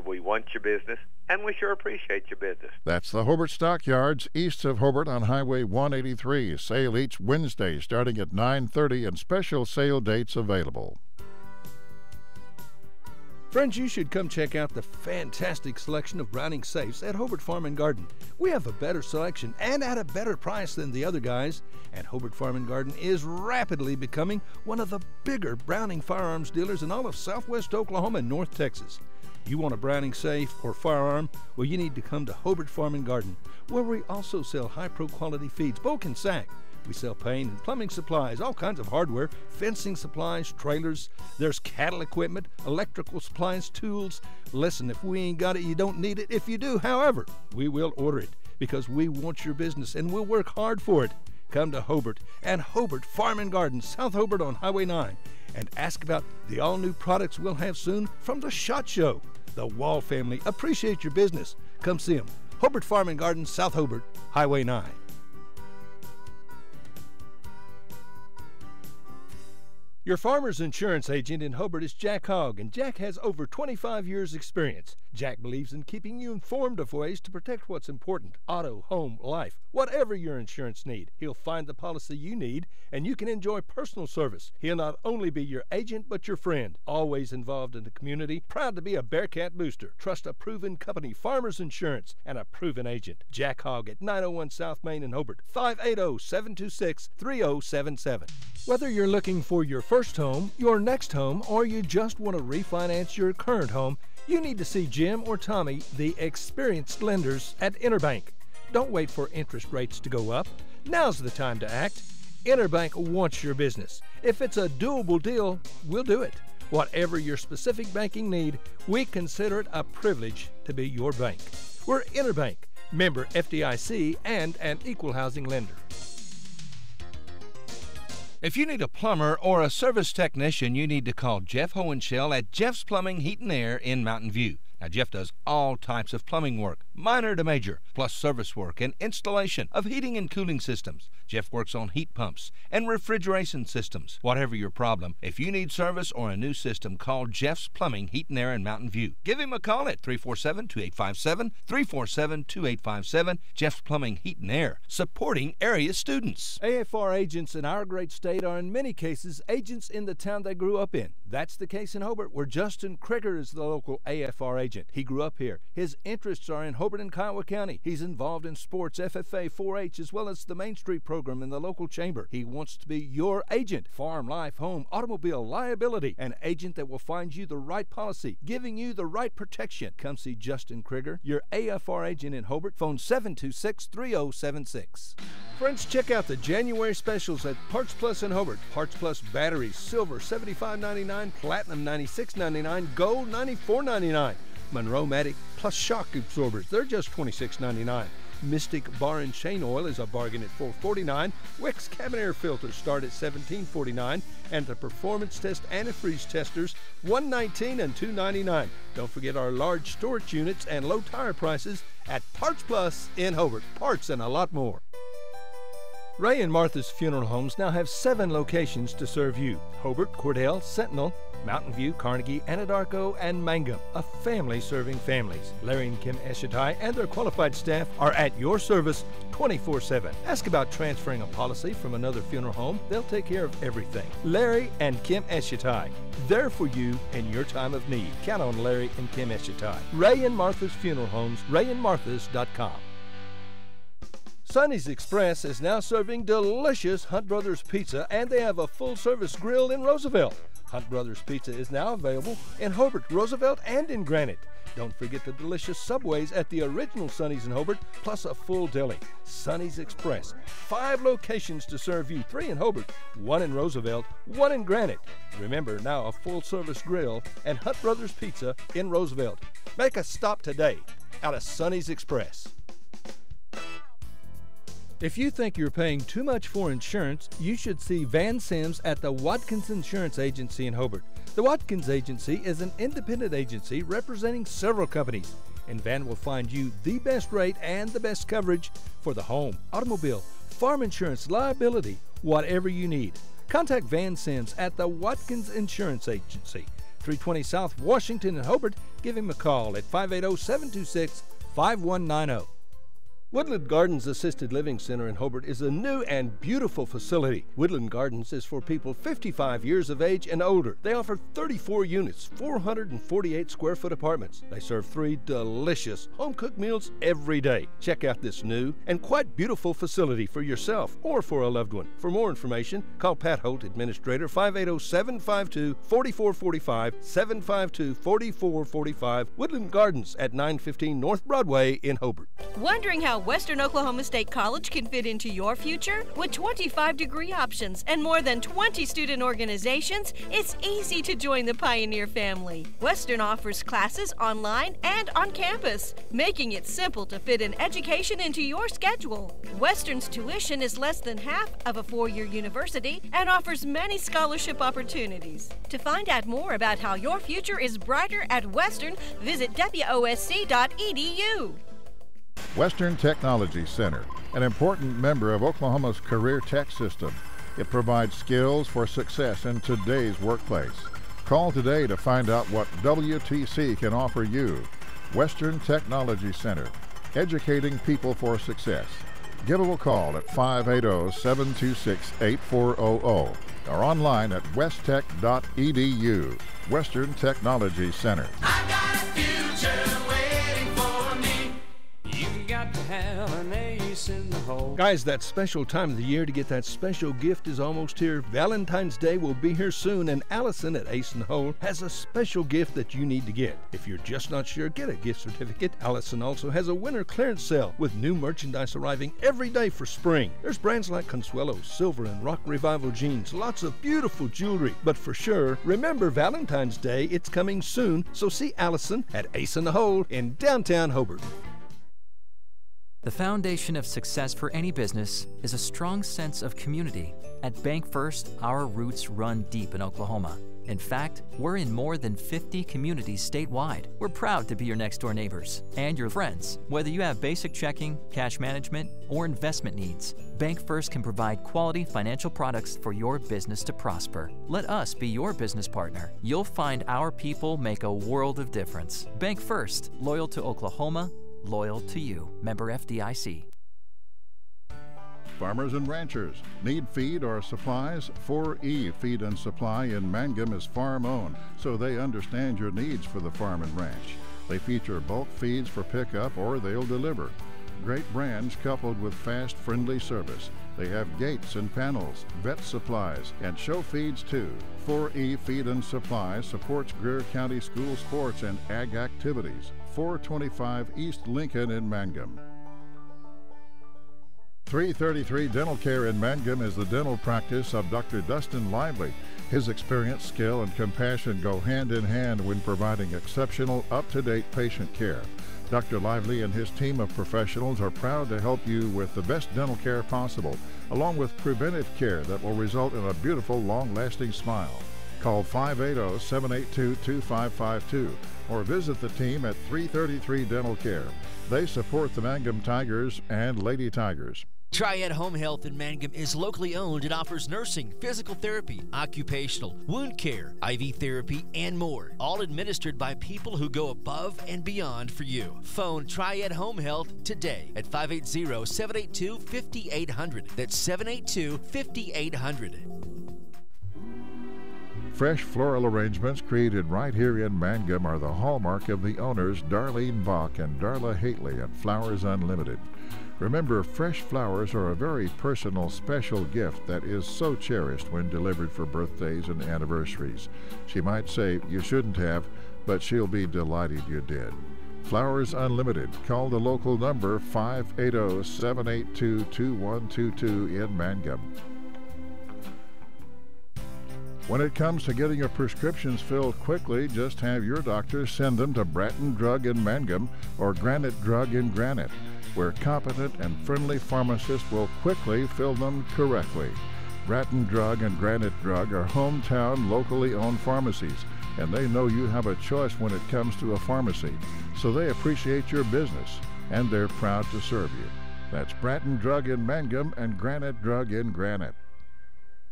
We want your business, and we sure appreciate your business. That's the Hobart Stockyards east of Hobart on Highway 183. Sale each Wednesday starting at 9:30 and special sale dates available. Friends, you should come check out the fantastic selection of Browning safes at Hobart Farm & Garden. We have a better selection and at a better price than the other guys. And Hobart Farm & Garden is rapidly becoming one of the bigger Browning firearms dealers in all of southwest Oklahoma and north Texas. You want a Browning safe or firearm? Well, you need to come to Hobart Farm & Garden, where we also sell high-pro quality feeds, bulk and sack. We sell paint and plumbing supplies, all kinds of hardware, fencing supplies, trailers. There's cattle equipment, electrical supplies, tools. Listen, if we ain't got it, you don't need it. If you do, however, we will order it because we want your business and we'll work hard for it. Come to Hobart and Hobart Farm & Garden, South Hobart on Highway 9, and ask about the all-new products we'll have soon from the SHOT Show. The Wall family appreciate your business. Come see them. Hobart Farm & Garden, South Hobart, Highway 9. Your farmer's insurance agent in Hobart is Jack Hogg, and Jack has over 25 years' experience. Jack believes in keeping you informed of ways to protect what's important: auto, home, life, whatever your insurance need. He'll find the policy you need, and you can enjoy personal service. He'll not only be your agent, but your friend. Always involved in the community, proud to be a Bearcat booster. Trust a proven company, Farmers Insurance, and a proven agent. Jack Hogg at 901 South Main in Hobart, 580-726-3077. Whether you're looking for your first home, your next home, or you just want to refinance your current home, you need to see Jim or Tommy, the experienced lenders at Interbank. Don't wait for interest rates to go up. Now's the time to act. Interbank wants your business. If it's a doable deal, we'll do it. Whatever your specific banking need, we consider it a privilege to be your bank. We're Interbank, member FDIC, and an equal housing lender. If you need a plumber or a service technician, you need to call Jeff Hohenschel at Jeff's Plumbing, Heat and Air in Mountain View. Now, Jeff does all types of plumbing work, minor to major, plus service work and installation of heating and cooling systems. Jeff works on heat pumps and refrigeration systems. Whatever your problem, if you need service or a new system, call Jeff's Plumbing, Heat and Air in Mountain View. Give him a call at 347-2857, 347-2857. Jeff's Plumbing, Heat and Air, supporting area students. AFR agents in our great state are in many cases agents in the town they grew up in. That's the case in Hobart, where Justin Krieger is the local AFR agent. He grew up here. His interests are in Hobart and Kiowa County. He's involved in sports, FFA, 4-H, as well as the Main Street program in the local chamber. He wants to be your agent. Farm, life, home, automobile, liability. An agent that will find you the right policy, giving you the right protection. Come see Justin Krieger, your AFR agent in Hobart. Phone 726-3076. Friends, check out the January specials at Parts Plus in Hobart. Parts Plus batteries, silver $75.99, platinum $96.99, gold $94.99. Monroe-Matic plus shock absorbers, they're just $26.99. Mystic bar and chain oil is a bargain at $4.49. Wix cabin air filters start at $17.49, and the performance test antifreeze testers $119 and $2.99. Don't forget our large storage units and low tire prices at Parts Plus in Hobart. Parts and a lot more. Ray and Martha's Funeral Homes now have 7 locations to serve you: Hobart, Cordell, Sentinel, Mountain View, Carnegie, Anadarko, and Mangum. A family serving families. Larry and Kim Eshitai and their qualified staff are at your service 24/7. Ask about transferring a policy from another funeral home. They'll take care of everything. Larry and Kim Eshitai, there for you in your time of need. Count on Larry and Kim Eshitai. Ray and Martha's Funeral Homes, rayandmarthas.com. Sonny's Express is now serving delicious Hunt Brothers Pizza, and they have a full-service grill in Roosevelt. Hunt Brothers Pizza is now available in Hobart, Roosevelt, and in Granite. Don't forget the delicious Subways at the original Sonny's in Hobart, plus a full deli. Sonny's Express, 5 locations to serve you: 3 in Hobart, 1 in Roosevelt, 1 in Granite. Remember, now a full-service grill and Hunt Brothers Pizza in Roosevelt. Make a stop today out of Sonny's Express. If you think you're paying too much for insurance, you should see Van Sims at the Watkins Insurance Agency in Hobart. The Watkins Agency is an independent agency representing several companies, and Van will find you the best rate and the best coverage for the home, automobile, farm insurance, liability, whatever you need. Contact Van Sims at the Watkins Insurance Agency, 320 South Washington in Hobart, Give him a call at 580-726-5190. Woodland Gardens Assisted Living Center in Hobart is a new and beautiful facility. Woodland Gardens is for people 55 years of age and older. They offer 34 units, 448 square foot apartments. They serve 3 delicious home-cooked meals every day. Check out this new and quite beautiful facility for yourself or for a loved one. For more information, call Pat Holt, Administrator, 580-752-4445, 752-4445, Woodland Gardens at 915 North Broadway in Hobart. Wondering how Western Oklahoma State College can fit into your future? With 25 degree options and more than 20 student organizations, it's easy to join the Pioneer family. Western offers classes online and on campus, making it simple to fit an education into your schedule. Western's tuition is less than half of a 4-year university and offers many scholarship opportunities. To find out more about how your future is brighter at Western, visit wosc.edu. Western Technology Center, an important member of Oklahoma's career tech system. It provides skills for success in today's workplace. Call today to find out what WTC can offer you. Western Technology Center, educating people for success. Give them a call at 580-726-8400 or online at westtech.edu. Western Technology Center. I got a future waiting for me. You got to have an ace in the hole. Guys, that special time of the year to get that special gift is almost here. Valentine's Day will be here soon, and Allison at Ace in the Hole has a special gift that you need to get. If you're just not sure, get a gift certificate. Allison also has a winter clearance sale with new merchandise arriving every day for spring. There's brands like Consuelo, Silver, and Rock Revival jeans, lots of beautiful jewelry. But for sure, remember Valentine's Day, it's coming soon, so see Allison at Ace in the Hole in downtown Hobart. The foundation of success for any business is a strong sense of community. At Bank First, our roots run deep in Oklahoma. In fact, we're in more than 50 communities statewide. We're proud to be your next-door neighbors and your friends. Whether you have basic checking, cash management, or investment needs, Bank First can provide quality financial products for your business to prosper. Let us be your business partner. You'll find our people make a world of difference. Bank First, loyal to Oklahoma, loyal to you. Member FDIC. Farmers and ranchers need feed or supplies? 4E Feed and Supply in Mangum is farm-owned, so they understand your needs for the farm and ranch. They feature bulk feeds for pickup or they'll deliver. Great brands coupled with fast, friendly service. They have gates and panels, vet supplies, and show feeds too. 4E Feed and Supply supports Greer County school sports and ag activities. 425 East Lincoln in Mangum. 333 Dental Care in Mangum is the dental practice of Dr. Dustin Lively. His experience, skill, and compassion go hand in hand when providing exceptional, up-to-date patient care. Dr. Lively and his team of professionals are proud to help you with the best dental care possible, along with preventive care that will result in a beautiful, long-lasting smile. Call 580-782-2552 or visit the team at 333 Dental Care. They support the Mangum Tigers and Lady Tigers. Triad Home Health in Mangum is locally owned and offers nursing, physical therapy, occupational, wound care, IV therapy, and more. All administered by people who go above and beyond for you. Phone Triad Home Health today at 580-782-5800. That's 782-5800. Fresh floral arrangements created right here in Mangum are the hallmark of the owners Darlene Bach and Darla Haitley at Flowers Unlimited. Remember, fresh flowers are a very personal, special gift that is so cherished when delivered for birthdays and anniversaries. She might say you shouldn't have, but she'll be delighted you did. Flowers Unlimited. Call the local number 580-782-2122 in Mangum. When it comes to getting your prescriptions filled quickly, just have your doctor send them to Bratton Drug in Mangum or Granite Drug in Granite, where competent and friendly pharmacists will quickly fill them correctly. Bratton Drug and Granite Drug are hometown, locally owned pharmacies, and they know you have a choice when it comes to a pharmacy, so they appreciate your business, and they're proud to serve you. That's Bratton Drug in Mangum and Granite Drug in Granite.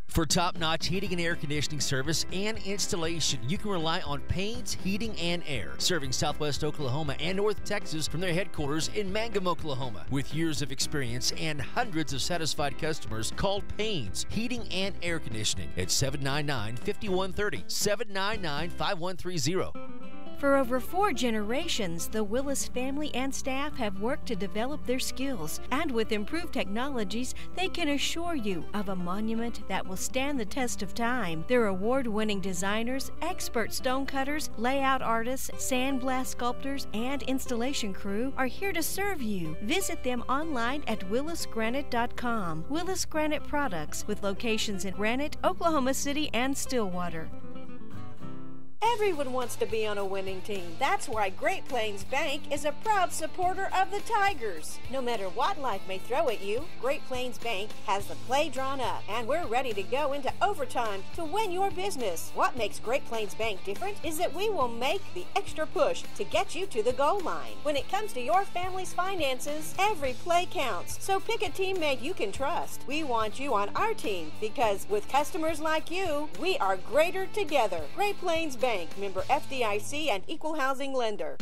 For top-notch heating and air conditioning service and installation, you can rely on Payne's Heating and Air, serving Southwest Oklahoma and North Texas from their headquarters in Mangum, Oklahoma. With years of experience and hundreds of satisfied customers, call Payne's Heating and Air Conditioning at 799-5130, 799-5130. For over 4 generations, the Willis family and staff have worked to develop their skills, and with improved technologies, they can assure you of a monument that will stand the test of time. Their award-winning designers, expert stonecutters, layout artists, sandblast sculptors, and installation crew are here to serve you. Visit them online at willisgranite.com. Willis Granite Products, with locations in Granite, Oklahoma City, and Stillwater. Everyone wants to be on a winning team. That's why Great Plains Bank is a proud supporter of the Tigers. No matter what life may throw at you, Great Plains Bank has the play drawn up, and we're ready to go into overtime to win your business. What makes Great Plains Bank different is that we will make the extra push to get you to the goal line. When it comes to your family's finances, every play counts. So pick a teammate you can trust. We want you on our team because with customers like you, we are greater together. Great Plains Bank, member FDIC and equal housing lender.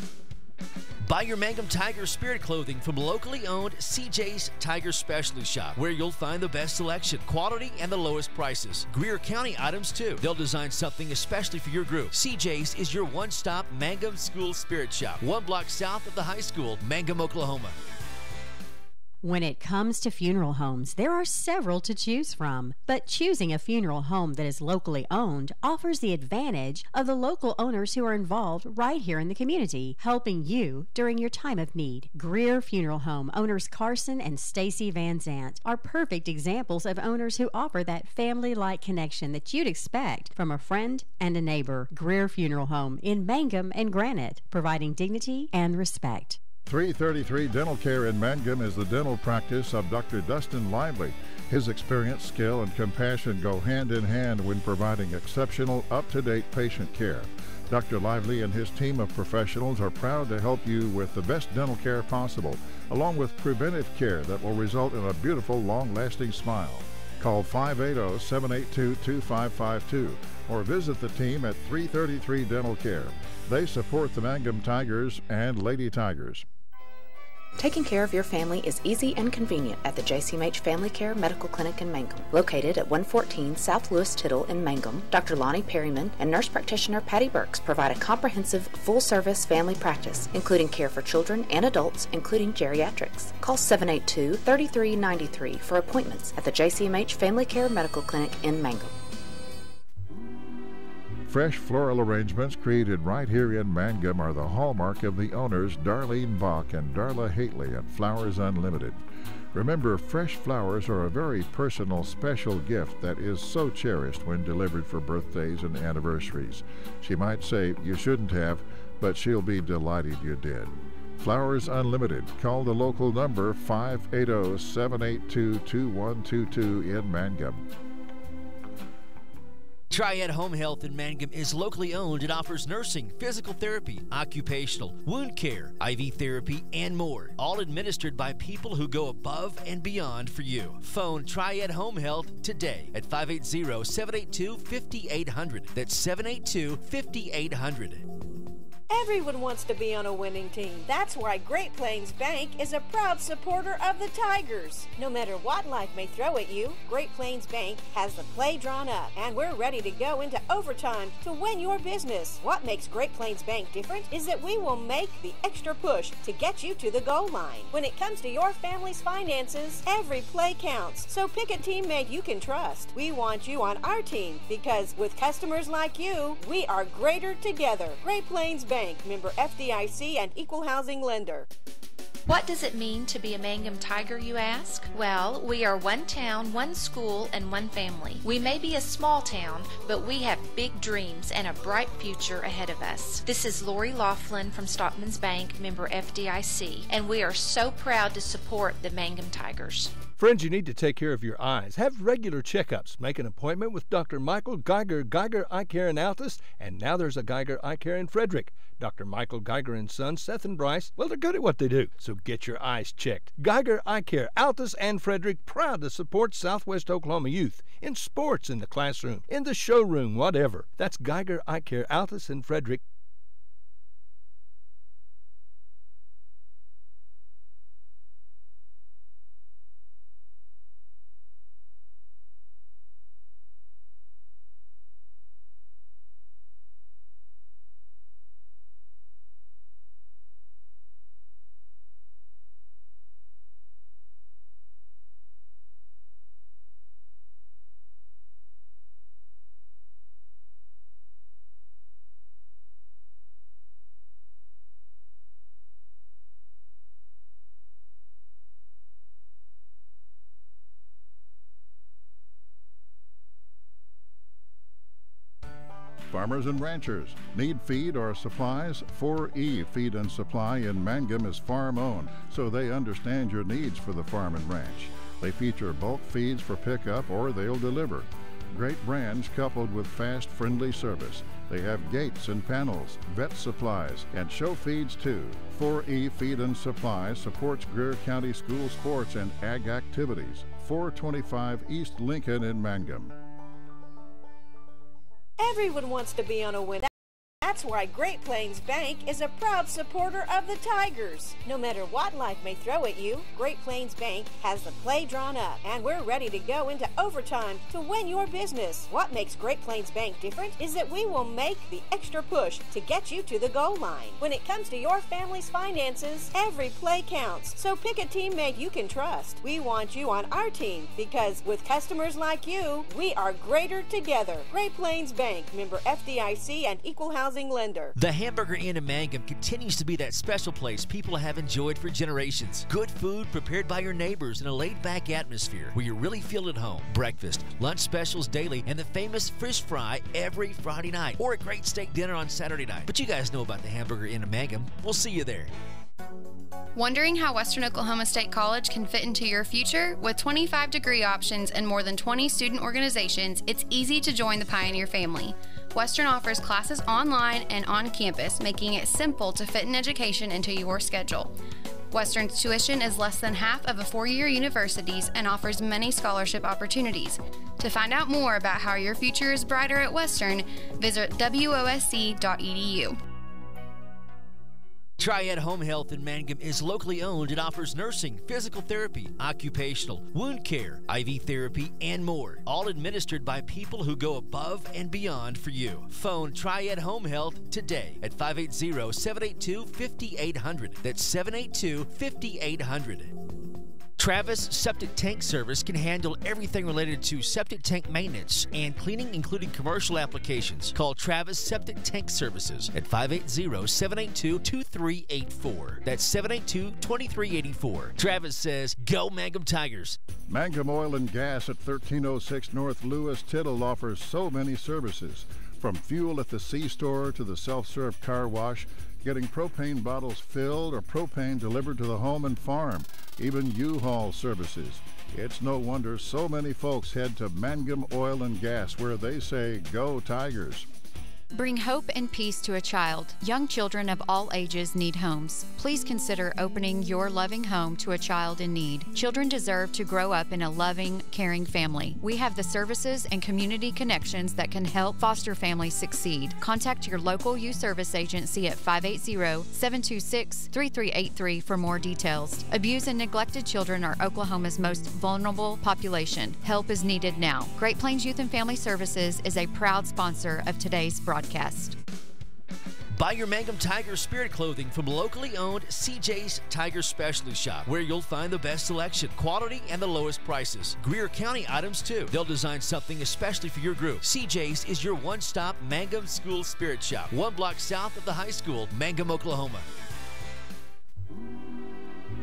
Buy your Mangum Tiger Spirit clothing from locally owned CJ's Tiger Specialty Shop, where you'll find the best selection, quality, and the lowest prices. Greer County items, too. They'll design something especially for your group. CJ's is your one-stop Mangum School Spirit Shop, 1 block south of the high school, Mangum, Oklahoma. When it comes to funeral homes, there are several to choose from, but choosing a funeral home that is locally owned offers the advantage of the local owners who are involved right here in the community, helping you during your time of need. Greer Funeral Home owners Carson and Stacy Van Zant are perfect examples of owners who offer that family-like connection that you'd expect from a friend and a neighbor. Greer Funeral Home in Mangum and Granite, providing dignity and respect. 333 Dental Care in Mangum is the dental practice of Dr. Dustin Lively. His experience, skill, and compassion go hand in hand when providing exceptional, up-to-date patient care. Dr. Lively and his team of professionals are proud to help you with the best dental care possible, along with preventive care that will result in a beautiful, long-lasting smile. Call 580-782-2552 or visit the team at 333 Dental Care. They support the Mangum Tigers and Leedey Tigers. Taking care of your family is easy and convenient at the JCMH Family Care Medical Clinic in Mangum. Located at 114 South Lewis Tittle in Mangum, Dr. Lonnie Perryman and nurse practitioner Patty Burks provide a comprehensive, full-service family practice, including care for children and adults, including geriatrics. Call 782-3393 for appointments at the JCMH Family Care Medical Clinic in Mangum. Fresh floral arrangements created right here in Mangum are the hallmark of the owners Darlene Bach and Darla Haitley at Flowers Unlimited. Remember, fresh flowers are a very personal, special gift that is so cherished when delivered for birthdays and anniversaries. She might say you shouldn't have, but she'll be delighted you did. Flowers Unlimited. Call the local number 580-782-2122 in Mangum. Triad Home Health in Mangum is locally owned and offers nursing, physical therapy, occupational, wound care, IV therapy, and more. All administered by people who go above and beyond for you. Phone Triad Home Health today at 580-782-5800. That's 782-5800. Everyone wants to be on a winning team. That's why Great Plains Bank is a proud supporter of the Tigers. No matter what life may throw at you, Great Plains Bank has the play drawn up, and we're ready to go into overtime to win your business. What makes Great Plains Bank different is that we will make the extra push to get you to the goal line. When it comes to your family's finances, every play counts. So pick a teammate you can trust. We want you on our team because with customers like you, we are greater together. Great Plains Bank, member FDIC and equal housing lender. What does it mean to be a Mangum Tiger, you ask? Well, we are one town, one school, and one family. We may be a small town, but we have big dreams and a bright future ahead of us. This is Lori Laughlin from Stockman's Bank, member FDIC, and we are so proud to support the Mangum Tigers. Friends, you need to take care of your eyes. Have regular checkups. Make an appointment with Dr. Michael Geiger, Geiger Eye Care in Altus, and now there's a Geiger Eye Care in Frederick. Dr. Michael Geiger and Sons, Seth and Bryce, well, they're good at what they do, so get your eyes checked. Geiger Eye Care, Altus and Frederick, proud to support Southwest Oklahoma youth in sports, in the classroom, in the showroom, whatever. That's Geiger Eye Care, Altus and Frederick. Farmers and ranchers need feed or supplies? 4E Feed and Supply in Mangum is farm-owned, so they understand your needs for the farm and ranch. They feature bulk feeds for pickup or they'll deliver. Great brands coupled with fast, friendly service. They have gates and panels, vet supplies, and show feeds too. 4E Feed and Supply supports Greer County school sports and ag activities. 425 East Lincoln in Mangum. Everyone wants to be on a win. That's why Great Plains Bank is a proud supporter of the Tigers. No matter what life may throw at you, Great Plains Bank has the play drawn up, and we're ready to go into overtime to win your business. What makes Great Plains Bank different is that we will make the extra push to get you to the goal line. When it comes to your family's finances, every play counts, so pick a teammate you can trust. We want you on our team because with customers like you, we are greater together. Great Plains Bank, member FDIC and equal housing lender. The Hamburger Inn in Mangum continues to be that special place people have enjoyed for generations. Good food prepared by your neighbors in a laid-back atmosphere where you really feel at home. Breakfast, lunch specials daily, and the famous fish fry every Friday night, or a great steak dinner on Saturday night. But you guys know about the Hamburger Inn in Mangum. We'll see you there. Wondering how Western Oklahoma State College can fit into your future? With 25 degree options and more than 20 student organizations, it's easy to join the Pioneer family. Western offers classes online and on campus, making it simple to fit an education into your schedule. Western's tuition is less than half of a four-year university's and offers many scholarship opportunities. To find out more about how your future is brighter at Western, visit wosc.edu. Triad Home Health in Mangum is locally owned and offers nursing, physical therapy, occupational, wound care, IV therapy, and more. All administered by people who go above and beyond for you. Phone Triad Home Health today at 580-782-5800. That's 782-5800. Travis Septic Tank Service can handle everything related to septic tank maintenance and cleaning, including commercial applications. Call Travis Septic Tank Services at 580-782-2384. That's 782-2384. Travis says, go Mangum Tigers. Mangum Oil and Gas at 1306 North Lewis Tittle offers so many services. From fuel at the C-store to the self-serve car wash, getting propane bottles filled or propane delivered to the home and farm, even U-Haul services. It's no wonder so many folks head to Mangum Oil and Gas, where they say, go Tigers. Bring hope and peace to a child. Young children of all ages need homes. Please consider opening your loving home to a child in need. Children deserve to grow up in a loving, caring family. We have the services and community connections that can help foster families succeed. Contact your local youth service agency at 580-726-3383 for more details. Abused and neglected children are Oklahoma's most vulnerable population. Help is needed now. Great Plains Youth and Family Services is a proud sponsor of today's broadcast. Buy your Mangum Tiger Spirit clothing from locally owned CJ's Tiger Specialty Shop, where you'll find the best selection, quality, and the lowest prices. Greer County items, too. They'll design something especially for your group. CJ's is your one-stop Mangum School Spirit Shop, 1 block south of the high school, Mangum, Oklahoma.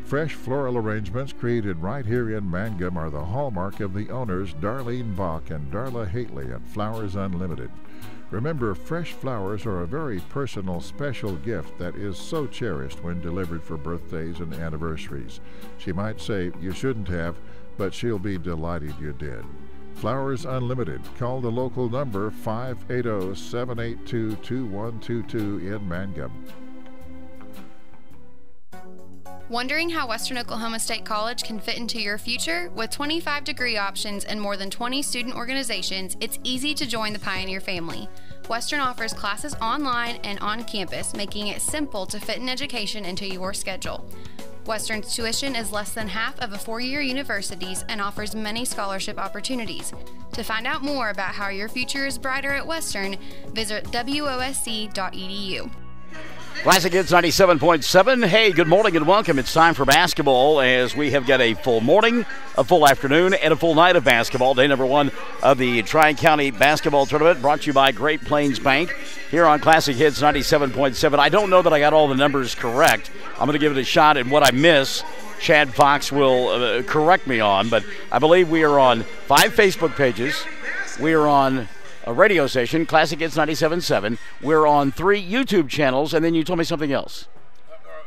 Fresh floral arrangements created right here in Mangum are the hallmark of the owners Darlene Bach and Darla Haitley at Flowers Unlimited. Remember, fresh flowers are a very personal, special gift that is so cherished when delivered for birthdays and anniversaries. She might say, you shouldn't have, but she'll be delighted you did. Flowers Unlimited. Call the local number 580-782-2122 in Mangum. Wondering how Western Oklahoma State College can fit into your future? With 25 degree options and more than 20 student organizations, it's easy to join the Pioneer family. Western offers classes online and on campus, making it simple to fit an education into your schedule. Western's tuition is less than half of a four-year university's and offers many scholarship opportunities. To find out more about how your future is brighter at Western, visit wosc.edu. Classic Hits 97.7. Hey, good morning and welcome. It's time for basketball as we have got a full morning, a full afternoon, and a full night of basketball. Day number one of the Tri-County Basketball Tournament brought to you by Great Plains Bank here on Classic Hits 97.7. I don't know that I got all the numbers correct. I'm going to give it a shot, and what I miss, Chad Fox will correct me on, but I believe we are on 5 Facebook pages. We are on a radio station, Classic Hits 97.7. We're on 3 YouTube channels, and then you told me something else.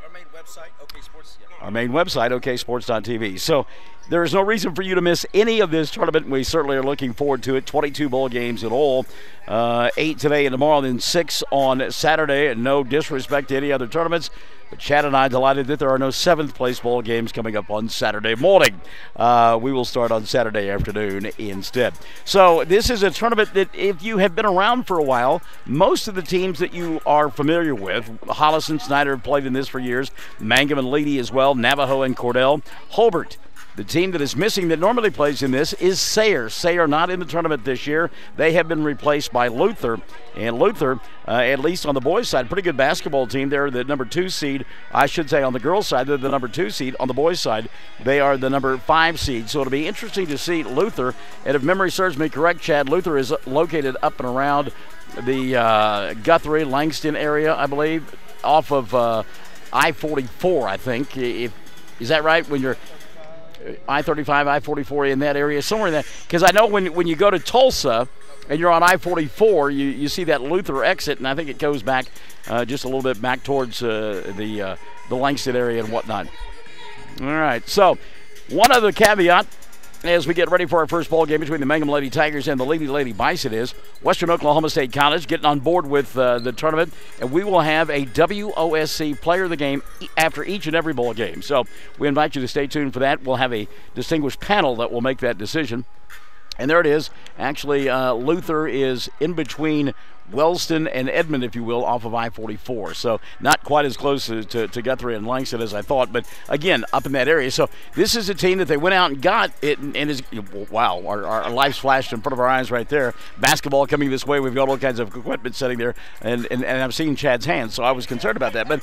Our main website, OK Sports. Yeah. Our main website, oksports.tv. So there is no reason for you to miss any of this tournament. We certainly are looking forward to it. 22 bowl games in all. 8 today and tomorrow, then 6 on Saturday. And no disrespect to any other tournaments, but Chad and I delighted that there are no 7th place bowl games coming up on Saturday morning. We will start on Saturday afternoon instead. So this is a tournament that if you have been around for a while, most of the teams that you are familiar with, Hollis and Snyder have played in this for years, Mangum and Leedey as well, Navajo and Cordell, Hobart. The team that is missing that normally plays in this is Sayre. Sayre not in the tournament this year. They have been replaced by Luther. And Luther, at least on the boys' side, pretty good basketball team. They're the number 2 seed. I should say on the girls' side, they're the number 2 seed. On the boys' side, they are the number 5 seed. So it'll be interesting to see Luther. And if memory serves me correct, Chad, Luther is located up and around the Guthrie, Langston area, I believe, off of I-44, I think. Is that right? When you're I-35, I-44 in that area, somewhere in that. Because I know when you go to Tulsa and you're on I-44, you see that Luther exit, and I think it goes back just a little bit back towards the Langston area and whatnot. All right, so one other caveat as we get ready for our first ball game between the Mangum Lady Tigers and the Leedey Lady Bison is Western Oklahoma State College getting on board with the tournament, and we will have a WOSC player of the game after each and every ball game. So we invite you to stay tuned for that. We'll have a distinguished panel that will make that decision. And there it is. Actually, Luther is in between Wellston and Edmond, if you will, off of I-44. So not quite as close to Guthrie and Langston as I thought, but again, up in that area. So this is a team that they went out and got it, and is, wow, our lives flashed in front of our eyes right there. Basketball coming this way. We've got all kinds of equipment sitting there, and I've seen Chad's hands, so I was concerned about that. But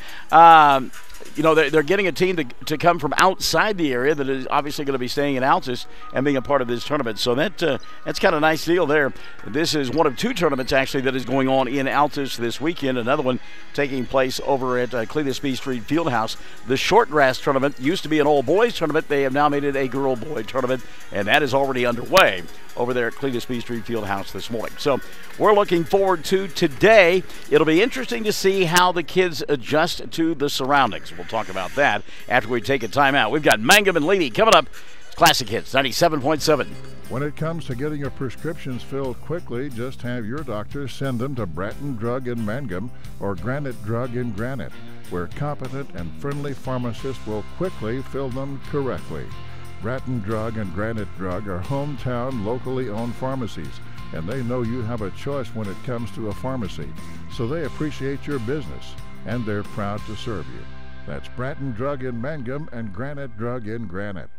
you know, they're getting a team to come from outside the area that is obviously going to be staying in Altus and being a part of this tournament. So that's kind of a nice deal there. This is one of 2 tournaments, actually, that is going on in Altus this weekend. Another one taking place over at Cletus B Street Fieldhouse. The short grass tournament used to be an all-boys tournament. They have now made it a girl-boy tournament, and that is already underway over there at Cletus B Street Fieldhouse this morning. So we're looking forward to today. It'll be interesting to see how the kids adjust to the surroundings. We'll talk about that after we take a timeout. We've got Mangum and Leedey coming up. It's Classic Hits 97.7. When it comes to getting your prescriptions filled quickly, just have your doctor send them to Bratton Drug in Mangum or Granite Drug in Granite, where competent and friendly pharmacists will quickly fill them correctly. Bratton Drug and Granite Drug are hometown, locally owned pharmacies, and they know you have a choice when it comes to a pharmacy, so they appreciate your business, and they're proud to serve you. That's Bratton Drug in Mangum and Granite Drug in Granite.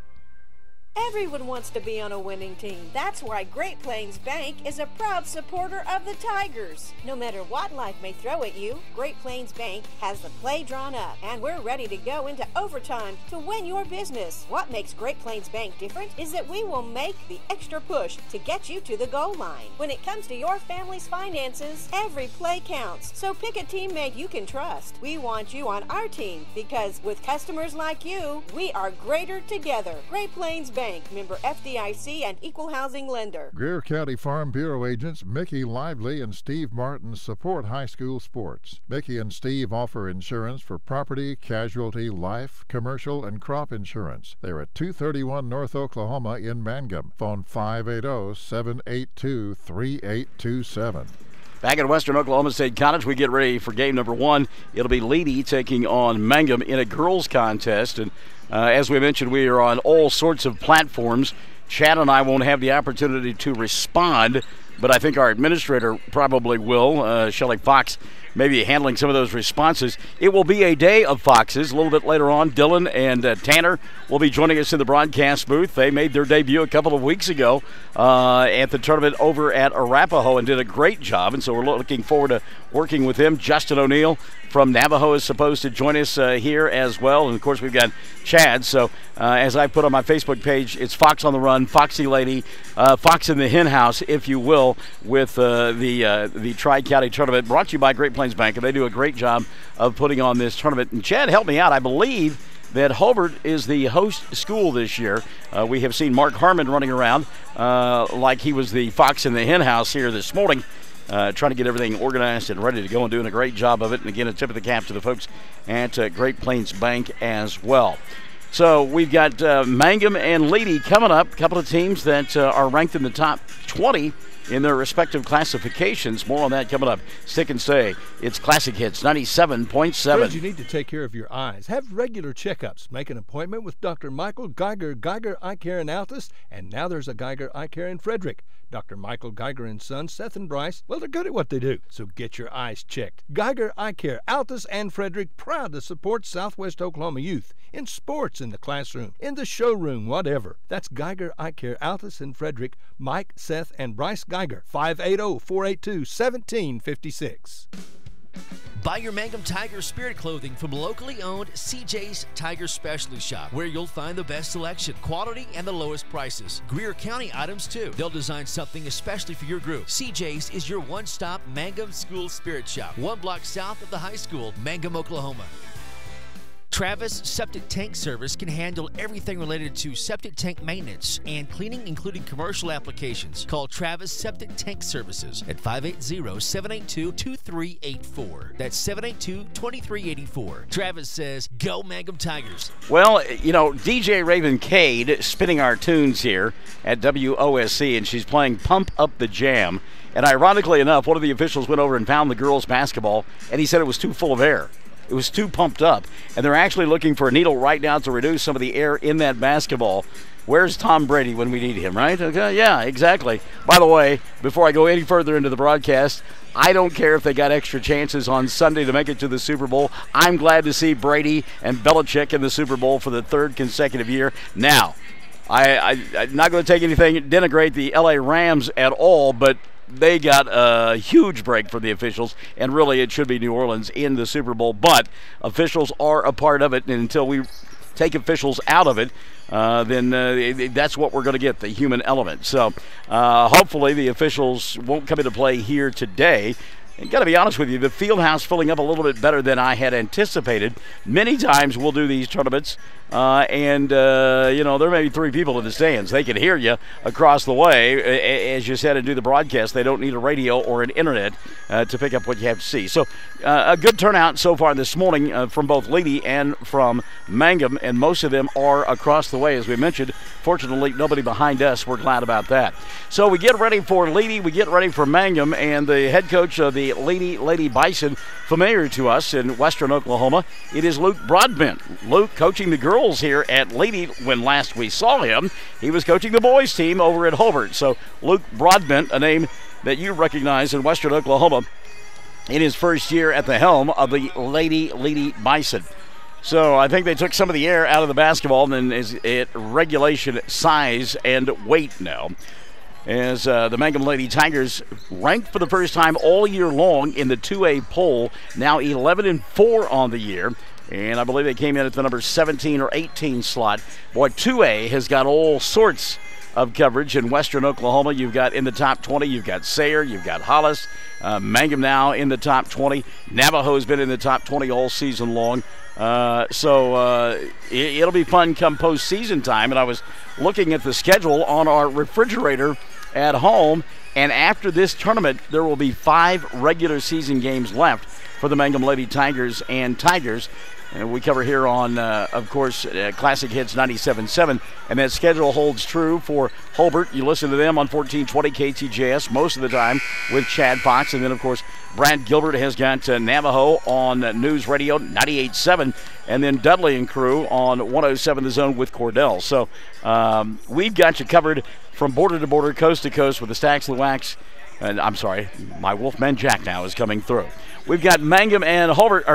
Everyone wants to be on a winning team. That's why Great Plains Bank is a proud supporter of the Tigers. No matter what life may throw at you, Great Plains Bank has the play drawn up, and we're ready to go into overtime to win your business. What makes Great Plains Bank different is that we will make the extra push to get you to the goal line. When it comes to your family's finances, every play counts. So pick a teammate you can trust. We want you on our team because with customers like you, we are greater together. Great Plains Bank. Bank, member FDIC, and equal housing lender. Greer County Farm Bureau agents Mickey Lively and Steve Martin support high school sports. Mickey and Steve offer insurance for property, casualty, life, commercial, and crop insurance. They're at 231 North Oklahoma in Mangum. Phone 580-782-3827. Back at Western Oklahoma State College, we get ready for game number 1. It'll be Leedey taking on Mangum in a girls contest. And as we mentioned, we are on all sorts of platforms. Chad and I won't have the opportunity to respond, but I think our administrator probably will. Shelley Fox maybe handling some of those responses. It will be a day of Foxes. A little bit later on, Dylan and Tanner will be joining us in the broadcast booth. They made their debut a couple of weeks ago at the tournament over at Arapahoe and did a great job, and so we're looking forward to working with him. Justin O'Neill from Navajo is supposed to join us here as well, and of course we've got Chad. So as I put on my Facebook page, it's Fox on the Run, Foxy Lady, Fox in the Hen House, if you will, with the Tri-County Tournament, brought to you by Great Plains Bank, and they do a great job of putting on this tournament. And Chad, help me out. I believe that Hobart is the host school this year. We have seen Mark Harmon running around like he was the Fox in the Hen House here this morning, trying to get everything organized and ready to go and doing a great job of it. And again, a tip of the cap to the folks at Great Plains Bank as well. So we've got Mangum and Leedey coming up, a couple of teams that are ranked in the top 20 in their respective classifications. More on that coming up. Stick and stay. It's Classic Hits 97.7. Friends, you need to take care of your eyes. Have regular checkups. Make an appointment with Dr. Michael Geiger, Geiger Eye Care in Altus, and now there's a Geiger Eye Care in Frederick. Dr. Michael Geiger and Sons, Seth and Bryce, well, they're good at what they do, so get your eyes checked. Geiger Eye Care, Altus and Frederick, proud to support Southwest Oklahoma youth in sports, in the classroom, in the showroom, whatever. That's Geiger Eye Care, Altus and Frederick, Mike, Seth, and Bryce Geiger, 580-482-1756. Buy your Mangum Tiger Spirit clothing from locally owned CJ's Tiger Specialty Shop, where you'll find the best selection, quality, and the lowest prices. Greer County items, too. They'll design something especially for your group. CJ's is your one-stop Mangum School Spirit Shop, 1 block south of the high school, Mangum, Oklahoma. Travis Septic Tank Service can handle everything related to septic tank maintenance and cleaning, including commercial applications. Call Travis Septic Tank Services at 580-782-2384. That's 782-2384. Travis says, go Mangum Tigers. Well, you know, DJ Raven Cade spinning our tunes here at WOSC, and she's playing Pump Up the Jam. And ironically enough, one of the officials went over and found the girls' basketball, and he said it was too full of air. It was too pumped up, and they're actually looking for a needle right now to reduce some of the air in that basketball. Where's Tom Brady when we need him, right? Okay, yeah, exactly. By the way, before I go any further into the broadcast, I don't care if they got extra chances on Sunday to make it to the Super Bowl. I'm glad to see Brady and Belichick in the Super Bowl for the 3rd consecutive year. Now, I'm not going to take anything, denigrate the L.A. Rams at all, but they got a huge break from the officials, and really it should be New Orleans in the Super Bowl. But officials are a part of it, and until we take officials out of it, then that's what we're going to get, the human element. So hopefully the officials won't come into play here today. And got to be honest with you, the field house filling up a little bit better than I had anticipated. Many times we'll do these tournaments, and there may be 3 people in the stands. They can hear you across the way. As you said, and do the broadcast, they don't need a radio or an internet to pick up what you have to see. So a good turnout so far this morning from both Leedey and from Mangum, and most of them are across the way, as we mentioned. Fortunately, nobody behind us. We're glad about that. So we get ready for Leedey, we get ready for Mangum, and the head coach of the Leedey Lady Bison, familiar to us in Western Oklahoma, it is Luke Broadbent. Luke coaching the girls here at Leedey. When last we saw him, he was coaching the boys team over at Hobart. So Luke Broadbent, a name that you recognize in Western Oklahoma, in his first year at the helm of the Leedey Bison. So I think they took some of the air out of the basketball, and then is at regulation size and weight now. As the Mangum Lady Tigers ranked for the first time all year long in the 2A poll, now 11-4 on the year. And I believe they came in at the number 17 or 18 slot. Boy, 2A has got all sorts of coverage. In Western Oklahoma, you've got in the top 20, you've got Sayre, you've got Hollis, Mangum now in the top 20. Navajo has been in the top 20 all season long. So it'll be fun come postseason time. And I was looking at the schedule on our refrigerator at home, and after this tournament, there will be 5 regular season games left for the Mangum Lady Tigers and Tigers. And we cover here on, of course, Classic Hits 97.7. And that schedule holds true for Hobart. You listen to them on 1420 KTJS most of the time with Chad Fox. And then, of course, Brad Gilbert has got Navajo on News Radio 98.7. And then Dudley and crew on 107 The Zone with Cordell. So we've got you covered from border to border, coast to coast with the Stacks Luwax. And I'm sorry, my Wolfman Jack now is coming through. We've got Mangum and Hobart,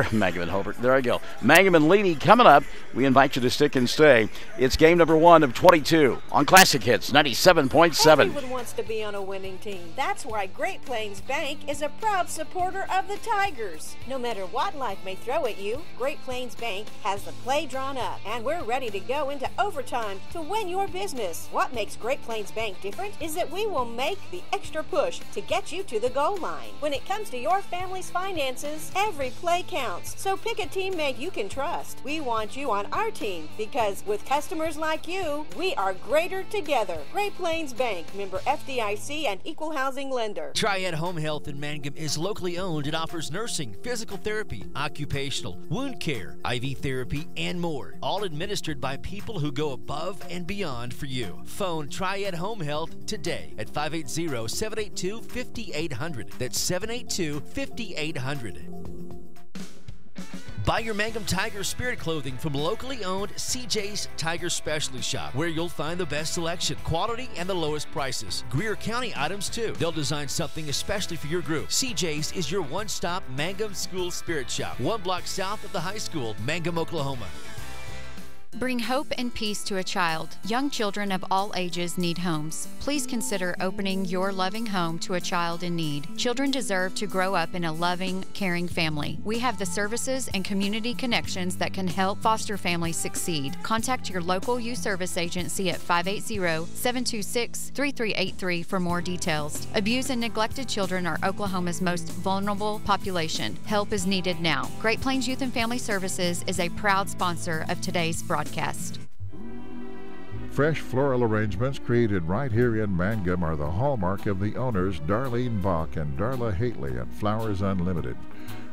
there I go. Mangum and Leedey coming up. We invite you to stick and stay. It's game number 1 of 22 on Classic Hits 97.7. Everyone wants to be on a winning team. That's why Great Plains Bank is a proud supporter of the Tigers. No matter what life may throw at you, Great Plains Bank has the play drawn up, and we're ready to go into overtime to win your business. What makes Great Plains Bank different is that we will make the extra push to get you to the goal line. When it comes to your family's finances, every play counts. So pick a teammate you can trust. We want you on our team because with customers like you, we are greater together. Great Plains Bank, member FDIC and equal housing lender. Triad Home Health in Mangum is locally owned and offers nursing, physical therapy, occupational, wound care, IV therapy, and more. All administered by people who go above and beyond for you. Phone Triad Home Health today at 580-782-5800. That's 782-5800. Buy your Mangum Tiger Spirit clothing from locally owned CJ's Tiger Specialty Shop, where you'll find the best selection, quality, and the lowest prices. Greer County items, too. They'll design something especially for your group. CJ's is your one-stop Mangum School Spirit Shop, 1 block south of the high school, Mangum, Oklahoma. Bring hope and peace to a child. Young children of all ages need homes. Please consider opening your loving home to a child in need. Children deserve to grow up in a loving, caring family. We have the services and community connections that can help foster families succeed. Contact your local youth service agency at 580-726-3383 for more details. Abused and neglected children are Oklahoma's most vulnerable population. Help is needed now. Great Plains Youth and Family Services is a proud sponsor of today's broadcast. Fresh floral arrangements created right here in Mangum are the hallmark of the owners Darlene Bach and Darla Haitley at Flowers Unlimited.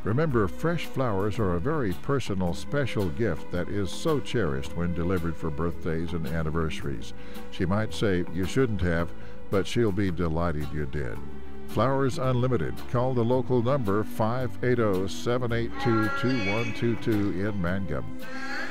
Remember, fresh flowers are a very personal, special gift that is so cherished when delivered for birthdays and anniversaries. She might say you shouldn't have, but she'll be delighted you did. Flowers Unlimited. Call the local number 580-782-2122 in Mangum.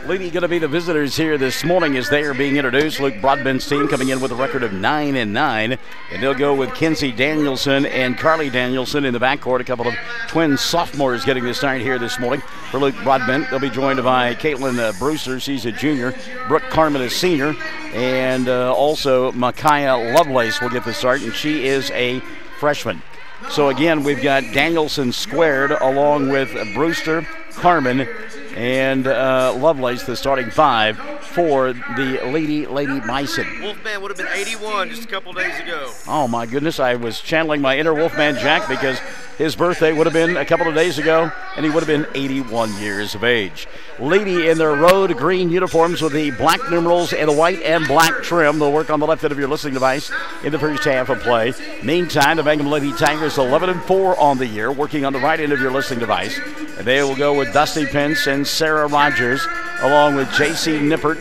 Leedey going to be the visitors here this morning as they are being introduced. Luke Broadbent's team coming in with a record of 9-9, and they'll go with Kinsey Danielson and Carly Danielson in the backcourt. A couple of twin sophomores getting the start here this morning for Luke Broadbent. They'll be joined by Caitlin Brewster. She's a junior. Brooke Carmen, a senior, and also Micaiah Lovelace will get the start, and she is a freshman. So again, we've got Danielson squared along with Brewster, Carmen, and Lovelace, the starting 5 for the Lady Bison. Wolfman would have been 81 just a couple days ago. Oh my goodness, I was channeling my inner Wolfman Jack because his birthday would have been a couple of days ago, and he would have been 81 years of age. Leedey in their road green uniforms with the black numerals and the white and black trim. They'll work on the left end of your listening device in the first half of play. Meantime, the Mangum Lady Tigers 11-4 on the year, working on the right end of your listening device. And they will go with Dusty Pence and Sarah Rogers, along with J.C. Nippert,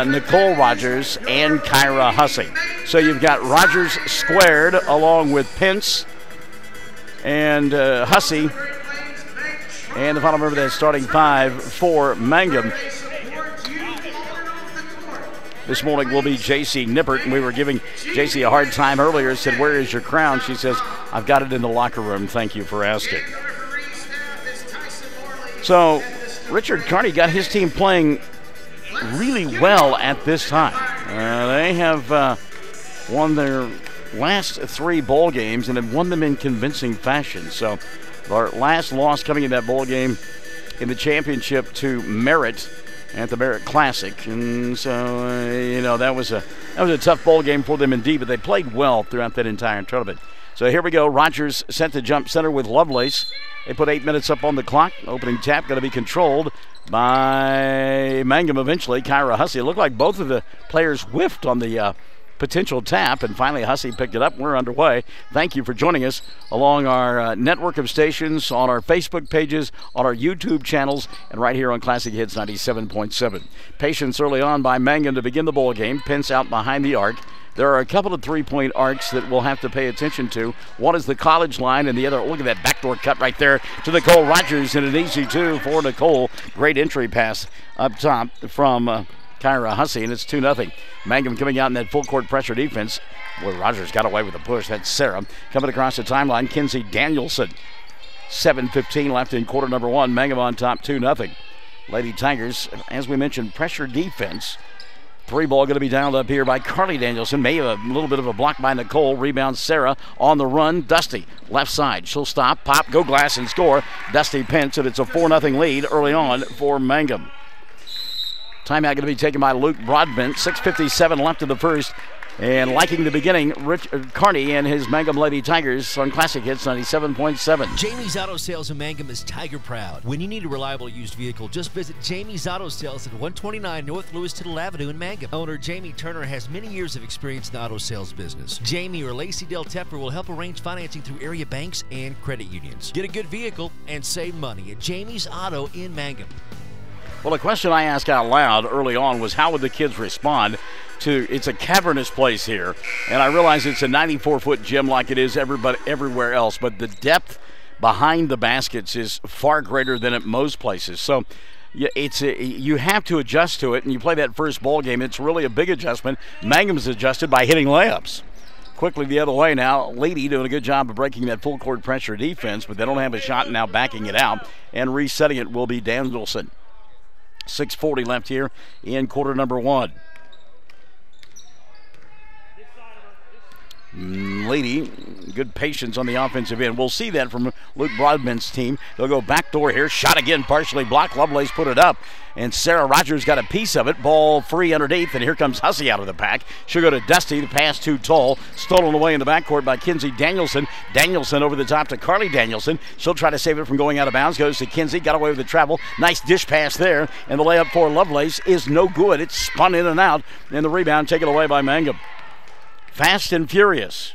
Nicole Rogers, and Kyra Hussey. So you've got Rogers squared along with Pence and Hussey. And the final member of that starting 5 for Mangum this morning will be J.C. Nippert. And we were giving J.C. a hard time earlier. Said, "Where is your crown?" She says, "I've got it in the locker room. Thank you for asking." So Richard Carney got his team playing really well at this time. They have won their last 3 bowl games and have won them in convincing fashion. So our last loss coming in that bowl game in the championship to Merritt at the Barrett Classic. And so, that was a tough bowl game for them indeed, but they played well throughout that entire tournament. So here we go. Rogers sent to jump center with Lovelace. They put 8 minutes up on the clock. Opening tap going to be controlled by Mangum eventually. Kyra Hussey. It looked like both of the players whiffed on the potential tap, and finally Hussey picked it up. We're underway. Thank you for joining us along our network of stations, on our Facebook pages, on our YouTube channels, and right here on Classic Hits 97.7. Patience early on by Mangum to begin the bowl game. Pence out behind the arc. There are a couple of three-point arcs that we'll have to pay attention to. One is the college line, and the other, look at that backdoor cut right there to Nicole Rogers, and an easy two for Nicole. Great entry pass up top from Kyra Hussey, and it's 2-0. Mangum coming out in that full-court pressure defense. Boy, Rogers got away with the push. That's Sarah. Coming across the timeline, Kinsey Danielson. 7:15 left in quarter number one. Mangum on top, 2-0. Lady Tigers, as we mentioned, pressure defense. Three ball going to be dialed up here by Carly Danielson. Maybe a little bit of a block by Nicole. Rebound Sarah on the run. Dusty, left side. She'll stop, pop, go glass, and score. Dusty Pence, and it's a 4-0 lead early on for Mangum. Timeout going to be taken by Luke Broadbent. 6:57 left in the first. And liking the beginning, Richard Carney and his Mangum Lady Tigers on Classic Hits 97.7. Jamie's Auto Sales in Mangum is Tiger proud. When you need a reliable used vehicle, just visit Jamie's Auto Sales at 129 North Lewis Tittle Avenue in Mangum. Owner Jamie Turner has many years of experience in the auto sales business. Jamie or Lacey Del Tepper will help arrange financing through area banks and credit unions. Get a good vehicle and save money at Jamie's Auto in Mangum. Well, a question I asked out loud early on was how would the kids respond to, it's a cavernous place here, and I realize it's a 94-foot gym like it is everywhere else, but the depth behind the baskets is far greater than at most places. So you have to adjust to it, and you play that first ball game. It's really a big adjustment. Mangum's adjusted by hitting layups. Quickly the other way now. Leedey doing a good job of breaking that full court pressure defense, but they don't have a shot now backing it out, and resetting it will be Danielson. 6:40 left here in quarter number one. Leedey, good patience on the offensive end. We'll see that from Luke Broadbent's team. They'll go backdoor here. Shot again, partially blocked. Lovelace put it up, and Sarah Rogers got a piece of it. Ball free underneath, and here comes Hussey out of the pack. She'll go to Dusty. The pass too tall. Stolen away in the backcourt by Kinsey Danielson. Danielson over the top to Carly Danielson. She'll try to save it from going out of bounds. Goes to Kinsey. Got away with the travel. Nice dish pass there, and the layup for Lovelace is no good. It's spun in and out, and the rebound taken away by Mangum. Fast and furious.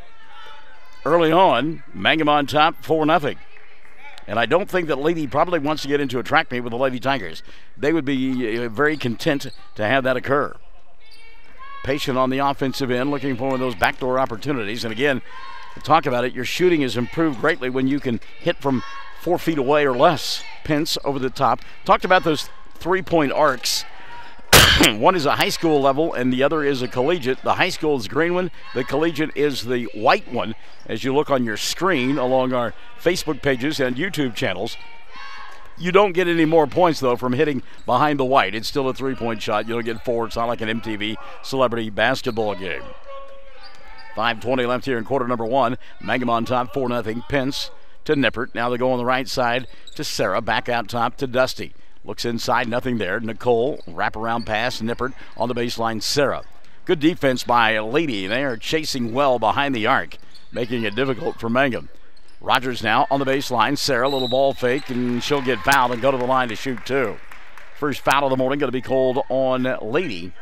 Early on, Mangum on top, 4-0. And I don't think that Leedey probably wants to get into a track meet with the Lady Tigers. They would be very content to have that occur. Patient on the offensive end, looking for one of those backdoor opportunities. And again, to talk about it, your shooting has improved greatly when you can hit from 4 feet away or less. Pence over the top. Talked about those three-point arcs. One is a high school level and the other is a collegiate. The high school is the green one. The collegiate is the white one. As you look on your screen along our Facebook pages and YouTube channels, you don't get any more points, though, from hitting behind the white. It's still a three-point shot. You don't get four. It's not like an MTV celebrity basketball game. 5:20 left here in quarter number one. Mangum on top, 4-0. Pence to Nippert. Now they go on the right side to Sarah. Back out top to Dusty. Looks inside, nothing there. Nicole, wraparound pass, Nippert on the baseline, Sarah. Good defense by Leedey. They are chasing well behind the arc, making it difficult for Mangum. Rogers now on the baseline. Sarah, little ball fake, and she'll get fouled and go to the line to shoot two. First foul of the morning going to be called on Leedey.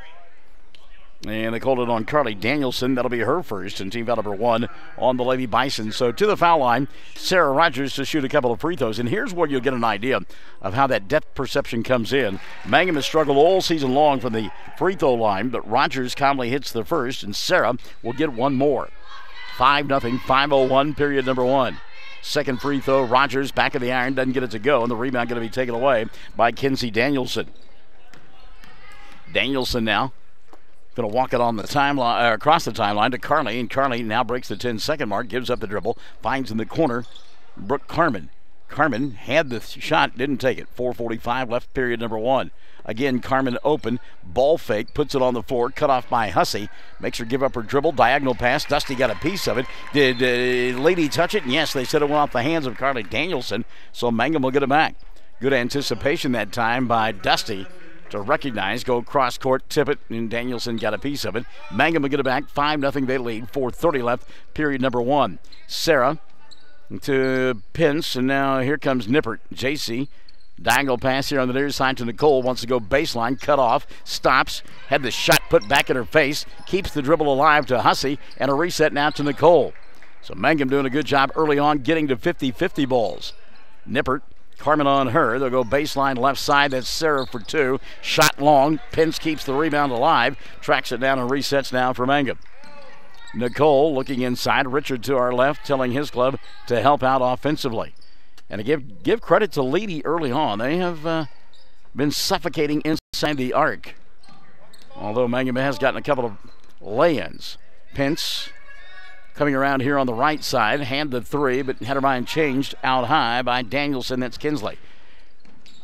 And they called it on Carly Danielson. That'll be her first, and team foul number one on the Lady Bison. So to the foul line, Sarah Rogers to shoot a couple of free throws. And here's where you'll get an idea of how that depth perception comes in. Mangum has struggled all season long from the free throw line, but Rogers calmly hits the first, and Sarah will get one more. 5-0, 5:01, period number one. Second free throw, Rogers back of the iron, doesn't get it to go, and the rebound going to be taken away by Kinsey Danielson. Danielson now going to walk it on the timeline, across the timeline to Carly, and Carly now breaks the 10-second mark, gives up the dribble, finds in the corner Brooke Carmen. Carmen had the shot, didn't take it. 4:45 left, period number one. Again, Carmen open, ball fake, puts it on the floor, cut off by Hussey, makes her give up her dribble, diagonal pass. Dusty got a piece of it. Did Leedey touch it? And yes, they said it went off the hands of Carly Danielson, so Mangum will get it back. Good anticipation that time by Dusty. to recognize, go cross court, tip it, and Danielson got a piece of it. Mangum will get it back, 5-0 they lead, 4:30 left, period number 1. Sarah to Pence, and now here comes Nippert. JC, diagonal pass here on the near side to Nicole, wants to go baseline, cut off, stops, had the shot put back in her face, keeps the dribble alive to Hussey, and a reset now to Nicole. So Mangum doing a good job early on getting to 50-50 balls. Nippert, Carmen on her. They'll go baseline left side. That's Sarah for 2. Shot long. Pence keeps the rebound alive. Tracks it down and resets now for Mangum. Nicole looking inside. Richard to our left, telling his club to help out offensively. And to give credit to Leedey early on. They have been suffocating inside the arc. Although Mangum has gotten a couple of lay-ins. Pence coming around here on the right side, hand the 3, but had her mind changed out high by Danielson. That's Kinsley.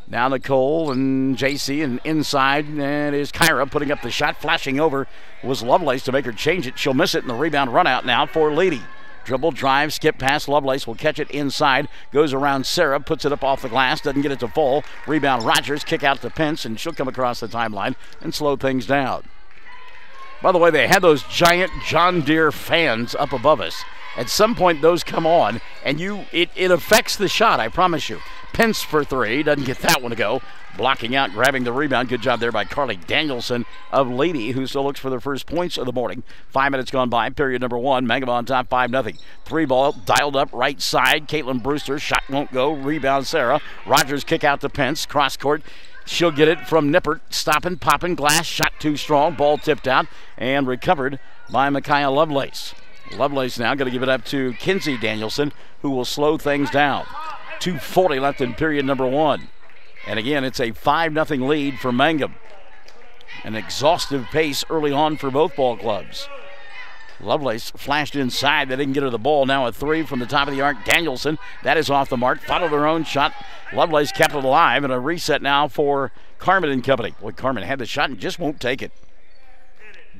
Now Nicole and JC, and inside, and is Kyra putting up the shot. Flashing over was Lovelace to make her change it. She'll miss it, and the rebound run out now for Leedey. Dribble, drive, skip past Lovelace. Will catch it inside. Goes around Sarah, puts it up off the glass, doesn't get it to fall. Rebound Rogers, kick out to Pence, and she'll come across the timeline and slow things down. By the way, they had those giant John Deere fans up above us. At some point, those come on, and it affects the shot, I promise you. Pence for 3, doesn't get that one to go. Blocking out, grabbing the rebound. Good job there by Carly Danielson of Leedey, who still looks for their first points of the morning. 5 minutes gone by, period number 1. Mangum on top, 5-0. 3 ball, dialed up, right side. Caitlin Brewster, shot won't go. Rebound Sarah. Rogers kick out to Pence, cross court. She'll get it from Nippert, stopping, popping, glass, shot too strong, ball tipped out, and recovered by Micaiah Lovelace. Lovelace now going to give it up to Kinsey Danielson, who will slow things down. 2:40 left in period number 1. And again, it's a 5-0 lead for Mangum. An exhaustive pace early on for both ball clubs. Lovelace flashed inside. They didn't get her the ball. Now a 3 from the top of the arc. Danielson, that is off the mark. Followed her own shot. Lovelace kept it alive, and a reset now for Carmen and company. Boy, Carmen had the shot and just won't take it.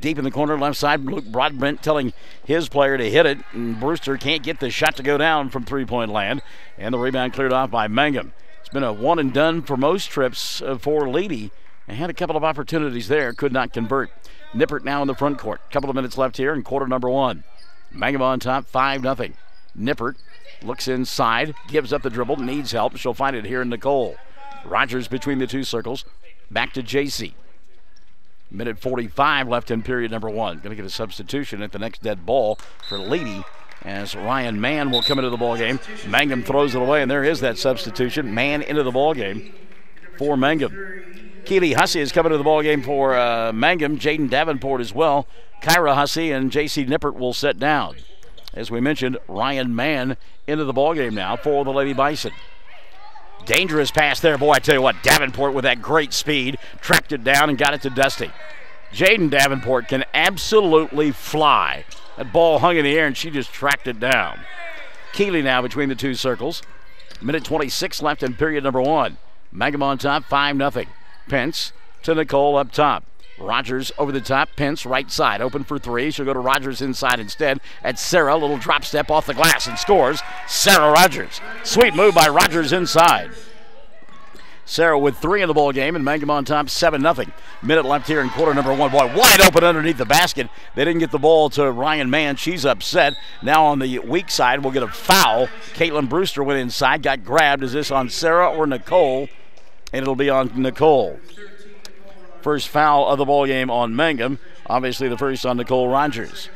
Deep in the corner, left side, Luke Broadbent telling his player to hit it, and Brewster can't get the shot to go down from three-point land, and the rebound cleared off by Mangum. It's been a one and done for most trips for Leedey. They had a couple of opportunities there, could not convert. Nippert now in the front court. Couple of minutes left here in quarter number 1. Mangum on top, 5-0. Nippert looks inside, gives up the dribble, needs help. She'll find it here in Nicole. Rogers between the two circles. Back to JC. Minute 45 left in period number 1. Going to get a substitution at the next dead ball for Leedey as Ryan Mann will come into the ball game. Mangum throws it away, and there is that substitution. Mann into the ball game for Mangum. Keely Hussey is coming to the ball game for Mangum. Jaden Davenport as well. Kyra Hussey and J.C. Nippert will sit down. As we mentioned, Ryan Mann into the ball game now for the Lady Bison. Dangerous pass there. Boy, I tell you what, Davenport with that great speed tracked it down and got it to Dusty. Jaden Davenport can absolutely fly. That ball hung in the air and she just tracked it down. Keely now between the two circles. Minute 26 left in period number 1. Mangum on top, 5-0. Pence to Nicole up top. Rogers over the top. Pence right side open for 3. She'll go to Rogers inside instead. At Sarah, a little drop step off the glass and scores. Sarah Rogers. Sweet move by Rogers inside. Sarah with 3 in the ball game, and Mangum on top, 7-0. Minute left here in quarter number 1. Boy, wide open underneath the basket. They didn't get the ball to Ryan Mann. She's upset. Now on the weak side, we'll get a foul. Caitlin Brewster went inside, got grabbed. Is this on Sarah or Nicole? And it'll be on Nicole. First foul of the ball game on Mangum. Obviously the first on Nicole Rogers.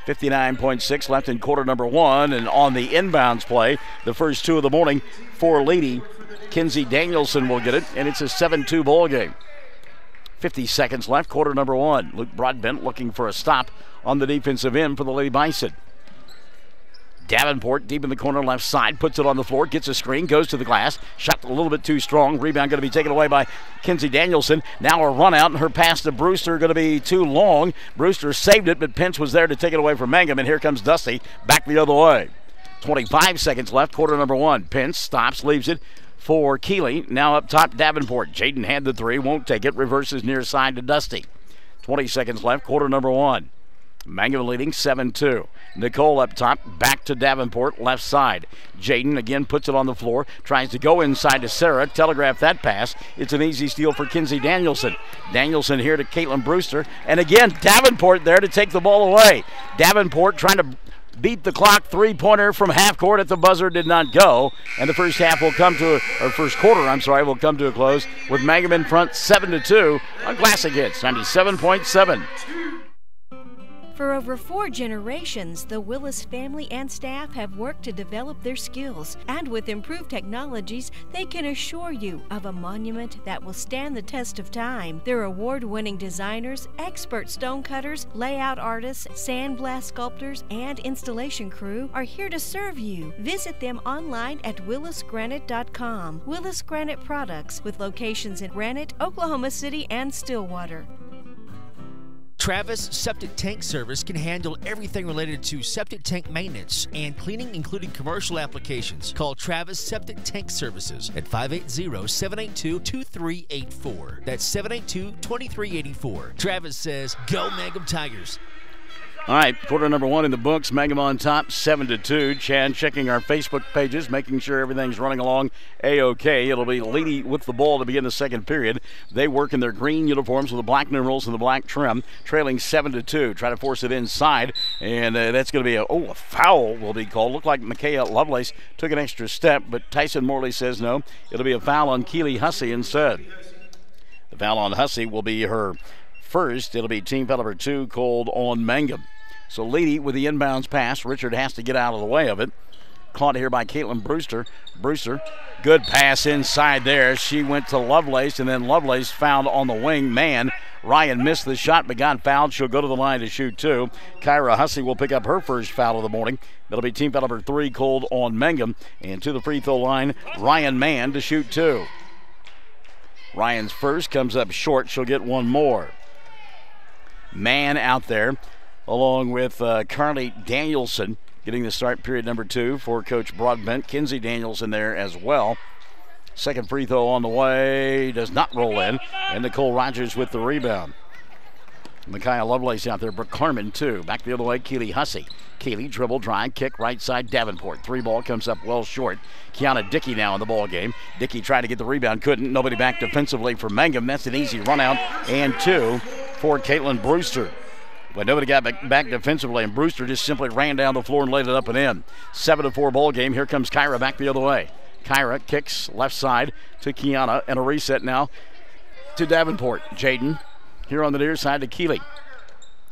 59.6 left in quarter number 1, and on the inbounds play, the first 2 of the morning for Leedey. Kinsey Danielson will get it, and it's a 7-2 ball game. 50 seconds left, quarter number 1. Luke Broadbent looking for a stop on the defensive end for the Lady Bison. Davenport deep in the corner left side, puts it on the floor, gets a screen, goes to the glass, shot a little bit too strong. Rebound going to be taken away by Kinsey Danielson. Now a run out, and her pass to Brewster going to be too long. Brewster saved it, but Pence was there to take it away from Mangum, and here comes Dusty back the other way. 25 seconds left, quarter number 1. Pence stops, leaves it for Keeley. Now up top, Davenport. Jaden had the 3, won't take it, reverses near side to Dusty. 20 seconds left, quarter number 1. Mangum leading 7-2. Nicole up top, back to Davenport, left side. Jaden again puts it on the floor, tries to go inside to Sarah, telegraph that pass. It's an easy steal for Kinsey Danielson. Danielson here to Caitlin Brewster, and again Davenport there to take the ball away. Davenport trying to beat the clock, three-pointer from half court at the buzzer did not go, and the first quarter will come to a close with Mangum in front 7-2 on Classic Hits 97.7. For over 4 generations, the Willis family and staff have worked to develop their skills, and with improved technologies, they can assure you of a monument that will stand the test of time. Their award-winning designers, expert stonecutters, layout artists, sandblast sculptors, and installation crew are here to serve you. Visit them online at willisgranite.com. Willis Granite Products, with locations in Granite, Oklahoma City, and Stillwater. Travis Septic Tank Service can handle everything related to septic tank maintenance and cleaning, including commercial applications. Call Travis Septic Tank Services at 580-782-2384. That's 782-2384. Travis says, go Mangum Tigers. All right, quarter number 1 in the books. Mangum on top, 7-2. Chad checking our Facebook pages, making sure everything's running along A-OK. It'll be Leedey with the ball to begin the second period. They work in their green uniforms with the black numerals and the black trim, trailing 7-2. Try to force it inside, and that's going to be a foul will be called. Looked like Micaiah Lovelace took an extra step, but Tyson Morley says no. It'll be a foul on Keely Hussey instead. The foul on Hussey will be her first. It'll be team foul number 2 called on Mangum. So Leedey with the inbounds pass. Richard has to get out of the way of it. Caught here by Caitlin Brewster. Brewster, good pass inside there. She went to Lovelace, and then Lovelace fouled on the wing man. Ryan missed the shot but got fouled. She'll go to the line to shoot 2. Kyra Hussey will pick up her first foul of the morning. That'll be team foul number 3 called on Mangum. And to the free throw line, Ryan Mann to shoot 2. Ryan's first comes up short. She'll get one more. Mann out there, along with Carly Danielson, getting the start period number 2 for Coach Broadbent. Kinsey Danielson there as well. Second free throw on the way, does not roll in, and Nicole Rogers with the rebound. Micaiah Lovelace out there, Brooke Carmen too. Back the other way, Keely Hussey. Keely dribble, drive, kick, right side, Davenport. 3 ball comes up well short. Kiana Dickey now in the ball game. Dickey tried to get the rebound, couldn't. Nobody back defensively for Mangum. That's an easy run out, and 2 for Caitlin Brewster. But nobody got back defensively, and Brewster just simply ran down the floor and laid it up and in. 7-4 ball game. Here comes Kyra back the other way. Kyra kicks left side to Kiana, and a reset now to Davenport. Jaden here on the near side to Keely.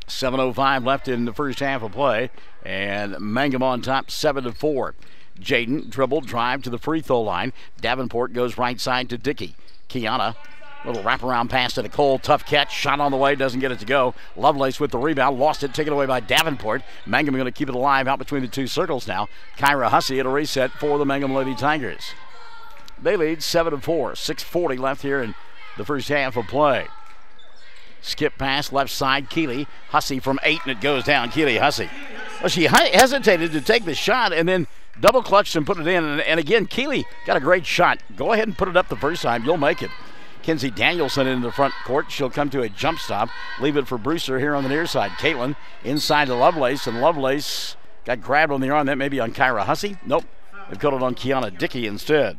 7:05 left in the first half of play, and Mangum on top 7-4. Jaden dribble, drive to the free throw line. Davenport goes right side to Dickey. Kiana, little wraparound pass to Nicole, tough catch, shot on the way, doesn't get it to go. Lovelace with the rebound, lost it, taken away by Davenport. Mangum going to keep it alive out between the 2 circles now. Kyra Hussey at a reset for the Mangum Lady Tigers. They lead 7-4, 6:40 left here in the first half of play. Skip pass left side, Keely Hussey from 8, and it goes down. Keely Hussey. Well, she hesitated to take the shot and then double clutched and put it in. And again, Keely got a great shot. Go ahead and put it up the first time. You'll make it. Kinsey Danielson in the front court. She'll come to a jump stop. Leave it for Brewster here on the near side. Caitlin inside to Lovelace, and Lovelace got grabbed on the arm. That may be on Kyra Hussey. Nope. They've called it on Kiana Dickey instead.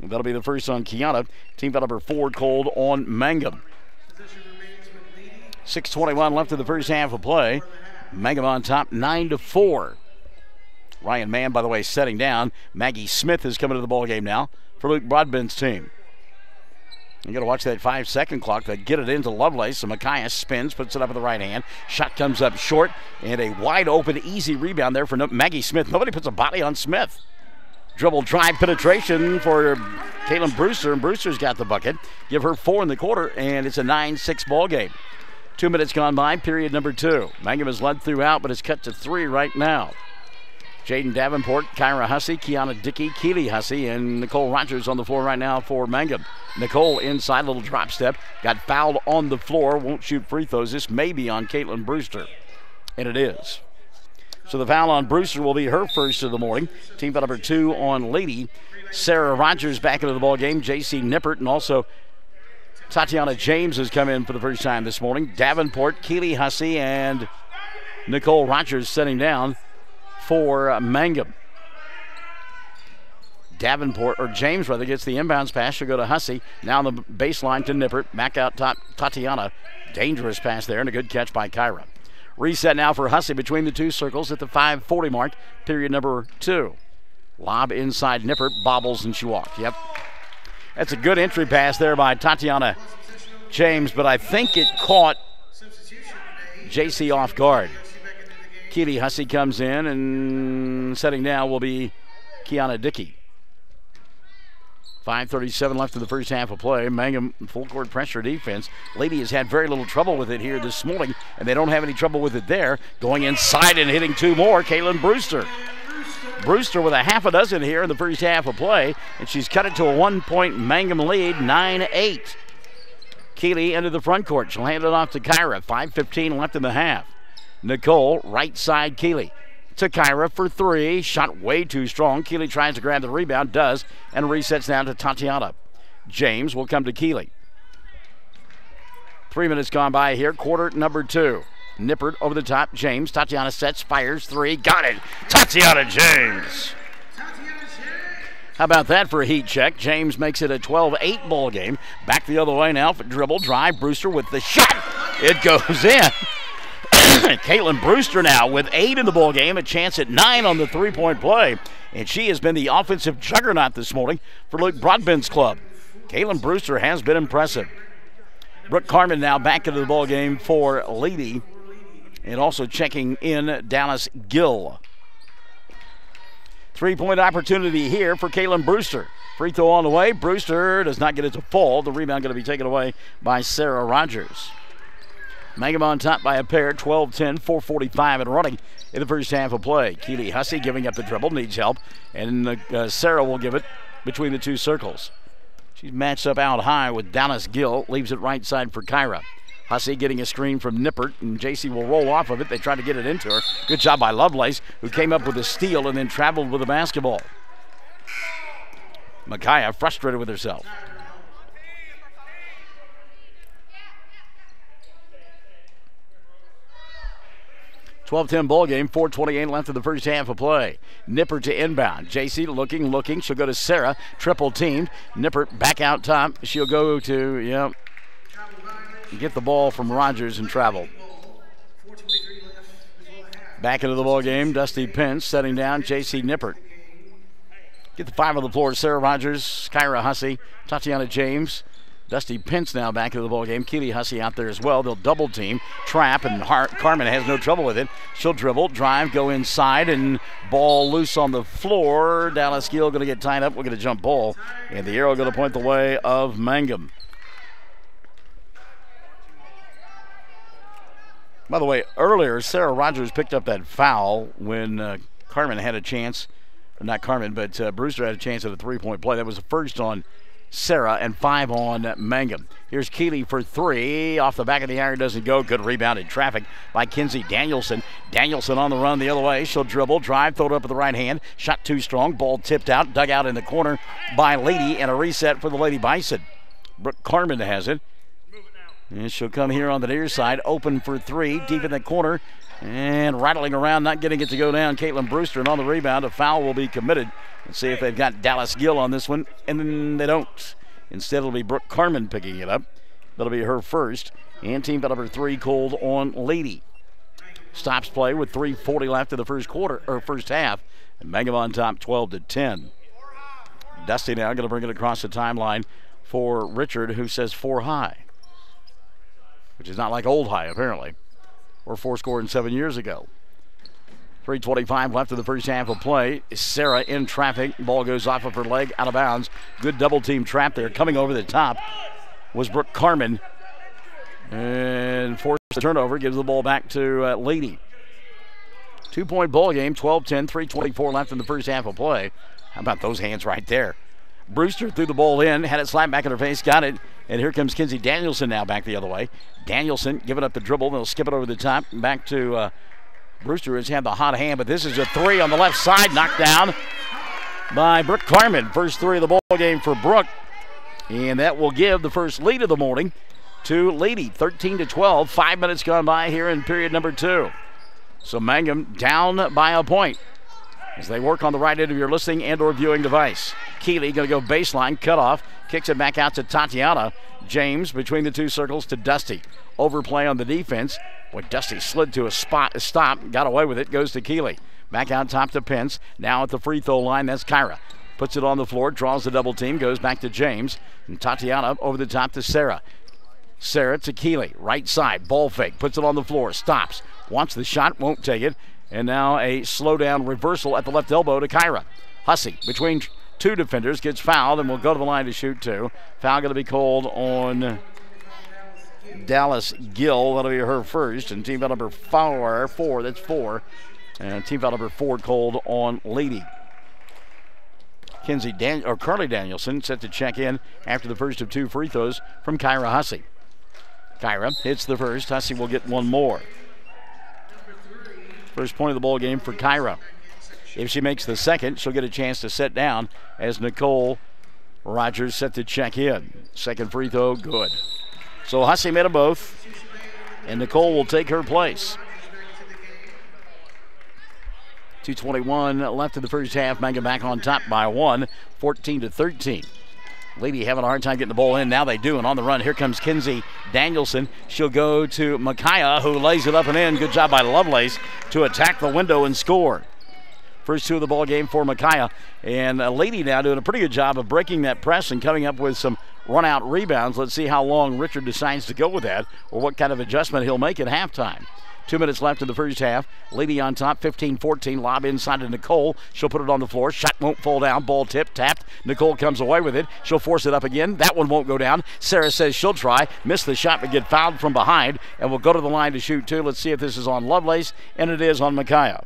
And that'll be the first on Kiana. Team foul number 4 called on Mangum. 6:21 left in the first half of play. Mangum on top 9-4. Ryan Mann, by the way, setting down. Maggie Smith is coming to the ball game now for Luke Broadbent's team. You got to watch that 5-second clock. They get it into Lovelace. So Micaiah spins, puts it up with the right hand. Shot comes up short, and a wide open, easy rebound there for Maggie Smith. Nobody puts a body on Smith. Dribble drive penetration for Caitlin Brewster, and Brewster's got the bucket. Give her 4 in the quarter, and it's a 9-6 ball game. 2 minutes gone by, period number 2. Mangum has led throughout, but it's cut to 3 right now. Jaden Davenport, Kyra Hussey, Kiana Dickey, Keely Hussey, and Nicole Rogers on the floor right now for Mangum. Nicole inside, little drop step, got fouled on the floor, won't shoot free throws. This may be on Caitlin Brewster, and it is. So the foul on Brewster will be her first of the morning. Team foul number 2 on Leedey. Sarah Rogers back into the ball game. J.C. Nippert, and also Tatiana James has come in for the first time this morning. Davenport, Keely Hussey, and Nicole Rogers setting down for Mangum. James gets the inbounds pass. She'll go to Hussey. Now on the baseline to Nippert. Back out top, Tatiana. Dangerous pass there and a good catch by Kyra. Reset now for Hussey between the two circles at the 5:40 mark, period number 2. Lob inside Nippert, bobbles, and she walks. Yep. That's a good entry pass there by Tatiana James, but I think it caught JC off guard. Keely Hussey comes in, and setting down will be Kiana Dickey. 5:37 left in the first half of play. Mangum full court pressure defense. Leedey has had very little trouble with it here this morning, and they don't have any trouble with it there. Going inside and hitting 2 more, Kaylin Brewster. Brewster with a half a dozen here in the first half of play, and she's cut it to a 1-point Mangum lead, 9-8. Keely into the front court. She'll hand it off to Kyra. 5:15 left in the half. Nicole, right side Keely. To Kyra for 3. Shot way too strong. Keely tries to grab the rebound, does, and resets down to Tatiana. James will come to Keely. 3 minutes gone by here, quarter number 2. Nippert over the top, James. Tatiana sets, fires, 3. Got it! Tatiana James! How about that for a heat check? James makes it a 12-8 ball game. Back the other way now for dribble, drive. Brewster with the shot. It goes in. Caitlin Brewster now with 8 in the ball game, a chance at 9 on the three-point play. And she has been the offensive juggernaut this morning for Luke Broadbent's club. Caitlin Brewster has been impressive. Brooke Carmen now back into the ball game for Leedey. And also checking in Dallas Gill. 3-point opportunity here for Caitlin Brewster. Free throw on the way. Brewster does not get it to fall. The rebound going to be taken away by Sarah Rogers. Mangum on top by a pair, 12-10, 4:45 and running in the first half of play. Keely Hussey giving up the dribble, needs help, and Sarah will give it between the two circles. She's matched up out high with Dallas Gill, leaves it right side for Kyra. Hussey getting a screen from Nippert, and JC will roll off of it. They try to get it into her. Good job by Lovelace, who came up with a steal and then traveled with the basketball. Micaiah frustrated with herself. .12-10 ball game, 4:28 left in the first half of play. Nippert to inbound. JC looking. She'll go to Sarah. Triple teamed. Nippert back out top. She'll go to, get the ball from Rogers and travel. Back into the ball game. Dusty Pence setting down JC Nippert. Get the 5 on the floor. Sarah Rogers, Kyra Hussey, Tatiana James. Dusty Pence now back into the ball game. Keely Hussey out there as well. They'll double team, trap, and Carmen has no trouble with it. She'll dribble, drive, go inside, and ball loose on the floor. Dallas Gill going to get tied up. We're going to jump ball, and the arrow going to point the way of Mangum. By the way, earlier, Sarah Rogers picked up that foul when Carmen had a chance. Not Carmen, but Brewster had a chance at a three-point play. That was the first on Sarah and 5 on Mangum. Here's Keely for 3. Off the back of the iron, doesn't go. Good rebound in traffic by Kinsey Danielson. Danielson on the run the other way. She'll dribble, drive, throw it up with the right hand. Shot too strong. Ball tipped out, dug out in the corner by Leedey, and a reset for the Lady Bison. Brooke Carmen has it. And she'll come here on the near side, open for 3, deep in the corner, and rattling around, not getting it to go down. Caitlin Brewster, and on the rebound, a foul will be committed. Let's see if they've got Dallas Gill on this one, and then they don't. Instead, it'll be Brooke Carmen picking it up. That'll be her first, and team number 3 called on Leedey. Stops play with 3:40 left in the first half, and Mangum on top, 12-10. Dusty now going to bring it across the timeline for Richard, who says 4 high. Which is not like old high, apparently, or 4 scored 7 years ago. 3:25 left in the first half of play. Sarah in traffic. Ball goes off of her leg, out of bounds. Good double team trap there. Coming over the top was Brooke Carmen. And forces the turnover, gives the ball back to Leedey. 2-point ball game, 12-10, 3:24 left in the first half of play. How about those hands right there? Brewster threw the ball in, had it slammed back in her face, got it, and here comes Kinsey Danielson now back the other way. Danielson giving up the dribble, they'll skip it over the top, back to Brewster, has had the hot hand, but this is a 3 on the left side, knocked down by Brooke Carmen. First 3 of the ball game for Brooke, and that will give the first lead of the morning to Leedey, 13-12, 5 minutes gone by here in period number 2. So Mangum down by a point as they work on the right end of your listening and or viewing device. Keeley going to go baseline, cut off, kicks it back out to Tatiana. James between the two circles to Dusty. Overplay on the defense. Boy, Dusty slid to a stop, got away with it, goes to Keeley. Back out top to Pence. Now at the free throw line, that's Kyra. Puts it on the floor, draws the double team, goes back to James. And Tatiana over the top to Sarah. Sarah to Keeley, right side, ball fake, puts it on the floor, stops, wants the shot, won't take it. And now a slow down reversal at the left elbow to Kyra. Hussey between two defenders gets fouled and will go to the line to shoot two. Foul going to be called on Dallas Gill. That'll be her first. And team foul number four, that's four. And team foul number 4 called on Leedey. Carly Danielson set to check in after the first of 2 free throws from Kyra Hussey. Kyra hits the first. Hussey will get one more. First point of the ball game for Kyra. If she makes the second, she'll get a chance to sit down as Nicole Rogers set to check in. Second free throw, good. So Hussey made them both, and Nicole will take her place. 2:21 left in the first half. Mangum back on top by 1, 14-13. Leedey having a hard time getting the ball in. Now they do, and on the run, here comes Kinsey Danielson. She'll go to Micaiah, who lays it up and in. Good job by Lovelace to attack the window and score. First 2 of the ball game for Micaiah. And Leedey now doing a pretty good job of breaking that press and coming up with some run-out rebounds. Let's see how long Richard decides to go with that or what kind of adjustment he'll make at halftime. 2 minutes left in the first half. Leedey on top, 15-14. Lob inside to Nicole. She'll put it on the floor. Shot won't fall down. Ball tipped, tapped. Nicole comes away with it. She'll force it up again. That one won't go down. Sarah says she'll try. Missed the shot but get fouled from behind. And will go to the line to shoot 2. Let's see if this is on Lovelace. And it is on Micaiah.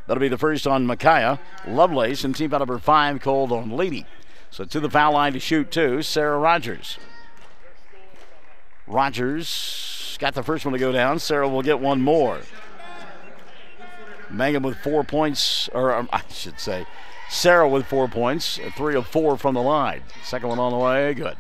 That'll be the first on Micaiah. Lovelace and team foul number 5 called on Leedey. So to the foul line to shoot 2, Sarah Rogers. Rogers got the first one to go down. Sarah will get one more. Mangum with 4 points, or I should say, Sarah with 4 points, 3 of 4 from the line. Second one on the way, good.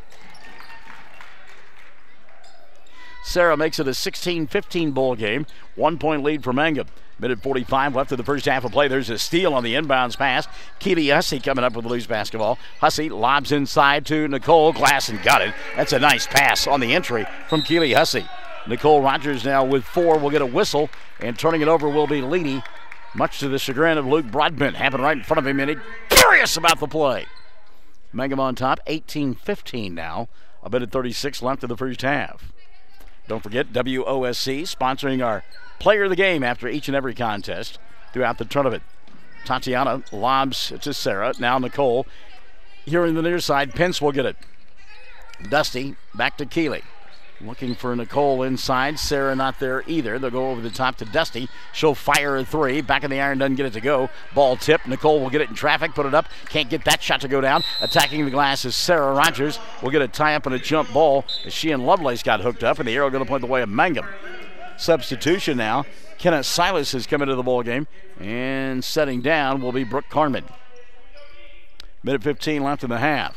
Sarah makes it a 16-15 ball game. 1 point lead for Mangum. Minute 45 left in the first half of play. There's a steal on the inbounds pass. Keely Hussey coming up with the loose basketball. Hussey lobs inside to Nicole. Glass and got it. That's a nice pass on the entry from Keely Hussey. Nicole Rogers now with 4 will get a whistle, and turning it over will be Leedey, much to the chagrin of Luke Broadbent. Happened right in front of him, and he's curious about the play. Mangum on top, 18-15 now. A minute 36 left in the first half. Don't forget, WOSC sponsoring our player of the game after each and every contest throughout the tournament. Tatiana lobs to Sarah. Now Nicole. Here in the near side, Pence will get it. Dusty back to Keeley. Looking for Nicole inside. Sarah not there either. They'll go over the top to Dusty. She'll fire a 3. Back in the iron, doesn't get it to go. Ball tipped. Nicole will get it in traffic, put it up. Can't get that shot to go down. Attacking the glass is Sarah Rogers. Will get a tie-up and a jump ball as she and Lovelace got hooked up, and the arrow going to point the way of Mangum. Substitution now. Kenneth Silas has come into the ball game, and setting down will be Brooke Carmen. Minute 15 left in the half.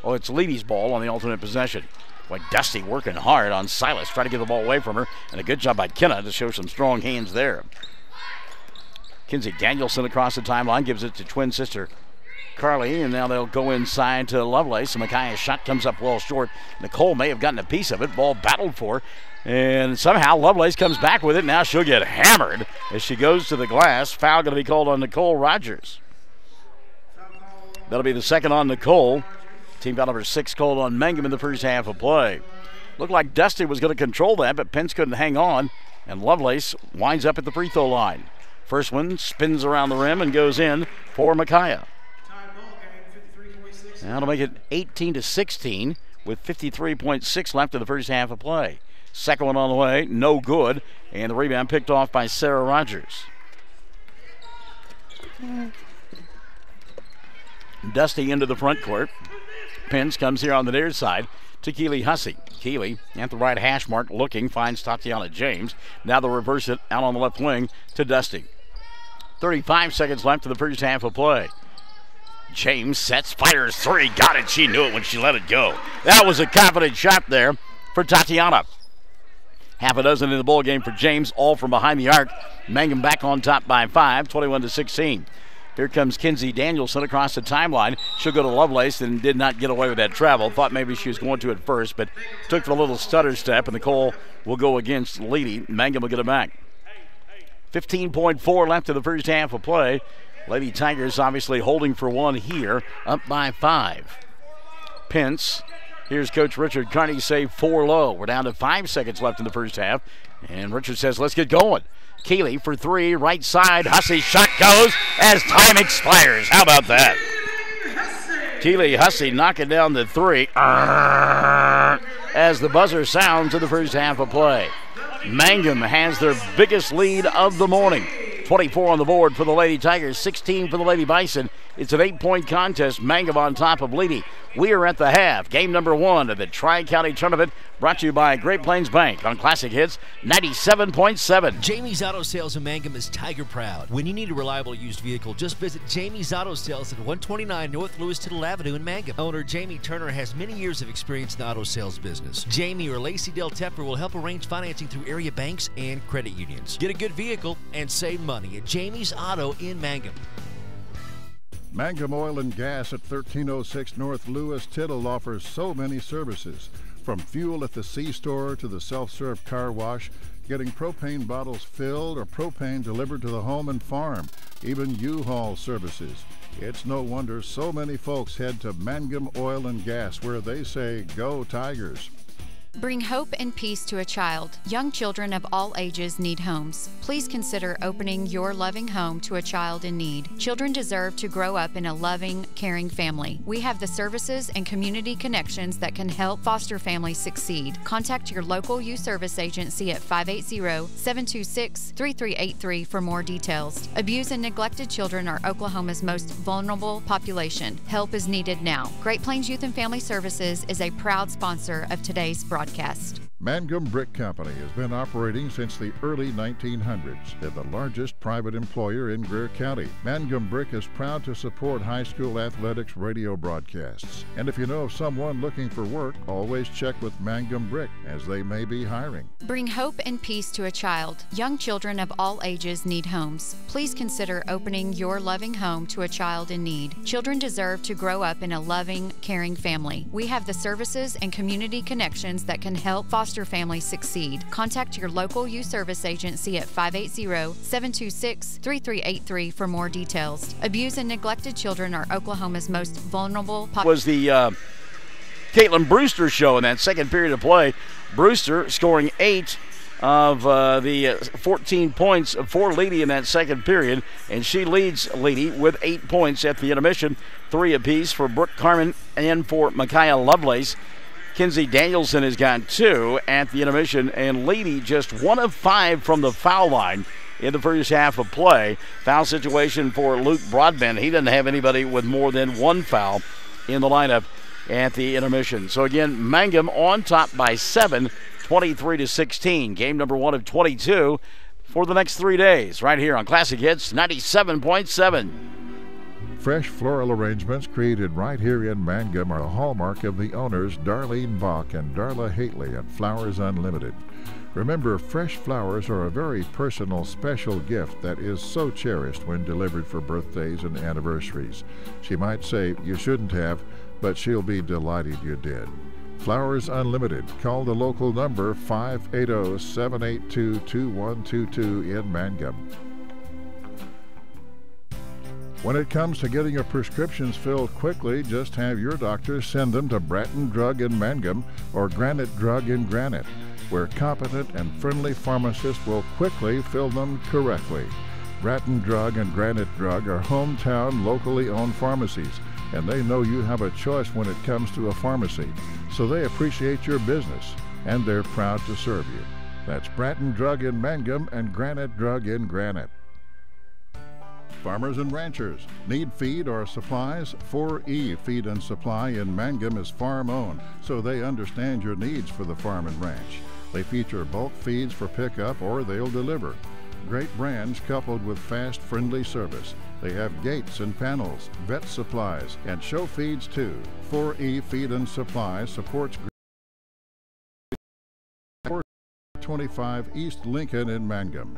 Oh, it's Leedey's ball on the alternate possession. Boy, Dusty working hard on Silas, trying to get the ball away from her, and a good job by Kenna to show some strong hands there. Kinsey Danielson across the timeline gives it to twin sister Carly, and now they'll go inside to Lovelace. And Micaiah's shot comes up well short. Nicole may have gotten a piece of it. Ball battled for, and somehow Lovelace comes back with it. Now she'll get hammered as she goes to the glass. Foul going to be called on Nicole Rogers. That'll be the second on Nicole. Team foul number 6 called on Mangum in the first half of play. Looked like Dusty was going to control that, but Pence couldn't hang on, and Lovelace winds up at the free throw line. First one spins around the rim and goes in for Micaiah. Now to make it 18-16 with 53.6 left in the first half of play. Second one on the way, no good, and the rebound picked off by Sarah Rogers. Dusty into the front court. Pence comes here on the near side to Keely Hussey. Keely at the right hash mark looking, finds Tatiana James. Now they'll reverse it out on the left wing to Dusty. 35 seconds left in the first half of play. James sets, fires 3, got it. She knew it when she let it go. That was a confident shot there for Tatiana. Half a dozen in the ball game for James, all from behind the arc. Mangum back on top by 5, 21-16. Here comes Kinsey Danielson across the timeline. She'll go to Lovelace and did not get away with that travel. Thought maybe she was going to at first, but took the little stutter step, and the call will go against Leedey. Mangum will get it back. 15.4 left in the first half of play. Lady Tigers obviously holding for one here, up by 5. Pence. Here's Coach Richard Carney say 4 low. We're down to 5 seconds left in the first half, and Richard says let's get going. Keeley for 3, right side. Hussey's shot goes as time expires. How about that? Keeley Hussey knocking down the 3 as the buzzer sounds in the first half of play. Mangum has their biggest lead of the morning. 24 on the board for the Lady Tigers, 16 for the Lady Bison. It's an 8-point contest. Mangum on top of Leedey. We are at the half. Game number 1 of the Tri-County Tournament, brought to you by Great Plains Bank on Classic Hits 97.7. Jamie's Auto Sales in Mangum is Tiger proud. When you need a reliable used vehicle, just visit Jamie's Auto Sales at 129 North Lewis Tittle Avenue in Mangum. Owner Jamie Turner has many years of experience in the auto sales business. Jamie or Lacey Del Tepper will help arrange financing through area banks and credit unions. Get a good vehicle and save money at Jamie's Auto in Mangum. Mangum Oil and Gas at 1306 North Lewis Tittle offers so many services. From fuel at the C-store to the self-serve car wash, getting propane bottles filled or propane delivered to the home and farm, even U-Haul services. It's no wonder so many folks head to Mangum Oil and Gas, where they say, "Go Tigers." Bring hope and peace to a child. Young children of all ages need homes. Please consider opening your loving home to a child in need. Children deserve to grow up in a loving, caring family. We have the services and community connections that can help foster families succeed. Contact your local youth service agency at 580-726-3383 for more details. Abused and neglected children are Oklahoma's most vulnerable population. Help is needed now. Great Plains Youth and Family Services is a proud sponsor of today's broadcast. Mangum Brick Company has been operating since the early 1900s. They're the largest private employer in Greer County. Mangum Brick is proud to support high school athletics radio broadcasts. And if you know of someone looking for work, always check with Mangum Brick, as they may be hiring. Bring hope and peace to a child. Young children of all ages need homes. Please consider opening your loving home to a child in need. Children deserve to grow up in a loving, caring family. We have the services and community connections that can help foster families succeed. Contact your local youth service agency at 580-726-3383 for more details. Abused and neglected children are Oklahoma's most vulnerable population. Was the Caitlin Brewster show in that second period of play. Brewster scoring 8 of the 14 points for Leedey in that second period, and she leads Leedey with 8 points at the intermission, 3 apiece for Brooke Carmen and for Micaiah Lovelace. Kinsey Danielson has got 2 at the intermission, and Leedey just 1 of 5 from the foul line in the first half of play. Foul situation for Luke Broadbent. He doesn't have anybody with more than 1 foul in the lineup at the intermission. So again, Mangum on top by 7, 23-16. Game number 1 of 22 for the next 3 days, right here on Classic Hits 97.7. Fresh floral arrangements created right here in Mangum are a hallmark of the owners Darlene Bach and Darla Haitley at Flowers Unlimited. Remember, fresh flowers are a very personal, special gift that is so cherished when delivered for birthdays and anniversaries. She might say you shouldn't have, but she'll be delighted you did. Flowers Unlimited. Call the local number 580-782-2122 in Mangum. When it comes to getting your prescriptions filled quickly, just have your doctor send them to Bratton Drug in Mangum or Granite Drug in Granite, where competent and friendly pharmacists will quickly fill them correctly. Bratton Drug and Granite Drug are hometown, locally owned pharmacies, and they know you have a choice when it comes to a pharmacy, so they appreciate your business, and they're proud to serve you. That's Bratton Drug in Mangum and Granite Drug in Granite. Farmers and ranchers need feed or supplies? 4E Feed and Supply in Mangum is farm-owned, so they understand your needs for the farm and ranch. They feature bulk feeds for pickup or they'll deliver. Great brands coupled with fast, friendly service. They have gates and panels, vet supplies, and show feeds too. 4E Feed and Supply supports 525 East Lincoln in Mangum.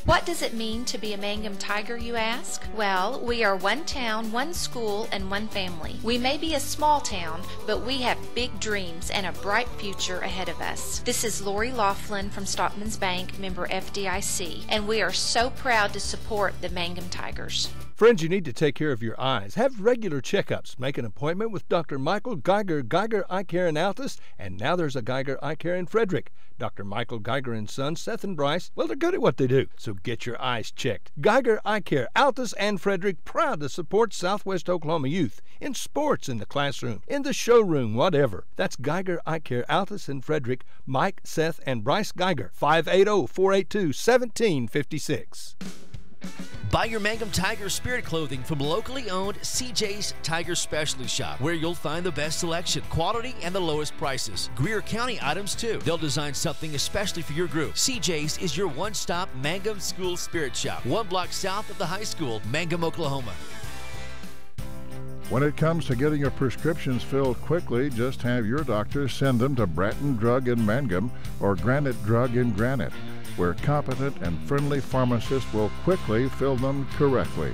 What does it mean to be a Mangum Tiger, you ask? Well, we are one town, one school, and one family. We may be a small town, but we have big dreams and a bright future ahead of us. This is Lori Laughlin from Stockman's Bank, member FDIC, and we are so proud to support the Mangum Tigers. Friends, you need to take care of your eyes. Have regular checkups. Make an appointment with Dr. Michael Geiger, Geiger Eye Care in Altus, and now there's a Geiger Eye Care in Frederick. Dr. Michael Geiger and Sons, Seth and Bryce, well, they're good at what they do, so get your eyes checked. Geiger Eye Care, Altus and Frederick, proud to support Southwest Oklahoma youth in sports, in the classroom, in the showroom, whatever. That's Geiger Eye Care, Altus and Frederick, Mike, Seth, and Bryce Geiger, 580-482-1756. Buy your Mangum Tiger Spirit clothing from locally owned CJ's Tiger Specialty Shop, where you'll find the best selection, quality, and the lowest prices. Greer County items, too. They'll design something especially for your group. CJ's is your one-stop Mangum School Spirit Shop, 1 block south of the high school, Mangum, Oklahoma. When it comes to getting your prescriptions filled quickly, just have your doctor send them to Bratton Drug in Mangum or Granite Drug in Granite, where competent and friendly pharmacists will quickly fill them correctly.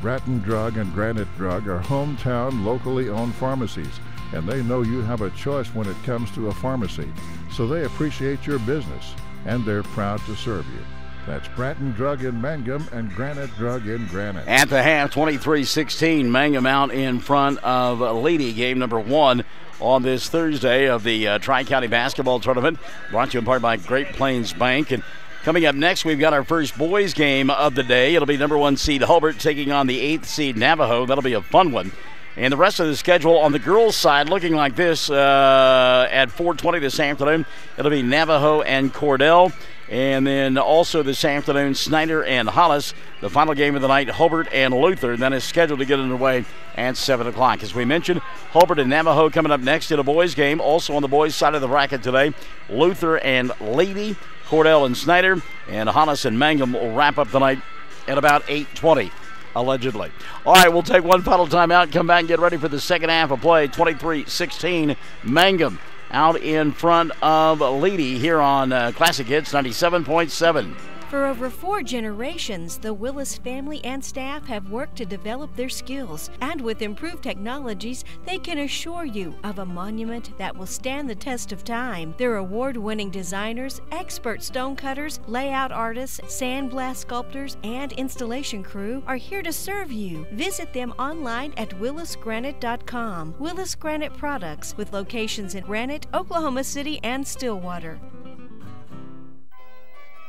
Bratton Drug and Granite Drug are hometown, locally owned pharmacies, and they know you have a choice when it comes to a pharmacy, so they appreciate your business, and they're proud to serve you. That's Bratton Drug in Mangum and Granite Drug in Granite. At the half, 23-16, Mangum out in front of Leedey, game number 1 on this Thursday of the Tri-County Basketball Tournament, brought to you in part by Great Plains Bank. And coming up next, we've got our first boys game of the day. It'll be number 1 seed Hobart taking on the 8th seed Navajo. That'll be a fun one. And the rest of the schedule on the girls' side looking like this at 4:20 this afternoon. It'll be Navajo and Cordell. And then also this afternoon, Snyder and Hollis. The final game of the night, Hobart and Luther. Then is scheduled to get underway at 7 o'clock. As we mentioned, Hobart and Navajo coming up next in a boys game. Also on the boys' side of the bracket today, Luther and Leedey, Cordell and Snyder, and Hollis and Mangum will wrap up the night at about 8:20, allegedly. All right, we'll take one final timeout, come back and get ready for the second half of play. 23-16, Mangum out in front of Leedey here on Classic Hits 97.7. For over 4 generations, the Willis family and staff have worked to develop their skills, and with improved technologies, they can assure you of a monument that will stand the test of time. Their award-winning designers, expert stone cutters, layout artists, sandblast sculptors, and installation crew are here to serve you. Visit them online at willisgranite.com. Willis Granite Products, with locations in Granite, Oklahoma City, and Stillwater.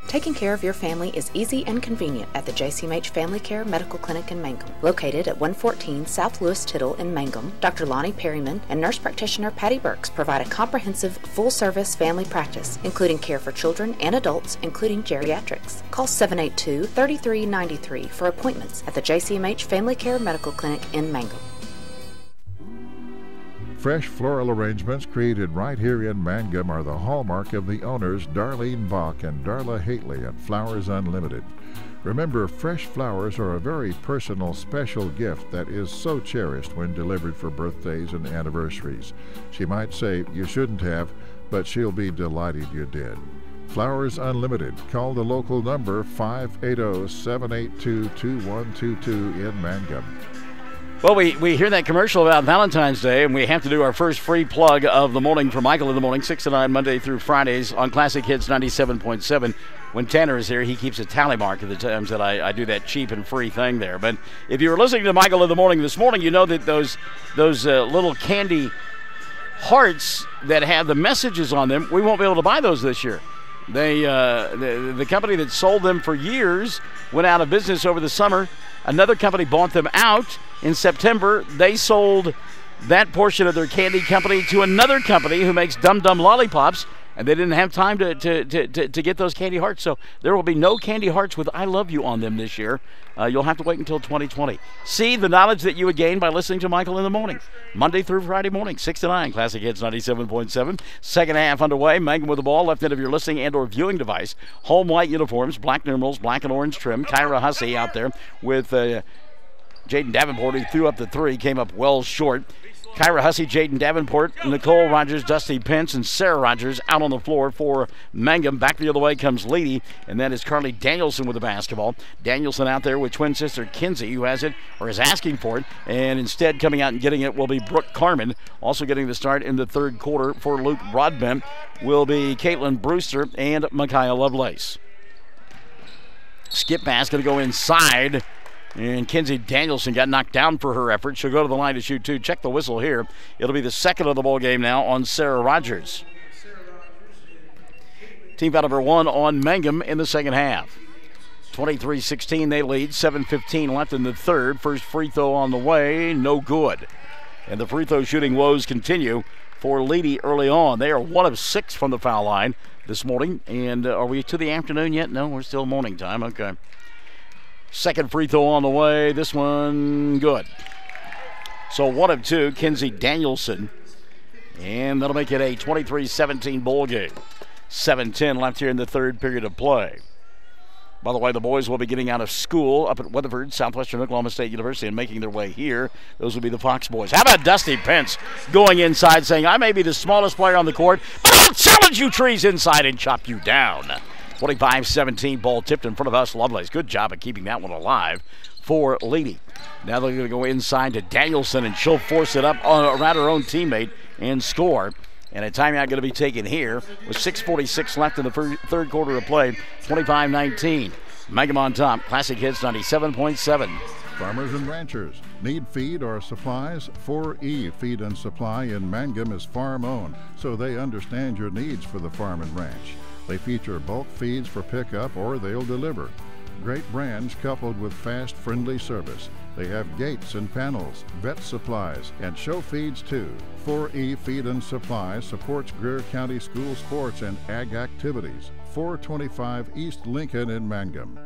Taking care of your family is easy and convenient at the JCMH Family Care Medical Clinic in Mangum. Located at 114 South Lewis Tittle in Mangum, Dr. Lonnie Perryman and nurse practitioner Patty Burks provide a comprehensive, full-service family practice, including care for children and adults, including geriatrics. Call 782-3393 for appointments at the JCMH Family Care Medical Clinic in Mangum. Fresh floral arrangements created right here in Mangum are the hallmark of the owners Darlene Bach and Darla Haitley at Flowers Unlimited. Remember, fresh flowers are a very personal, special gift that is so cherished when delivered for birthdays and anniversaries. She might say you shouldn't have, but she'll be delighted you did. Flowers Unlimited. Call the local number 580-782-2122 in Mangum. Well, we hear that commercial about Valentine's Day, and we have to do our first free plug of the morning for Michael in the Morning, 6 to 9, Monday through Fridays on Classic Hits 97.7. When Tanner is here, he keeps a tally mark of the times that I do that cheap and free thing there. But if you were listening to Michael in the Morning this morning, you know that those little candy hearts that have the messages on them, we won't be able to buy those this year. The company that sold them for years went out of business over the summer. Another company bought them out in September. They sold that portion of their candy company to another company who makes Dum Dum lollipops, and they didn't have time to get those candy hearts. So there will be no candy hearts with I Love You on them this year. You'll have to wait until 2020. See the knowledge that you would gain by listening to Michael in the Morning, Monday through Friday morning, 6 to 9, Classic Hits 97.7. Second half underway. Mangum with the ball, left end of your listening and or viewing device. Home white uniforms, black numerals, black and orange trim. Kyra Hussey out there with Jaden Davenport, who threw up the three, came up well short. Kyra Hussey, Jaden Davenport, Nicole Rogers, Dusty Pence, and Sarah Rogers out on the floor for Mangum. Back the other way comes Leedey, and that is Carly Danielson with the basketball. Danielson out there with twin sister Kinsey, who has it or is asking for it, and instead coming out and getting it will be Brooke Carmen. Also getting the start in the third quarter for Luke Broadbent will be Caitlin Brewster and Micaiah Lovelace. Skip pass going to go inside. And Kinsey Danielson got knocked down for her effort. She'll go to the line to shoot two. Check the whistle here. It'll be the second of the ball game now on Sarah Rogers. Team foul number 1 on Mangum in the second half. 23-16 they lead. 7:15 left in the third. First free throw on the way. No good. And the free throw shooting woes continue for Leedey early on. They are 1 of 6 from the foul line this morning. And are we to the afternoon yet? No, we're still morning time. Okay. Second free throw on the way. This one good. So 1 of 2, Kinsey Danielson. And that'll make it a 23-17 ball game. 7:10 left here in the third period of play. By the way, the boys will be getting out of school up at Weatherford, Southwestern Oklahoma State University, and making their way here. Those will be the Fox boys. How about Dusty Pence going inside saying, I may be the smallest player on the court, but I'll challenge you trees inside and chop you down. 25-17 ball tipped in front of us. Lovelace, good job of keeping that one alive for Leedey. Now they're going to go inside to Danielson, and she'll force it up around her own teammate and score. And a timeout going to be taken here with 6:46 left in the third quarter of play. 25-19. Mangum on top. Classic Hits 97.7. Farmers and ranchers need feed or supplies? 4E Feed and Supply in Mangum is farm-owned, so they understand your needs for the farm and ranch. They feature bulk feeds for pickup or they'll deliver. Great brands coupled with fast, friendly service. They have gates and panels, vet supplies, and show feeds too. 4E Feed and Supply supports Greer County school sports and ag activities. 425 East Lincoln in Mangum.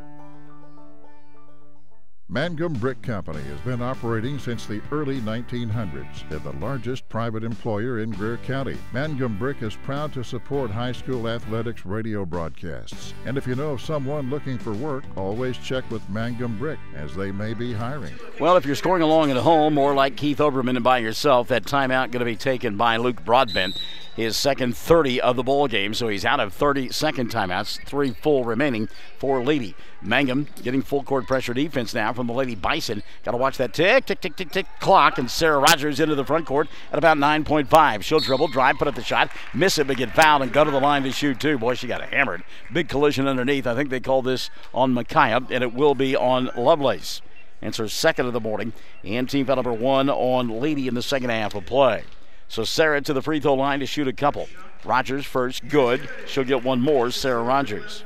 Mangum Brick Company has been operating since the early 1900s. They're the largest private employer in Greer County. Mangum Brick is proud to support high school athletics radio broadcasts. And if you know of someone looking for work, always check with Mangum Brick, as they may be hiring. Well, if you're scoring along at home or like Keith Oberman and by yourself, that timeout going to be taken by Luke Broadbent. His second 30 of the ball game, so he's out of 30 second timeouts, 3 full remaining for Leedey. Mangum getting full court pressure defense now from the Lady Bison. Got to watch that tick, tick, tick, tick, tick clock, and Sarah Rogers into the front court at about 9.5. She'll dribble, drive, put up the shot, miss it, but get fouled and go to the line to shoot too. Boy, she got hammered. Big collision underneath. I think they call this on Micaiah, and it will be on Lovelace. It's her second of the morning, and team foul number 1 on Leedey in the second half of play. So Sarah to the free throw line to shoot a couple. Rogers first, good. She'll get one more, Sarah Rogers.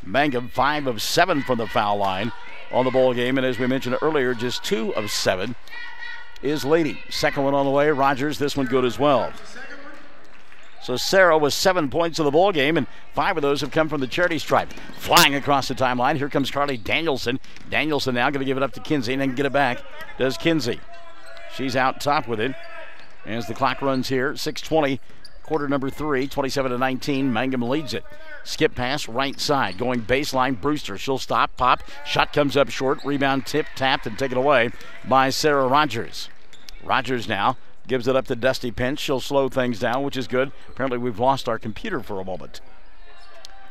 Mangum 5 of 7 from the foul line on the ball game, and as we mentioned earlier, just 2 of 7 is Leedey. Second one on the way, Rogers, this one good as well. So Sarah with 7 points in the ball game, and 5 of those have come from the charity stripe. Flying across the timeline, here comes Carly Danielson. Danielson now going to give it up to Kinsey and then get it back. Does Kinsey. She's out top with it. As the clock runs here, 6:20, quarter number 3, 27-19. Mangum leads it. Skip pass, right side, going baseline. Brewster, she'll stop, pop. Shot comes up short. Rebound tip, tapped, and taken away by Sarah Rogers. Rogers now gives it up to Dusty Pence. She'll slow things down, which is good. Apparently we've lost our computer for a moment.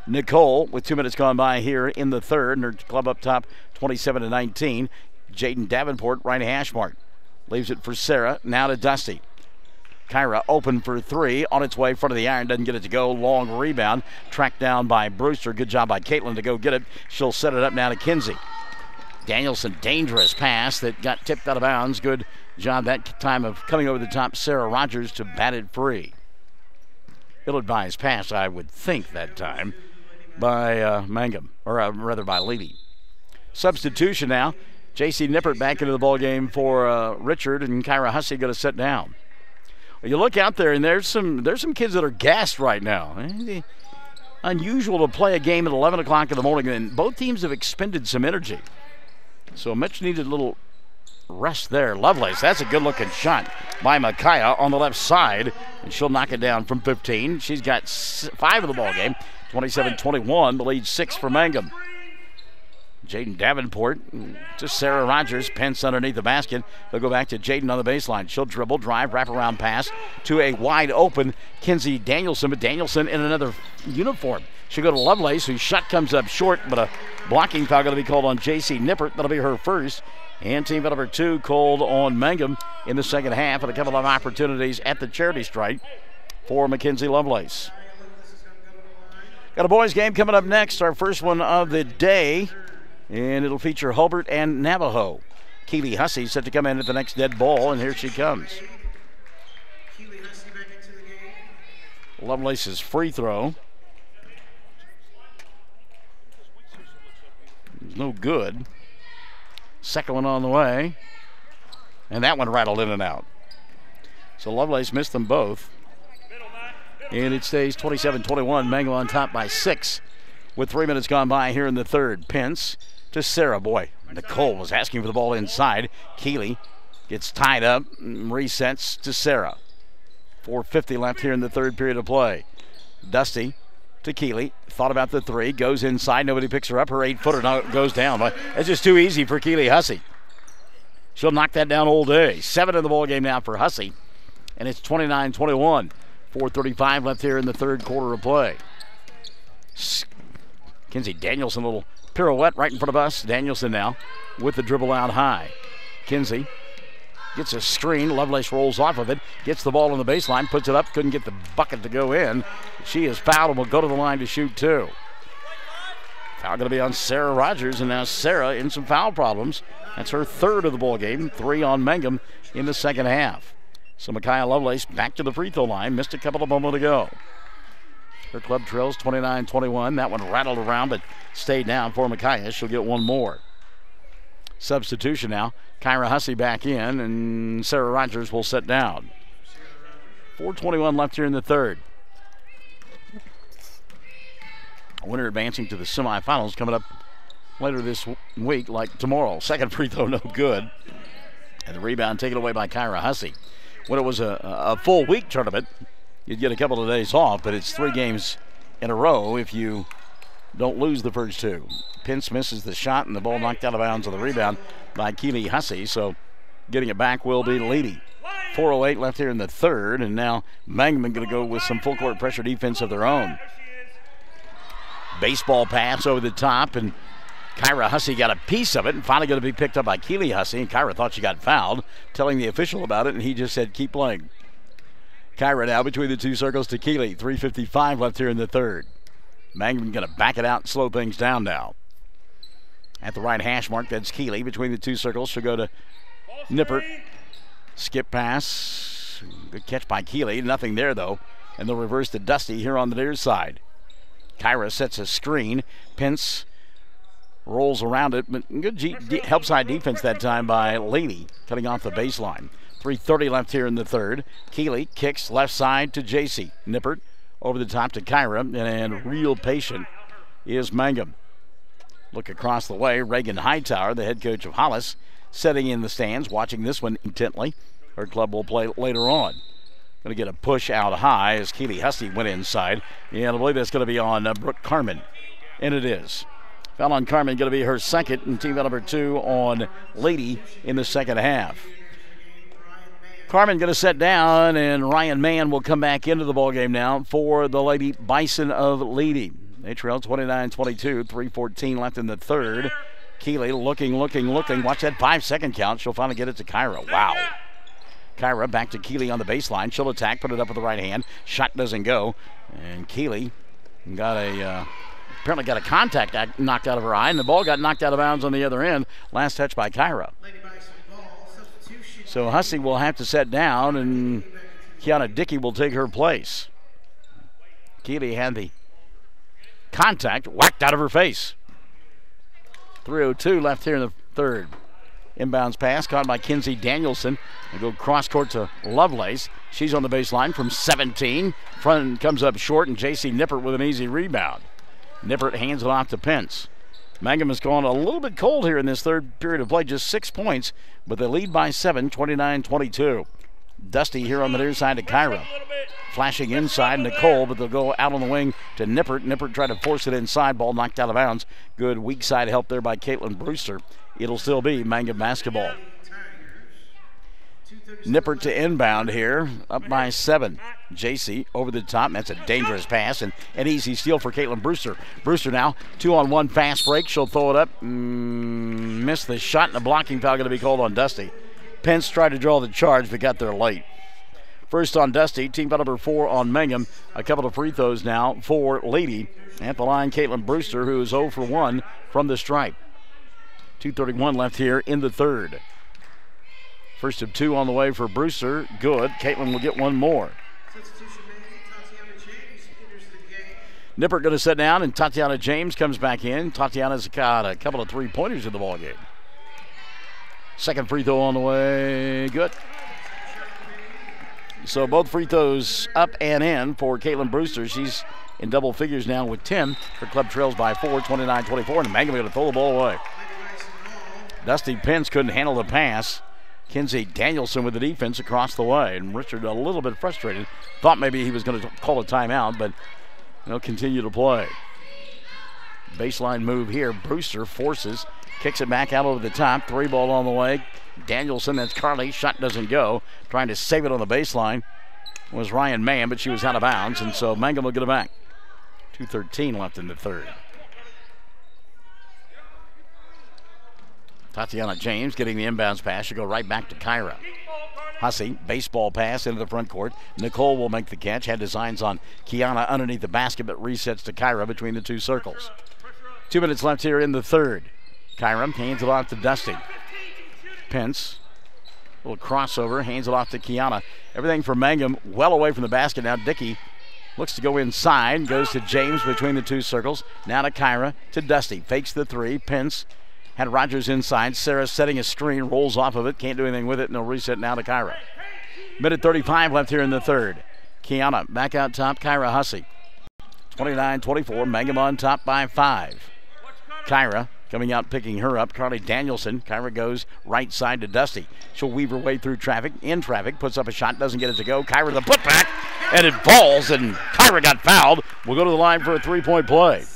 Nicole, with 2 minutes gone by here in the third, and her club up top, 27-19. Jaden Davenport, right hash mark. Leaves it for Sarah, now to Dusty. Kyra open for 3, on its way, front of the iron, doesn't get it to go. Long rebound, tracked down by Brewster. Good job by Caitlin to go get it. She'll set it up now to Kinsey. Danielson, dangerous pass that got tipped out of bounds. Good job that time of coming over the top. Sarah Rogers to bat it free. Ill-advised pass, I would think, that time by Mangum, or rather by Leedey. Substitution now. J.C. Nippert back into the ball game for Richard, and Kyra Hussey going to sit down. You look out there, and there's some kids that are gassed right now. Unusual to play a game at 11 o'clock in the morning, and both teams have expended some energy. So a much-needed little rest there. Lovelace, that's a good-looking shot by Micaiah on the left side, and she'll knock it down from 15. She's got 5 of the ball game, 27-21, the lead 6 for Mangum. Jaden Davenport to Sarah Rogers. Pence underneath the basket. They'll go back to Jaden on the baseline. She'll dribble, drive, wraparound pass to a wide open Kinsey Danielson, but Danielson in another uniform. She'll go to Lovelace, whose shot comes up short, but a blocking foul going to be called on J.C. Nippert. That'll be her first. And team foul number 2 called on Mangum in the second half, and a couple of opportunities at the charity stripe for Mackenzie Lovelace. Got a boys game coming up next, our first one of the day, and it'll feature Hobart and Navajo. Keely Hussey set to come in at the next dead ball, and here she comes. Lovelace's free throw. No good. Second one on the way, and that one rattled in and out. So Lovelace missed them both. And it stays 27-21. Mangum on top by 6 with 3 minutes gone by here in the third. Pence to Sarah. Boy, Nicole was asking for the ball inside. Keeley gets tied up, resets to Sarah. 4:50 left here in the third period of play. Dusty to Keeley. Thought about the three. Goes inside. Nobody picks her up. Her 8-footer now goes down. But it's just too easy for Keely Hussey. She'll knock that down all day. 7 in the ball game now for Hussey. And it's 29-21. 4:35 left here in the third quarter of play. Kinsey Danielson, a little pirouette right in front of us. Danielson now with the dribble out high. Kinsey gets a screen. Lovelace rolls off of it. Gets the ball on the baseline. Puts it up. Couldn't get the bucket to go in. She is fouled and will go to the line to shoot 2. Foul going to be on Sarah Rogers. And now Sarah in some foul problems. That's her third of the ball game. 3 on Mangum in the second half. So Micaiah Lovelace back to the free throw line. Missed a couple of moments ago. Her club trails 29-21. That one rattled around but stayed down for Micaiah. She'll get one more. Substitution now. Kyra Hussey back in, and Sarah Rogers will sit down. 4:21 left here in the third. A winner advancing to the semifinals coming up later this week, like tomorrow. Second free throw, no good. And the rebound taken away by Kyra Hussey. When it was a full week tournament, you'd get a couple of days off, but it's 3 games in a row if you don't lose the first 2. Pence misses the shot, and the ball knocked out of bounds on the rebound by Keely Hussey, so getting it back will be Leedey. 4:08 left here in the third, and now Mangum going to go with some full court pressure defense of their own. Baseball pass over the top, and Kyra Hussey got a piece of it, and finally going to be picked up by Keely Hussey. And Kyra thought she got fouled, telling the official about it, and he just said, keep playing. Kyra now between the 2 circles to Keely. 3:55 left here in the third. Mangum going to back it out and slow things down now. At the right hash mark, that's Keely. Between the 2 circles, she'll go to Nippert. Skip pass. Good catch by Keely. Nothing there, though. And they'll reverse to Dusty here on the near side. Kyra sets a screen. Pence rolls around it, but good help side defense that time by Leedey, cutting off the baseline. 3:30 left here in the third. Keely kicks left side to J.C. Nippert over the top to Kyra, and real patient is Mangum. Look across the way, Reagan Hightower, the head coach of Hollis, sitting in the stands, watching this one intently. Her club will play later on. Going to get a push out high as Keely Hussey went inside. And I believe that's going to be on Brooke Carmen, and it is. Foul on Carmen going to be her second, and team foul number 2 on Leedey in the second half. Carmen going to sit down, and Ryan Mann will come back into the ballgame now for the Lady Bison of Leedey. They trail 29-22, 3:14 left in the third. Keely looking. Watch that 5-second count. She'll finally get it to Kyra. Wow. Kyra back to Keely on the baseline. She'll attack, put it up with the right hand. Shot doesn't go. And Keely apparently got a contact knocked out of her eye, and the ball got knocked out of bounds on the other end. Last touch by Kyra. So Hussey will have to set down, and Kiana Dickey will take her place. Keely had the contact whacked out of her face. 3:02 left here in the third. Inbounds pass caught by Kinsey Danielson. They go cross court to Lovelace. She's on the baseline from 17. Front comes up short, and J.C. Nippert with an easy rebound. Nippert hands it off to Pence. Mangum has gone a little bit cold here in this third period of play, just 6 points, but they lead by 7, 29-22. Dusty here on the near side to Kyra. Flashing inside, Nicole, but they'll go out on the wing to Nippert. Nippert tried to force it inside. Ball knocked out of bounds. Good weak side help there by Caitlin Brewster. It'll still be Mangum basketball. Nippert to inbound here, up by 7. JC over the top. That's a dangerous pass and an easy steal for Caitlin Brewster. Brewster now 2-on-1 fast break. She'll throw it up. Missed the shot, and a blocking foul going to be called on Dusty. Pence tried to draw the charge, but got there late. First on Dusty, team foul number 4 on Mangum. A couple of free throws now for Leedey. At the line, Caitlin Brewster, who is 0 for 1 from the stripe. 2:31 left here in the third. First of 2 on the way for Brewster. Good. Caitlin will get one more. Nippert going to sit down, and Tatiana James comes back in. Tatiana's got a couple of three-pointers in the ballgame. Second free throw on the way. Good. So both free throws up and in for Caitlin Brewster. She's in double figures now with 10. Her club trails by 4, 29-24, and Mangum going to throw the ball away. Dusty Pence couldn't handle the pass. Kinsey Danielson with the defense across the way, and Richard a little bit frustrated. Thought maybe he was going to call a timeout, but they'll continue to play. Baseline move here. Brewster forces, kicks it back out over the top. 3 ball on the way. Danielson, that's Carly. Shot doesn't go. Trying to save it on the baseline was Ryan Mann, but she was out of bounds, and so Mangum will get it back. 2:13 left in the third. Tatiana James getting the inbounds pass. She'll go right back to Kyra. Hussey, baseball pass into the front court. Nicole will make the catch. Had designs on Kiana underneath the basket, but resets to Kyra between the 2 circles. 2 minutes left here in the third. Kyra hands it off to Dusty. Pence, little crossover, hands it off to Kiana. Everything for Mangum well away from the basket. Now Dickey looks to go inside, goes to James between the 2 circles. Now to Kyra, to Dusty. Fakes the 3. Pence had Rogers inside. Sarah setting a screen, rolls off of it, can't do anything with it, and they'll reset now to Kyra. Minute 35 left here in the third. Kiana back out top, Kyra Hussey. 29-24, Mangum on top by 5. Kyra coming out, picking her up. Carly Danielson. Kyra goes right side to Dusty. She'll weave her way through traffic, puts up a shot, doesn't get it to go. Kyra the putback, and it falls, and Kyra got fouled. We'll go to the line for a 3-point play.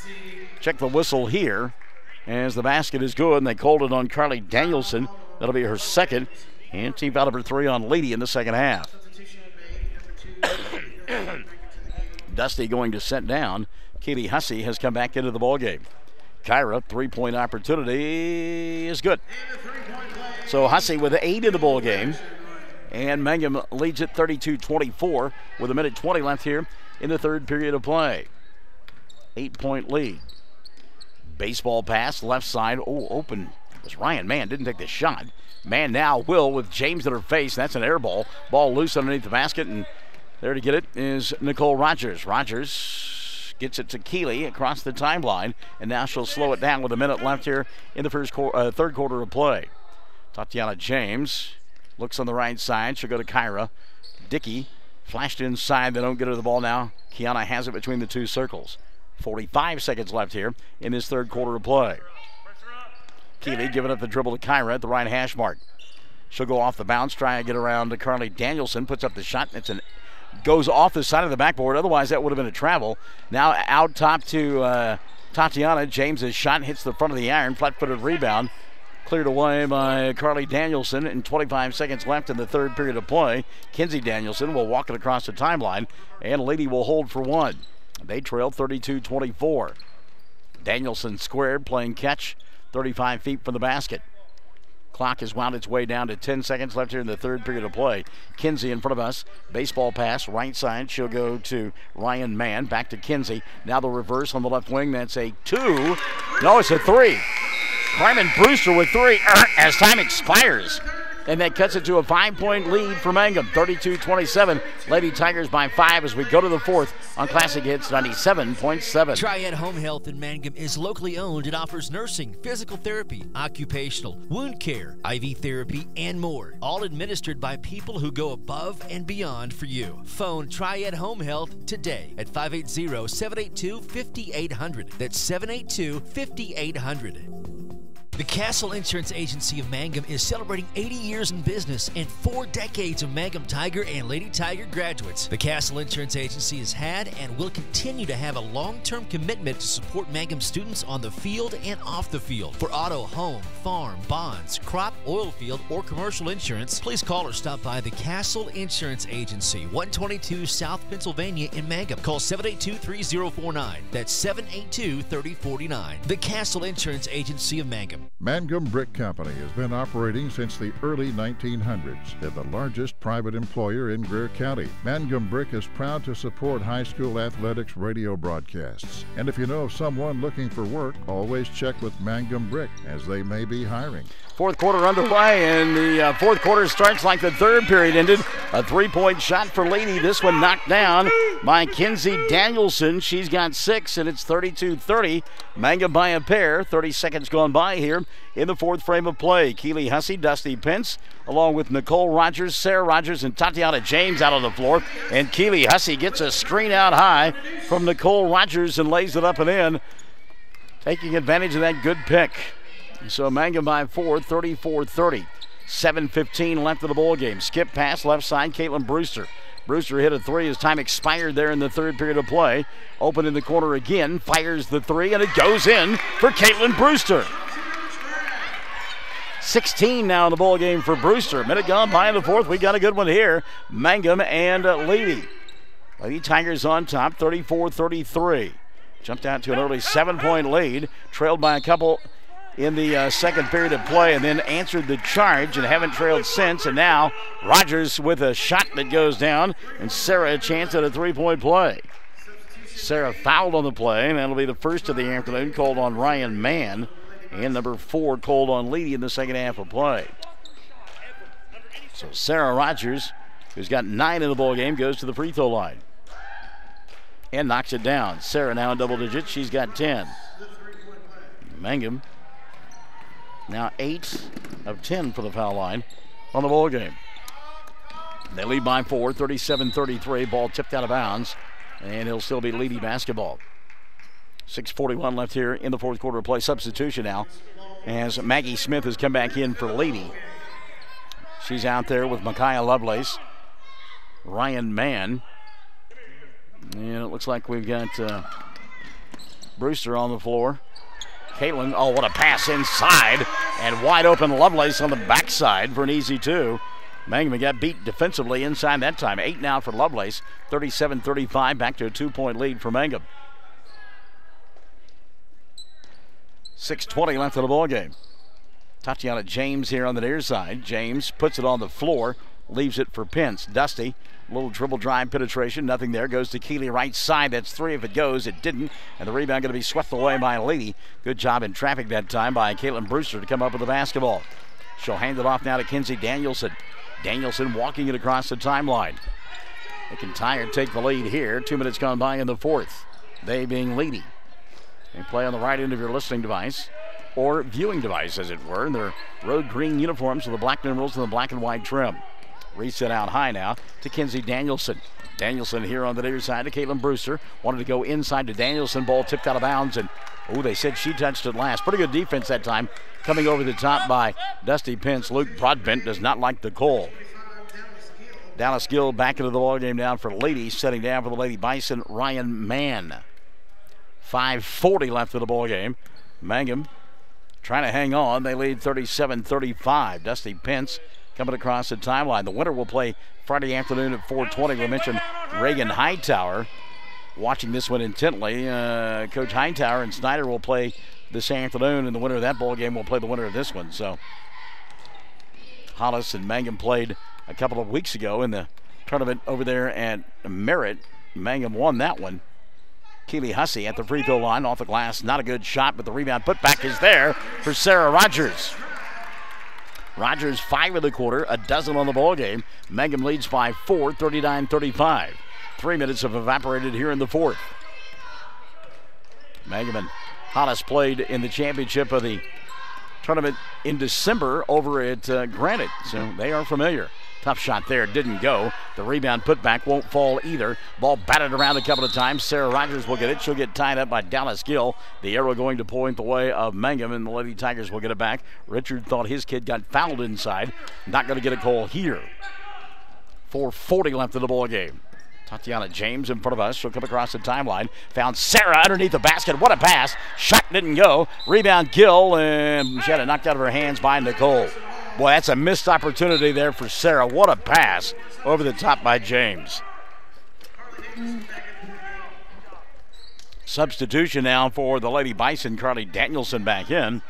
Check the whistle here as the basket is good, and they called it on Carly Danielson. That'll be her second, and team foul number 3 on Leedey in the second half. Dusty going to set down. Katie Hussey has come back into the ballgame. Kyra, 3-point opportunity is good. So Hussey with 8 in the ballgame, and Mangum leads it 32-24 with 1:20 left here in the third period of play. 8-point lead. Baseball pass, left side. Oh, open was Ryan Mann. Didn't take the shot. Mann now will with James at her face. That's an air ball. Ball loose underneath the basket, and there to get it is Nicole Rogers. Rogers gets it to Keeley across the timeline, and now she'll slow it down with 1 minute left here in the third quarter of play. Tatiana James looks on the right side. She'll go to Kyra. Dickey flashed inside. They don't get her the ball now. Kiana has it between the 2 circles. 45 seconds left here in this third quarter of play. Keeley giving up the dribble to Kyra at the right hash mark. She'll go off the bounce, try and get around to Carly Danielson. Puts up the shot. Goes off the side of the backboard. Otherwise, that would have been a travel. Now out top to Tatiana. James's shot hits the front of the iron. Flat-footed rebound. Cleared away by Carly Danielson, and 25 seconds left in the third period of play. Kinsey Danielson will walk it across the timeline, and Leedey will hold for 1. They trail 32-24. Danielson squared, playing catch, 35 feet from the basket. Clock has wound its way down to 10 seconds left here in the third period of play. Kinsey in front of us. Baseball pass, right side. She'll go to Ryan Mann. Back to Kinsey. Now the reverse on the left wing. That's a 2. No, it's a 3. Carmen Brewster with 3 as time expires. And that cuts it to a 5-point lead for Mangum. 32-27. Lady Tigers by 5 as we go to the fourth on Classic Hits 97.7. Triad Home Health in Mangum is locally owned and offers nursing, physical therapy, occupational, wound care, IV therapy, and more. All administered by people who go above and beyond for you. Phone Triad Home Health today at 580-782-5800. That's 782-5800. The Castle Insurance Agency of Mangum is celebrating 80 years in business and 4 decades of Mangum Tiger and Leedey Tiger graduates. The Castle Insurance Agency has had and will continue to have a long-term commitment to support Mangum students on the field and off the field. For auto, home, farm, bonds, crop, oil field, or commercial insurance, please call or stop by the Castle Insurance Agency, 122 South Pennsylvania in Mangum. Call 782-3049. That's 782-3049. The Castle Insurance Agency of Mangum. Mangum Brick Company has been operating since the early 1900s. They're the largest private employer in Greer County. Mangum Brick is proud to support high school athletics radio broadcasts. And if you know of someone looking for work, always check with Mangum Brick, as they may be hiring. Fourth quarter underway, and the fourth quarter starts like the third period ended. A three-point shot for Leedey. This one knocked down by Kinsey Danielson. She's got 6, and it's 32-30. Mangum by a pair. 30 seconds gone by here in the fourth frame of play. Keely Hussey, Dusty Pence, along with Nicole Rogers, Sarah Rogers, and Tatiana James out on the floor. And Keely Hussey gets a screen out high from Nicole Rogers and lays it up and in, taking advantage of that good pick. So Mangum by 4, 34-30. 7:15 left of the ball game. Skip pass left side, Caitlin Brewster. Brewster hit a 3 as time expired there in the third period of play. Open in the corner again, fires the 3, and it goes in for Caitlin Brewster. 16 now in the ball game for Brewster. Minute gone by in the fourth. We got a good one here. Mangum and Leedey. Leedey Tigers on top, 34-33. Jumped out to an early 7-point lead, trailed by a couple in the second period of play, and then answered the charge and haven't trailed since. And now Rogers with a shot that goes down, and Sarah a chance at a three-point play. Sarah fouled on the play, and that'll be the first of the afternoon, called on Ryan Mann, and number 4 called on Leedey in the second half of play. So Sarah Rogers, who's got 9 in the ball game, goes to the free throw line and knocks it down. Sarah now in double digits. She's got 10. Mangum now 8 of 10 for the foul line on the ball game. They lead by 4, 37-33. Ball tipped out of bounds, and it'll still be Leedey basketball. 6:41 left here in the fourth quarter of play. Substitution now as Maggie Smith has come back in for Leedey. She's out there with Micaiah Lovelace, Ryan Mann, and it looks like we've got Brewster on the floor. Caitlin, oh, what a pass inside, and wide open Lovelace on the backside for an easy 2. Mangum got beat defensively inside that time. 8 now for Lovelace, 37-35, back to a 2-point lead for Mangum. 6:20 left in the ball game. Tatiana James here on the near side. James puts it on the floor, leaves it for Pence. Dusty, a little dribble drive penetration, nothing there. Goes to Keeley right side. That's 3 if it goes. It didn't. And the rebound going to be swept away by Leedey. Good job in traffic that time by Caitlin Brewster to come up with the basketball. She'll hand it off now to Kinsey Danielson. Danielson walking it across the timeline. McIntyre take the lead here. 2 minutes gone by in the fourth. They being Leedey. They play on the right end of your listening device, or viewing device as it were, in their road green uniforms with the black numerals and the black and white trim. Reset out high now to Kinsey Danielson. Danielson here on the near side to Caitlin Brewster. Wanted to go inside to Danielson. Ball tipped out of bounds, and they said she touched it last. Pretty good defense that time, coming over the top by Dusty Pence. Luke Broadbent does not like the call. Dallas Gill back into the ball game now for Leedey. Setting down for the Lady Bison, Ryan Mann. 5:40 left of the ball game. Mangum trying to hang on. They lead 37-35. Dusty Pence coming across the timeline. The winner will play Friday afternoon at 4:20. We mentioned Reagan Hightower. Watching this one intently, Coach Hightower and Snyder will play this afternoon, and the winner of that ball game will play the winner of this one. So Hollis and Mangum played a couple of weeks ago in the tournament over there at Merritt. Mangum won that one. Keely Hussey at the free throw line, off the glass. Not a good shot, but the rebound put back is there for Sarah Rogers. Rogers 5 in the quarter, a dozen on the ball game. Mangum leads by 4, 39-35. 3 minutes have evaporated here in the fourth. Mangum and Hollis played in the championship of the tournament in December over at Granite, so they are familiar. Tough shot there, didn't go. The rebound put back won't fall either. Ball batted around a couple of times. Sarah Rogers will get it. She'll get tied up by Dallas Gill. The arrow going to point the way of Mangum, and the Lady Tigers will get it back. Richard thought his kid got fouled inside. Not going to get a call here. 4:40 left in the ball game. Tatiana James in front of us. She'll come across the timeline. Found Sarah underneath the basket. What a pass. Shot didn't go. Rebound Gill, and she had it knocked out of her hands by Nicole. Boy, that's a missed opportunity there for Sarah. What a pass over the top by James. Substitution now for the Lady Bison. Carly Danielson back in.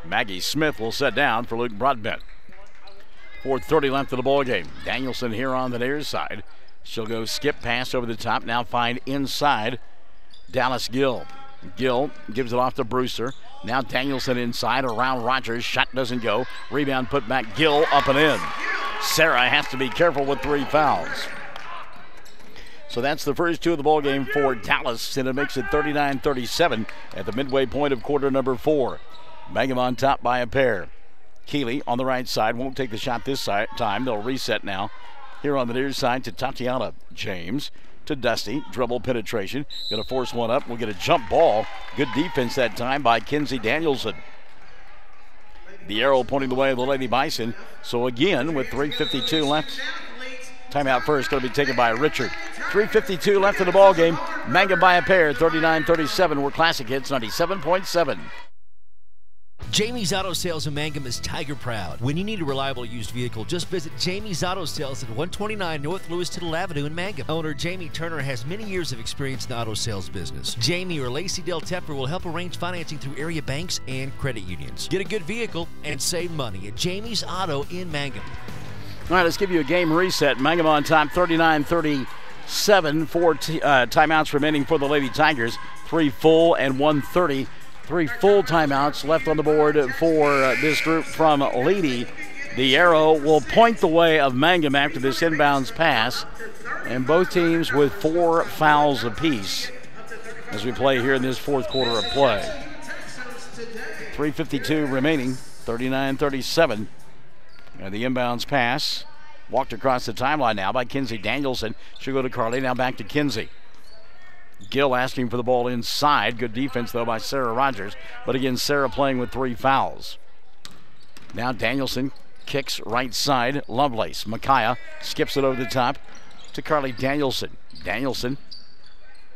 Maggie Smith will sit down for Luke Broadbent. 4:30 left in the ball game. Danielson here on the near side. She'll go skip pass over the top. Now find inside Dallas Gill. Gill gives it off to Brewster. Now Danielson inside around Rogers. Shot doesn't go. Rebound put back. Gill up and in. Sarah has to be careful with 3 fouls. So that's the first 2 of the ball game for Dallas, and it makes it 39-37 at the midway point of quarter number 4. Mangum on top by a pair. Keeley on the right side won't take the shot this time. They'll reset now. Here on the near side to Tatiana James. To Dusty, dribble penetration, gonna force one up, we'll get a jump ball. Good defense that time by Kinsey Danielson. The arrow pointing the way of the Lady Bison. So again, with 3:52 left, timeout first gonna be taken by Richard. 3:52 left in the ball game. Mangum by a pair, 39-37. We're Classic Hits 97.7. Jamie's Auto Sales in Mangum is Tiger proud. When you need a reliable used vehicle, just visit Jamie's Auto Sales at 129 North Louis Tittle Avenue in Mangum. Owner Jamie Turner has many years of experience in the auto sales business. Jamie or Lacey Del Tepper will help arrange financing through area banks and credit unions. Get a good vehicle and save money at Jamie's Auto in Mangum. All right, let's give you a game reset. Mangum on top, 39-37. 4 timeouts remaining for the Lady Tigers. 3 full and 1:30. 3 full timeouts left on the board for this group from Leedey. The arrow will point the way of Mangum after this inbounds pass, and both teams with 4 fouls apiece as we play here in this 4th quarter of play. 3:52 remaining, 39-37. And the inbounds pass walked across the timeline now by Kinsey Danielson. She'll go to Carly, now back to Kinsey. Gill asking for the ball inside. Good defense, though, by Sarah Rogers. But again, Sarah playing with 3 fouls. Now Danielson kicks right side. Lovelace. Micaiah skips it over the top to Carly Danielson. Danielson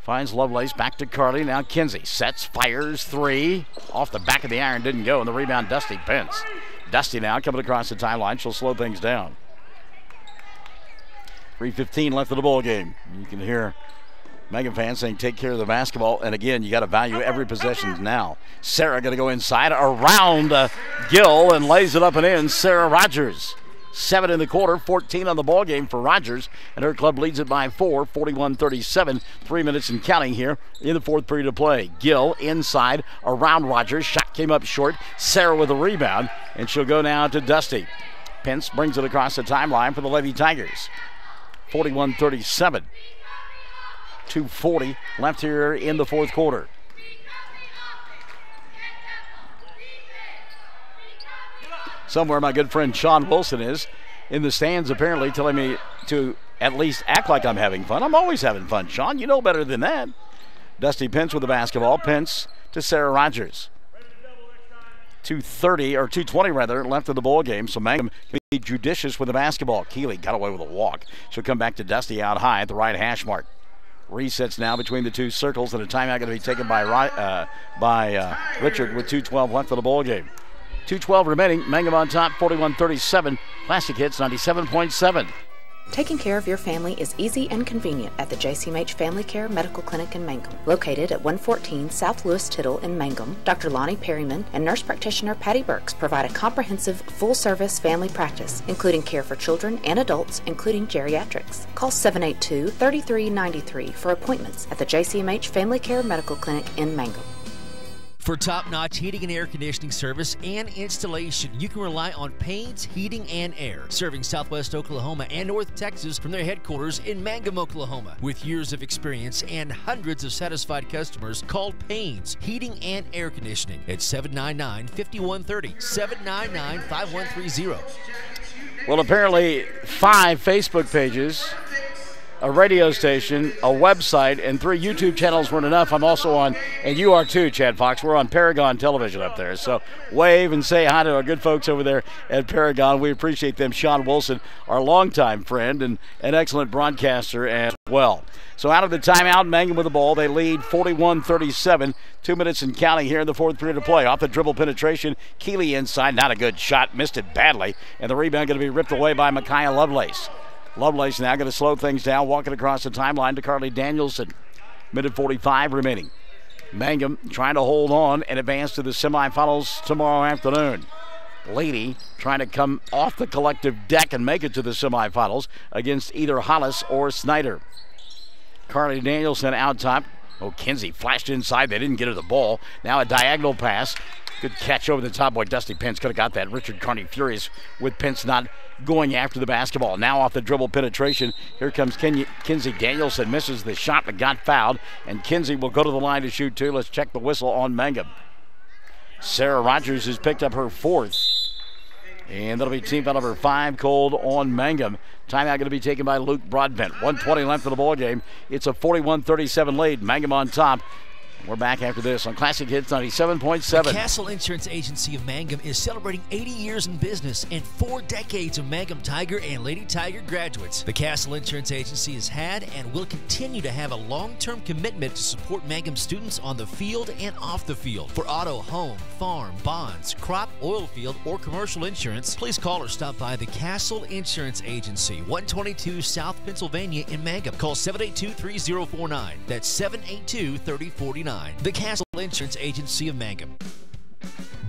finds Lovelace. Back to Carly. Now Kinsey sets, fires 3. Off the back of the iron, didn't go. And the rebound, Dusty Pence. Dusty now coming across the timeline. She'll slow things down. 3:15 left of the ball game. You can hear Mangum fans saying take care of the basketball, and again, you got to value every possession now. Sarah going to go inside around Gill and lays it up and in. Sarah Rogers. 7 in the quarter, 14 on the ball game for Rogers, and her club leads it by 4, 41-37. 3 minutes and counting here in the 4th period of play. Gill inside around Rogers. Shot came up short. Sarah with a rebound, and she'll go now to Dusty. Pence brings it across the timeline for the Lady Tigers. 41-37. 2:40 left here in the 4th quarter. Somewhere my good friend Sean Wilson is in the stands apparently telling me to at least act like I'm having fun. I'm always having fun, Sean. You know better than that. Dusty Pence with the basketball. Pence to Sarah Rogers. 2:20 rather left of the ball game, so Mangum can be judicious with the basketball. Keeley got away with a walk. She'll come back to Dusty out high at the right hash mark. Resets now between the 2 circles, and a timeout going to be taken by Richard with 2:12 left of the ball game. 2:12 remaining. Mangum on top, 41-37. Classic Hits 97.7. Taking care of your family is easy and convenient at the JCMH Family Care Medical Clinic in Mangum. Located at 114 South Louis Tittle in Mangum, Dr. Lonnie Perryman and nurse practitioner Patty Burks provide a comprehensive, full-service family practice, including care for children and adults, including geriatrics. Call 782-3393 for appointments at the JCMH Family Care Medical Clinic in Mangum. For top-notch heating and air conditioning service and installation, you can rely on Payne's Heating and Air, serving Southwest Oklahoma and North Texas from their headquarters in Mangum, Oklahoma. With years of experience and hundreds of satisfied customers, call Payne's Heating and Air Conditioning at 799-5130, 799-5130. Well, apparently 5 Facebook pages, a radio station, a website, and 3 YouTube channels weren't enough. I'm also on, and you are too, Chad Fox. We're on Paragon Television up there. So wave and say hi to our good folks over there at Paragon. We appreciate them. Sean Wilson, our longtime friend and an excellent broadcaster as well. So out of the timeout, Mangum with the ball. They lead 41-37. 2 minutes and counting here in the fourth period of play. Off the dribble penetration, Keeley inside. Not a good shot. Missed it badly. And the rebound going to be ripped away by Micaiah Lovelace. Lovelace now going to slow things down, walking across the timeline to Carly Danielson. Minute 45 remaining. Mangum trying to hold on and advance to the semifinals tomorrow afternoon. Leedey trying to come off the collective deck and make it to the semifinals against either Hollis or Snyder. Carly Danielson out top. Oh, Kinsey flashed inside. They didn't get her the ball. Now a diagonal pass. Good catch over the top. Boy, Dusty Pence could have got that. Richard Carney furious with Pence not going after the basketball. Now off the dribble penetration. Here comes Kinsey Danielson. Misses the shot but got fouled. And Kinsey will go to the line to shoot two. Let's check the whistle on Mangum. Sarah Rogers has picked up her 4th. And that'll be team foul number 5 called on Mangum. Timeout going to be taken by Luke Broadbent. 1:20 left in the ball game. It's a 41-37 lead. Mangum on top. We're back after this on Classic Hits 97.7. The Castle Insurance Agency of Mangum is celebrating 80 years in business and 4 decades of Mangum Tiger and Lady Tiger graduates. The Castle Insurance Agency has had and will continue to have a long-term commitment to support Mangum students on the field and off the field. For auto, home, farm, bonds, crop, oil field, or commercial insurance, please call or stop by the Castle Insurance Agency, 122 South Pennsylvania in Mangum. Call 782-3049. That's 782-3049. The Castle Insurance Agency of Mangum.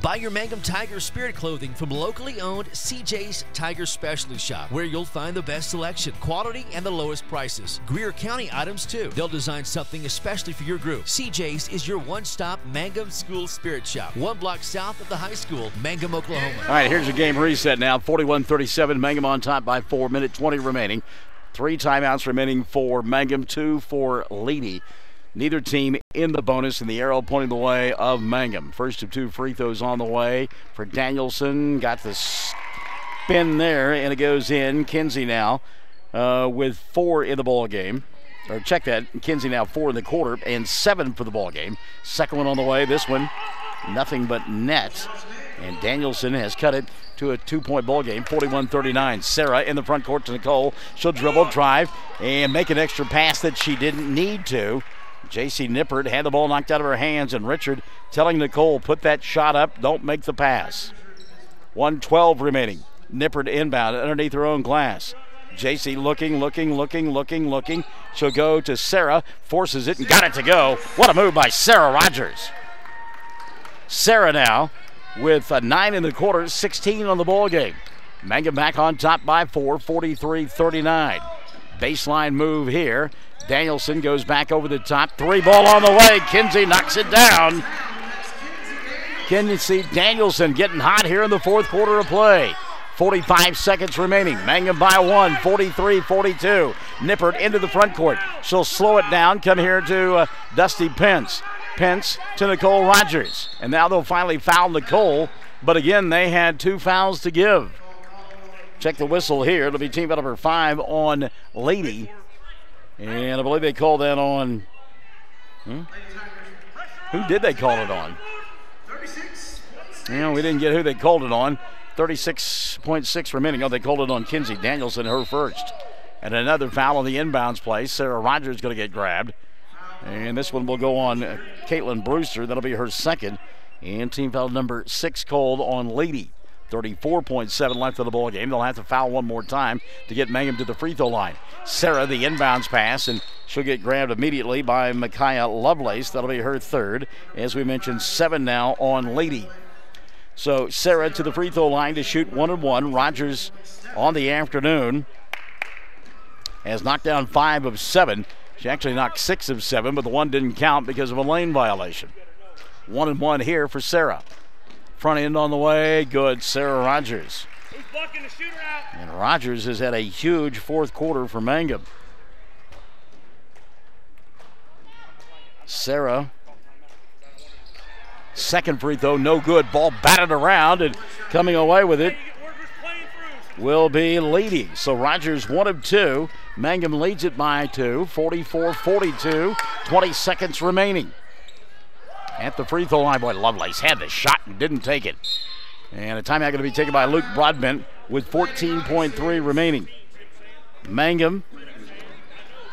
Buy your Mangum Tiger Spirit clothing from locally owned CJ's Tiger Specialty Shop, where you'll find the best selection, quality, and the lowest prices. Greer County items, too. They'll design something especially for your group. CJ's is your one-stop Mangum School Spirit Shop, 1 block south of the high school, Mangum, Oklahoma. All right, here's your game reset now. 41-37, Mangum on top by 4. Minute 20 remaining. 3 timeouts remaining for Mangum, 2 for Leedey. Neither team in the bonus, and the arrow pointing the way of Mangum. First of 2 free throws on the way for Danielson. Got the spin there, and it goes in. Kinsey now with 4 in the ball game. Or check that. Kinsey now 4 in the quarter and 7 for the ball game. Second one on the way. This one, nothing but net. And Danielson has cut it to a 2-point ball game, 41-39. Sarah in the front court to Nicole. She'll dribble, drive, and make an extra pass that she didn't need to. J.C. Nippert had the ball knocked out of her hands, and Richard telling Nicole, put that shot up, don't make the pass. 1:12 remaining. Nippert inbound underneath her own glass. J.C. looking. She'll go to Sarah, forces it, and got it to go. What a move by Sarah Rogers. Sarah now with a 9 in the quarter, 16 on the ball game. Mangum back on top by 4, 43-39. Baseline move here. Danielson goes back over the top. 3 ball on the way. Kinsey knocks it down. Kinsey Danielson getting hot here in the fourth quarter of play. 45 seconds remaining. Mangum by 1, 43-42. Nippert into the front court. She'll slow it down. Come here to Dusty Pence. Pence to Nicole Rogers. And now they'll finally foul Nicole. But again, they had 2 fouls to give. Check the whistle here. It'll be team foul number 5 on Leedey. And I believe they called that on. Who did they call it on? We didn't get who they called it on. 36.6 remaining. Oh, they called it on Kinsey Danielson, her first. And another foul on the inbounds play. Sarah Rogers going to get grabbed. And this one will go on Caitlin Brewster. That'll be her second. And team foul number 6 called on Leedey. 34.7 left of the ball game. They'll have to foul one more time to get Mangum to the free throw line. Sarah, the inbounds pass, and she'll get grabbed immediately by Micaiah Lovelace. That'll be her third. As we mentioned, 7 now on Leedey. So Sarah to the free throw line to shoot 1-1. Rogers on the afternoon has knocked down 5 of 7. She actually knocked 6 of 7, but the one didn't count because of a lane violation. 1-1 here for Sarah. Front end on the way, good. Sarah Rogers. Who's blocking the shooter out? And Rogers has had a huge fourth quarter for Mangum. Sarah, second free throw, no good. Ball batted around and coming away with it will be Leedey. So Rogers 1 of 2. Mangum leads it by 2, 44-42, 20 seconds remaining. At the free throw line, boy, Lovelace had the shot and didn't take it. And a timeout going to be taken by Luke Broadbent with 14.3 remaining. Mangum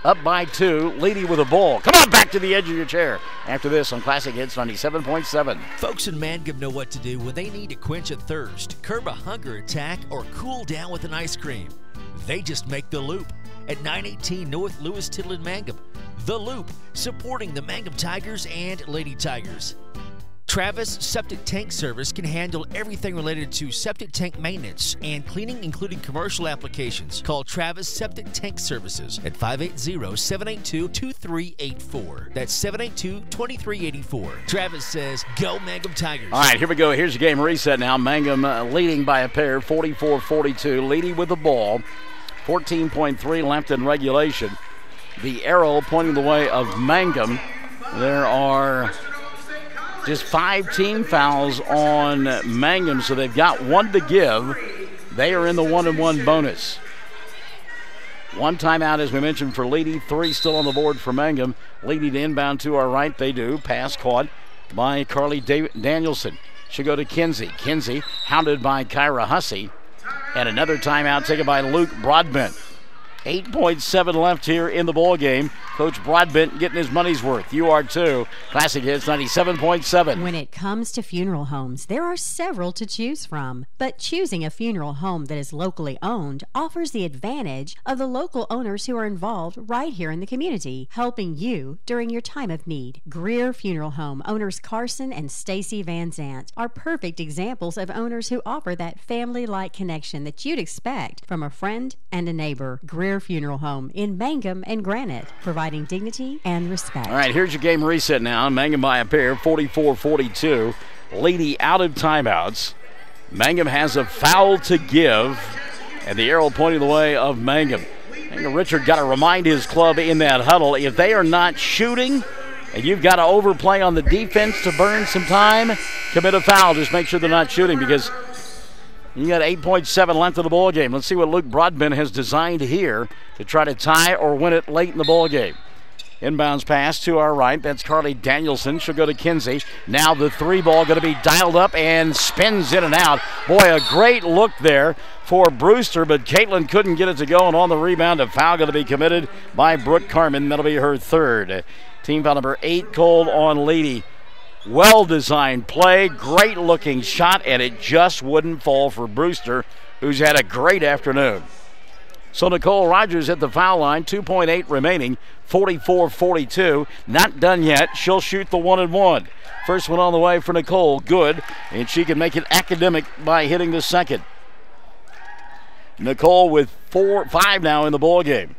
up by 2, Leedey with a ball. Come on, back to the edge of your chair. After this on Classic Hits 97.7. Folks in Mangum know what to do when they need to quench a thirst, curb a hunger attack, or cool down with an ice cream. They just make the Loop at 918 North Lewis Tittle in Mangum. The Loop, supporting the Mangum Tigers and Lady Tigers. Travis Septic Tank Service can handle everything related to septic tank maintenance and cleaning, including commercial applications. Call Travis Septic Tank Services at 580-782-2384. That's 782-2384. Travis says, go Mangum Tigers. All right, here we go. Here's the game reset now. Mangum leading by a pair, 44-42. Leedey with the ball. 14.3 left in regulation. The arrow pointing the way of Mangum. There are just 5 team fouls on Mangum, so they've got 1 to give. They are in the 1-and-1 bonus. 1 timeout, as we mentioned, for Leedey. 3 still on the board for Mangum. Leedey to inbound to our right. They do. Pass caught by Carly Danielson. Should go to Kinsey. Kinsey hounded by Kyra Hussey. And another timeout taken by Luke Broadbent. 8.7 left here in the ball game. Coach Broadbent getting his money's worth. You are too. Classic Hits 97.7. When it comes to funeral homes, there are several to choose from. But choosing a funeral home that is locally owned offers the advantage of the local owners who are involved right here in the community, helping you during your time of need. Greer Funeral Home owners Carson and Stacy Van Zant are perfect examples of owners who offer that family-like connection that you'd expect from a friend and a neighbor. Greer Funeral Home in Mangum and Granite, providing dignity and respect. All right, here's your game reset now. Mangum by a pair, 44-42. Leedey out of timeouts. Mangum has a foul to give, and the arrow pointing the way of Mangum. Richard got to remind his club in that huddle, if they are not shooting and you've got to overplay on the defense to burn some time, commit a foul. Just make sure they're not shooting, because you got 8.7 left of the ball game. Let's see what Luke Broadbent has designed here to try to tie or win it late in the ball game. Inbounds pass to our right. That's Carly Danielson. She'll go to Kinsey. Now the 3 ball going to be dialed up and spins in and out. Boy, a great look there for Brewster, but Caitlin couldn't get it to go, and on the rebound, a foul going to be committed by Brooke Carmen. That'll be her 3rd. Team foul number 8 called on Leedey. Well-designed play, great-looking shot, and it just wouldn't fall for Brewster, who's had a great afternoon. So Nicole Rogers at the foul line, 2.8 remaining, 44-42. Not done yet. She'll shoot the 1-and-1. First one on the way for Nicole, good, and she can make it academic by hitting the second. Nicole with 5 now in the ball game.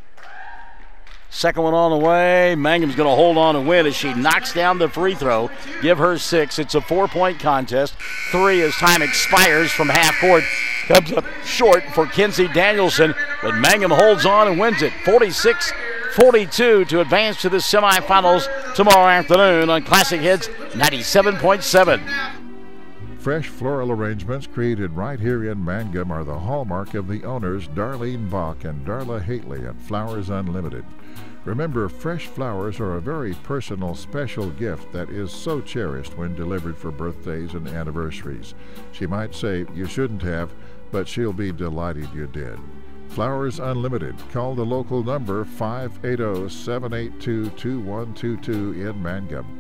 Second one on the way. Mangum's going to hold on and win as she knocks down the free throw. Give her 6. It's a 4-point contest. 3 as time expires from half court. Comes up short for Kinsey Danielson, but Mangum holds on and wins it. 46-42 to advance to the semifinals tomorrow afternoon on Classic Hits 97.7. Fresh floral arrangements created right here in Mangum are the hallmark of the owners Darlene Bach and Darla Haitley at Flowers Unlimited. Remember, fresh flowers are a very personal, special gift that is so cherished when delivered for birthdays and anniversaries. She might say you shouldn't have, but she'll be delighted you did. Flowers Unlimited. Call the local number 580-782-2122 in Mangum.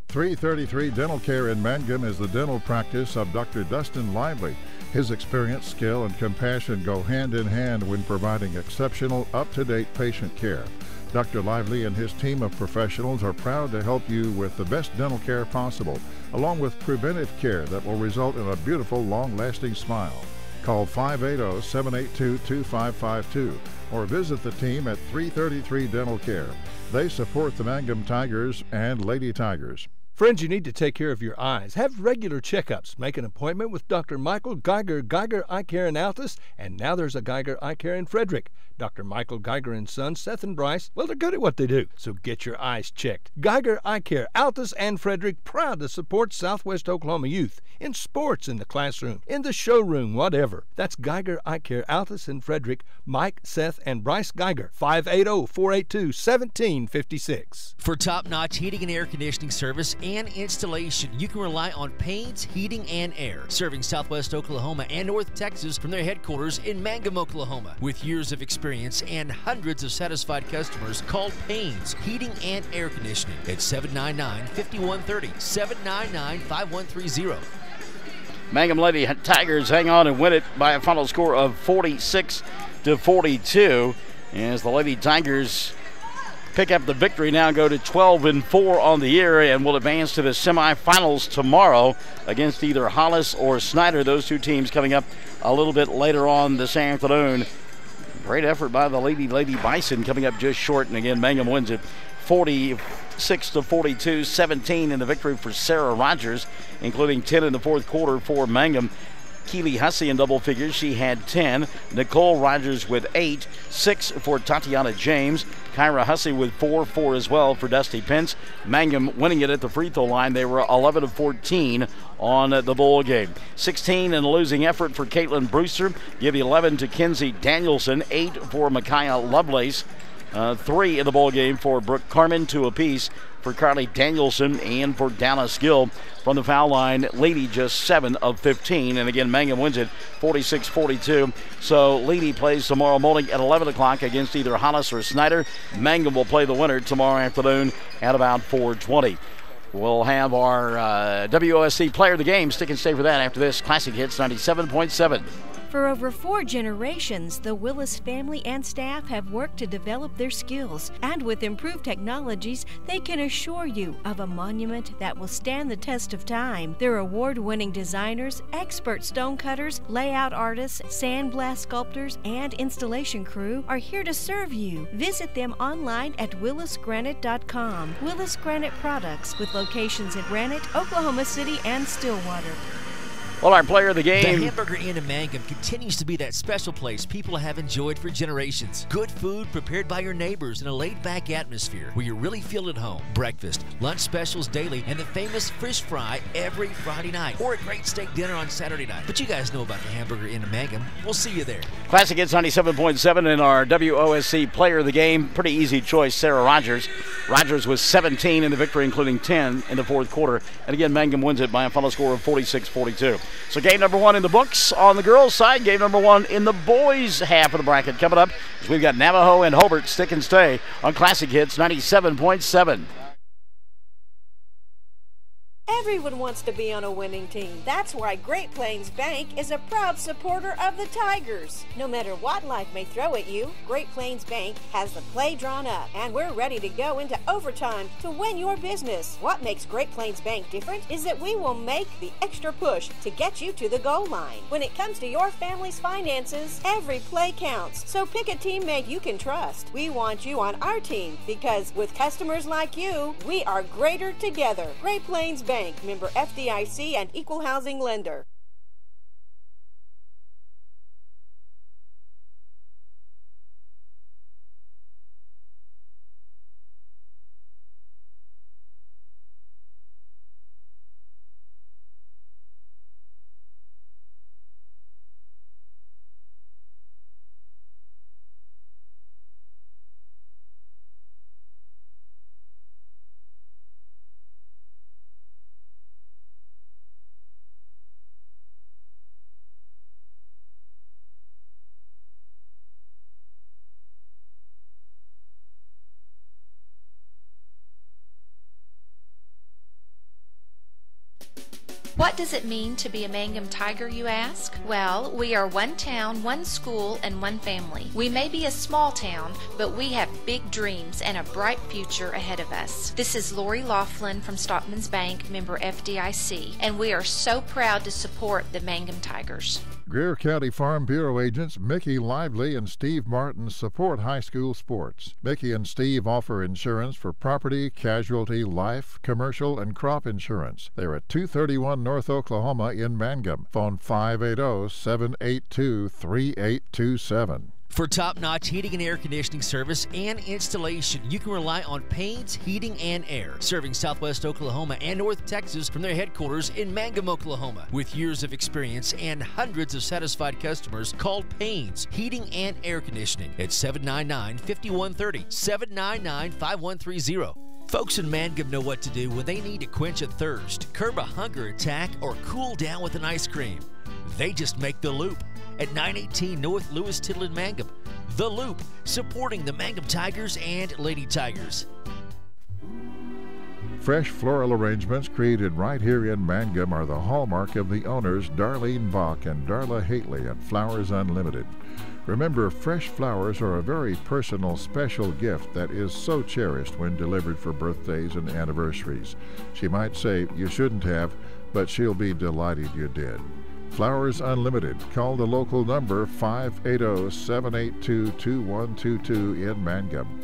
333 Dental Care in Mangum is the dental practice of Dr. Dustin Lively. His experience, skill, and compassion go hand in hand when providing exceptional, up-to-date patient care. Dr. Lively and his team of professionals are proud to help you with the best dental care possible, along with preventive care that will result in a beautiful, long-lasting smile. Call 580-782-2552 or visit the team at 333 Dental Care. They support the Mangum Tigers and Lady Tigers. Friends, you need to take care of your eyes. Have regular checkups. Make an appointment with Dr. Michael Geiger, Geiger Eye Care in Altus, and now there's a Geiger Eye Care in Frederick. Dr. Michael Geiger and Sons, Seth and Bryce, well, they're good at what they do, so get your eyes checked. Geiger Eye Care, Altus and Frederick, proud to support Southwest Oklahoma youth in sports, in the classroom, in the showroom, whatever. That's Geiger Eye Care, Altus and Frederick, Mike, Seth, and Bryce Geiger, 580-482-1756. For top-notch heating and air conditioning service and installation, you can rely on Payne's Heating and Air, serving Southwest Oklahoma and North Texas from their headquarters in Mangum, Oklahoma. With years of experience and hundreds of satisfied customers, call Payne's Heating and Air Conditioning at 799-5130, 799-5130. Mangum Lady Tigers hang on and win it by a final score of 46-42 as the Lady Tigers pick up the victory now and go to 12-4 on the year and will advance to the semifinals tomorrow against either Hollis or Snyder. Those two teams coming up a little bit later on this afternoon. Great effort by the Lady Bison, coming up just short, and again Mangum wins it 46-42, 17 in the victory for Sarah Rogers, including 10 in the fourth quarter for Mangum. Keely Hussey in double figures. She had 10. Nicole Rogers with 8. 6 for Tatiana James. Kyra Hussey with 4 as well for Dusty Pence. Mangum winning it at the free throw line. They were 11 of 14 on the bowl game. 16 in a losing effort for Caitlin Brewster. Give 11 to Kenzie Danielson. 8 for Micaiah Lovelace. 3 in the bowl game for Brooke Carmen. 2 apiece for Carly Danielson and for Dallas Gill. From the foul line, Leedey just 7 of 15. And again, Mangum wins it 46-42. So Leedey plays tomorrow morning at 11 o'clock against either Hollis or Snyder. Mangum will play the winner tomorrow afternoon at about 4:20. We'll have our WOSC player of the game. Stick and stay for that after this. Classic Hits 97.7. For over 4 generations, the Willis family and staff have worked to develop their skills, and with improved technologies, they can assure you of a monument that will stand the test of time. Their award-winning designers, expert stonecutters, layout artists, sandblast sculptors, and installation crew are here to serve you. Visit them online at willisgranite.com. Willis Granite Products, with locations in Granite, Oklahoma City, and Stillwater. Well, our player of the game. The Hamburger Inn in Mangum continues to be that special place people have enjoyed for generations. Good food prepared by your neighbors in a laid-back atmosphere where you really feel at home. Breakfast, lunch specials daily, and the famous fish fry every Friday night, or a great steak dinner on Saturday night. But you guys know about the Hamburger Inn in Mangum. We'll see you there. Classic Hits 97.7 in our WOSC player of the game. Pretty easy choice, Sarah Rogers. Rogers was 17 in the victory, including 10 in the fourth quarter. And again, Mangum wins it by a final score of 46-42. So game number 1 in the books on the girls' side. Game number 1 in the boys' half of the bracket coming up as we've got Navajo and Hobart. Stick and stay on Classic Hits 97.7. Everyone wants to be on a winning team. That's why Great Plains Bank is a proud supporter of the Tigers. No matter what life may throw at you, Great Plains Bank has the play drawn up, and we're ready to go into overtime to win your business. What makes Great Plains Bank different is that we will make the extra push to get you to the goal line. When it comes to your family's finances, every play counts. So pick a teammate you can trust. We want you on our team because with customers like you, we are greater together. Great Plains Bank. Member FDIC and Equal Housing Lender. What does it mean to be a Mangum Tiger, you ask? Well, we are one town, one school, and one family. We may be a small town, but we have big dreams and a bright future ahead of us. This is Lori Laughlin from Stockman's Bank, member FDIC, and we are so proud to support the Mangum Tigers. Greer County Farm Bureau agents Mickey Lively and Steve Martin support high school sports. Mickey and Steve offer insurance for property, casualty, life, commercial, and crop insurance. They're at 231 North Oklahoma in Mangum. Phone 580-782-3827. For top-notch heating and air conditioning service and installation, you can rely on Payne's Heating and Air, serving Southwest Oklahoma and North Texas from their headquarters in Mangum, Oklahoma. With years of experience and hundreds of satisfied customers, call Payne's Heating and Air Conditioning at 799-5130, 799-5130. Folks in Mangum know what to do when they need to quench a thirst, curb a hunger attack, or cool down with an ice cream. They just make the Loop at 918 North Lewis Tittle in Mangum. The Loop, supporting the Mangum Tigers and Leedey Tigers. Fresh floral arrangements created right here in Mangum are the hallmark of the owners Darlene Bach and Darla Haitley at Flowers Unlimited. Remember, fresh flowers are a very personal, special gift that is so cherished when delivered for birthdays and anniversaries. She might say you shouldn't have, but she'll be delighted you did. Flowers Unlimited. Call the local number 580-782-2122 in Mangum.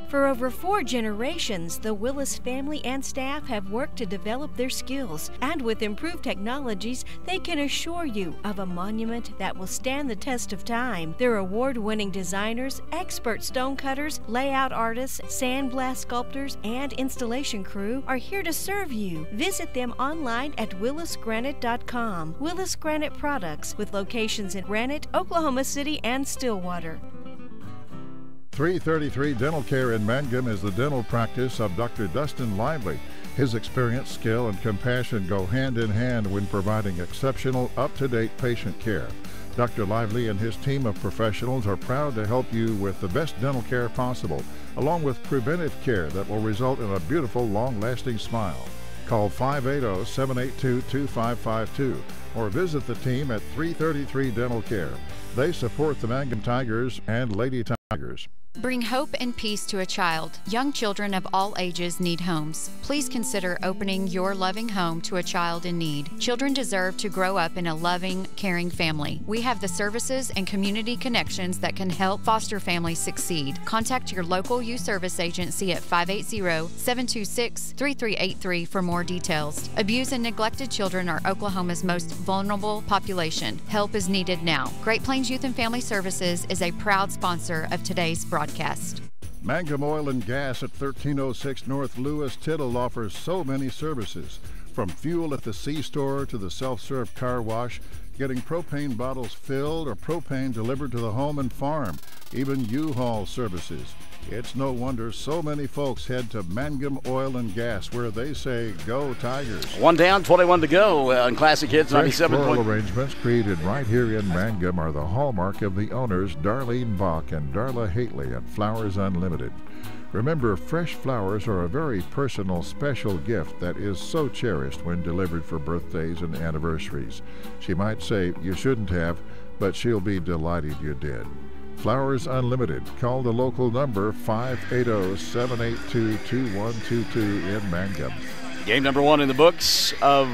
For over 4 generations, the Willis family and staff have worked to develop their skills, and with improved technologies, they can assure you of a monument that will stand the test of time. Their award-winning designers, expert stone cutters, layout artists, sandblast sculptors, and installation crew are here to serve you. Visit them online at willisgranite.com. Willis Granite Products, with locations in Granite, Oklahoma City, and Stillwater. 333 Dental Care in Mangum is the dental practice of Dr. Dustin Lively. His experience, skill, and compassion go hand in hand when providing exceptional, up-to-date patient care. Dr. Lively and his team of professionals are proud to help you with the best dental care possible, along with preventive care that will result in a beautiful, long-lasting smile. Call 580-782-2552 or visit the team at 333 Dental Care. They support the Mangum Tigers and Leedey Tigers. Bring hope and peace to a child. Young children of all ages need homes. Please consider opening your loving home to a child in need. Children deserve to grow up in a loving, caring family. We have the services and community connections that can help foster families succeed. Contact your local youth service agency at 580-726-3383 for more details. Abused and neglected children are Oklahoma's most vulnerable population. Help is needed now. Great Plains Youth and Family Services is a proud sponsor of today's broadcast. Mangum Oil and Gas at 1306 North Lewis Tittle offers so many services. From fuel at the C-store to the self-serve car wash, getting propane bottles filled or propane delivered to the home and farm, even U-Haul services. It's no wonder so many folks head to Mangum Oil and Gas, where they say, "Go Tigers." 1 down, 21 to go on Classic Hits 97. Floral arrangements created right here in Mangum are the hallmark of the owners Darlene Bach and Darla Haitley at Flowers Unlimited. Remember, fresh flowers are a very personal, special gift that is so cherished when delivered for birthdays and anniversaries. She might say you shouldn't have, but she'll be delighted you did. Flowers Unlimited. Call the local number 580-782-2122 in Mangum. Game number 1 in the books of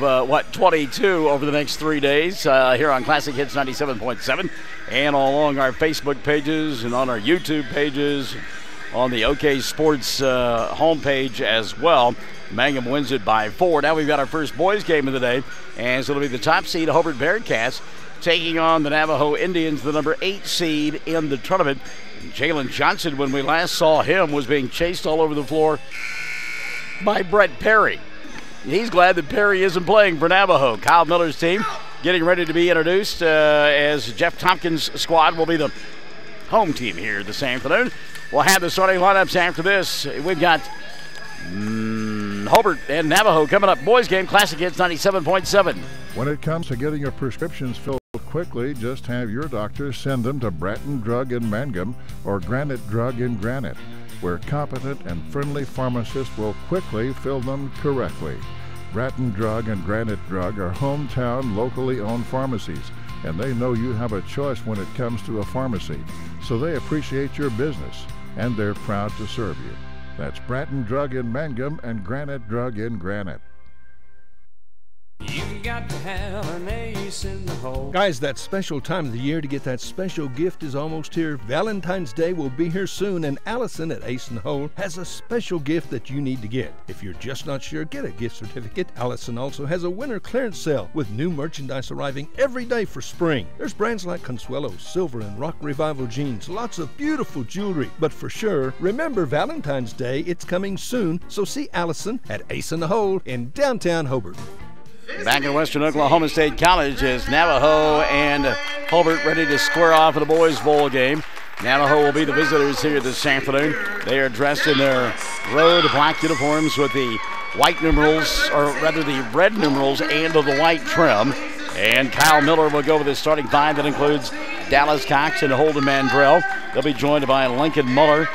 22 over the next 3 days here on Classic Hits 97.7 and all along our Facebook pages and on our YouTube pages, on the OK Sports homepage as well. Mangum wins it by 4. Now we've got our first boys game of the day, and so it'll be the top seed Hobart Bearcats taking on the Navajo Indians, the number 8 seed in the tournament. Jalen Johnson, when we last saw him, was being chased all over the floor by Brett Perry. He's glad that Perry isn't playing for Navajo. Kyle Miller's team getting ready to be introduced as Jeff Tompkins' squad will be the home team here this afternoon. We'll have the starting lineups after this. We've got Hobart and Navajo coming up. Boys game, Classic Hits 97.7. When it comes to getting your prescriptions filled quickly, just have your doctor send them to Bratton Drug in Mangum or Granite Drug in Granite, where competent and friendly pharmacists will quickly fill them correctly. Bratton Drug and Granite Drug are hometown, locally owned pharmacies, and they know you have a choice when it comes to a pharmacy, so they appreciate your business, and they're proud to serve you. That's Bratton Drug in Mangum and Granite Drug in Granite. You got to have an ace in the hole. Guys, that special time of the year to get that special gift is almost here. Valentine's Day will be here soon, and Allison at Ace in the Hole has a special gift that you need to get. If you're just not sure, get a gift certificate. Allison also has a winter clearance sale with new merchandise arriving every day for spring. There's brands like Consuelo, Silver, and Rock Revival jeans, lots of beautiful jewelry. But for sure, remember Valentine's Day, it's coming soon, so see Allison at Ace in the Hole in downtown Hobart. Back in Western Oklahoma State College is Navajo and Hobart ready to square off in the boys' bowl game. Navajo will be the visitors here this afternoon. They are dressed in their road black uniforms with the white numerals, or rather the red numerals and the white trim. And Kyle Miller will go with his starting five that includes Dallas Cox and Holden Mandrell. They'll be joined by Lincoln Muller.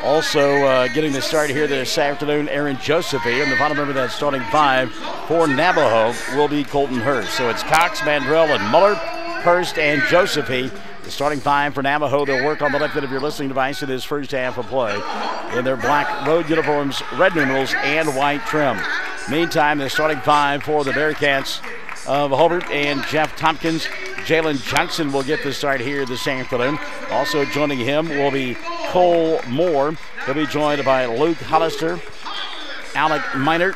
Also getting the start here this afternoon, Aaron Josephine. And the final member of that starting five for Navajo will be Colton Hurst. So it's Cox, Mandrell, and Muller, Hurst, and Josephine. The starting five for Navajo. They'll work on the left end of your listening device in this first half of play in their black road uniforms, red numerals, and white trim. Meantime, the starting five for the Bearcats of Hobart and Jeff Tompkins. Jalen Johnson will get the start here this afternoon. Also joining him will be Cole Moore. He'll be joined by Luke Hollister, Alec Minert,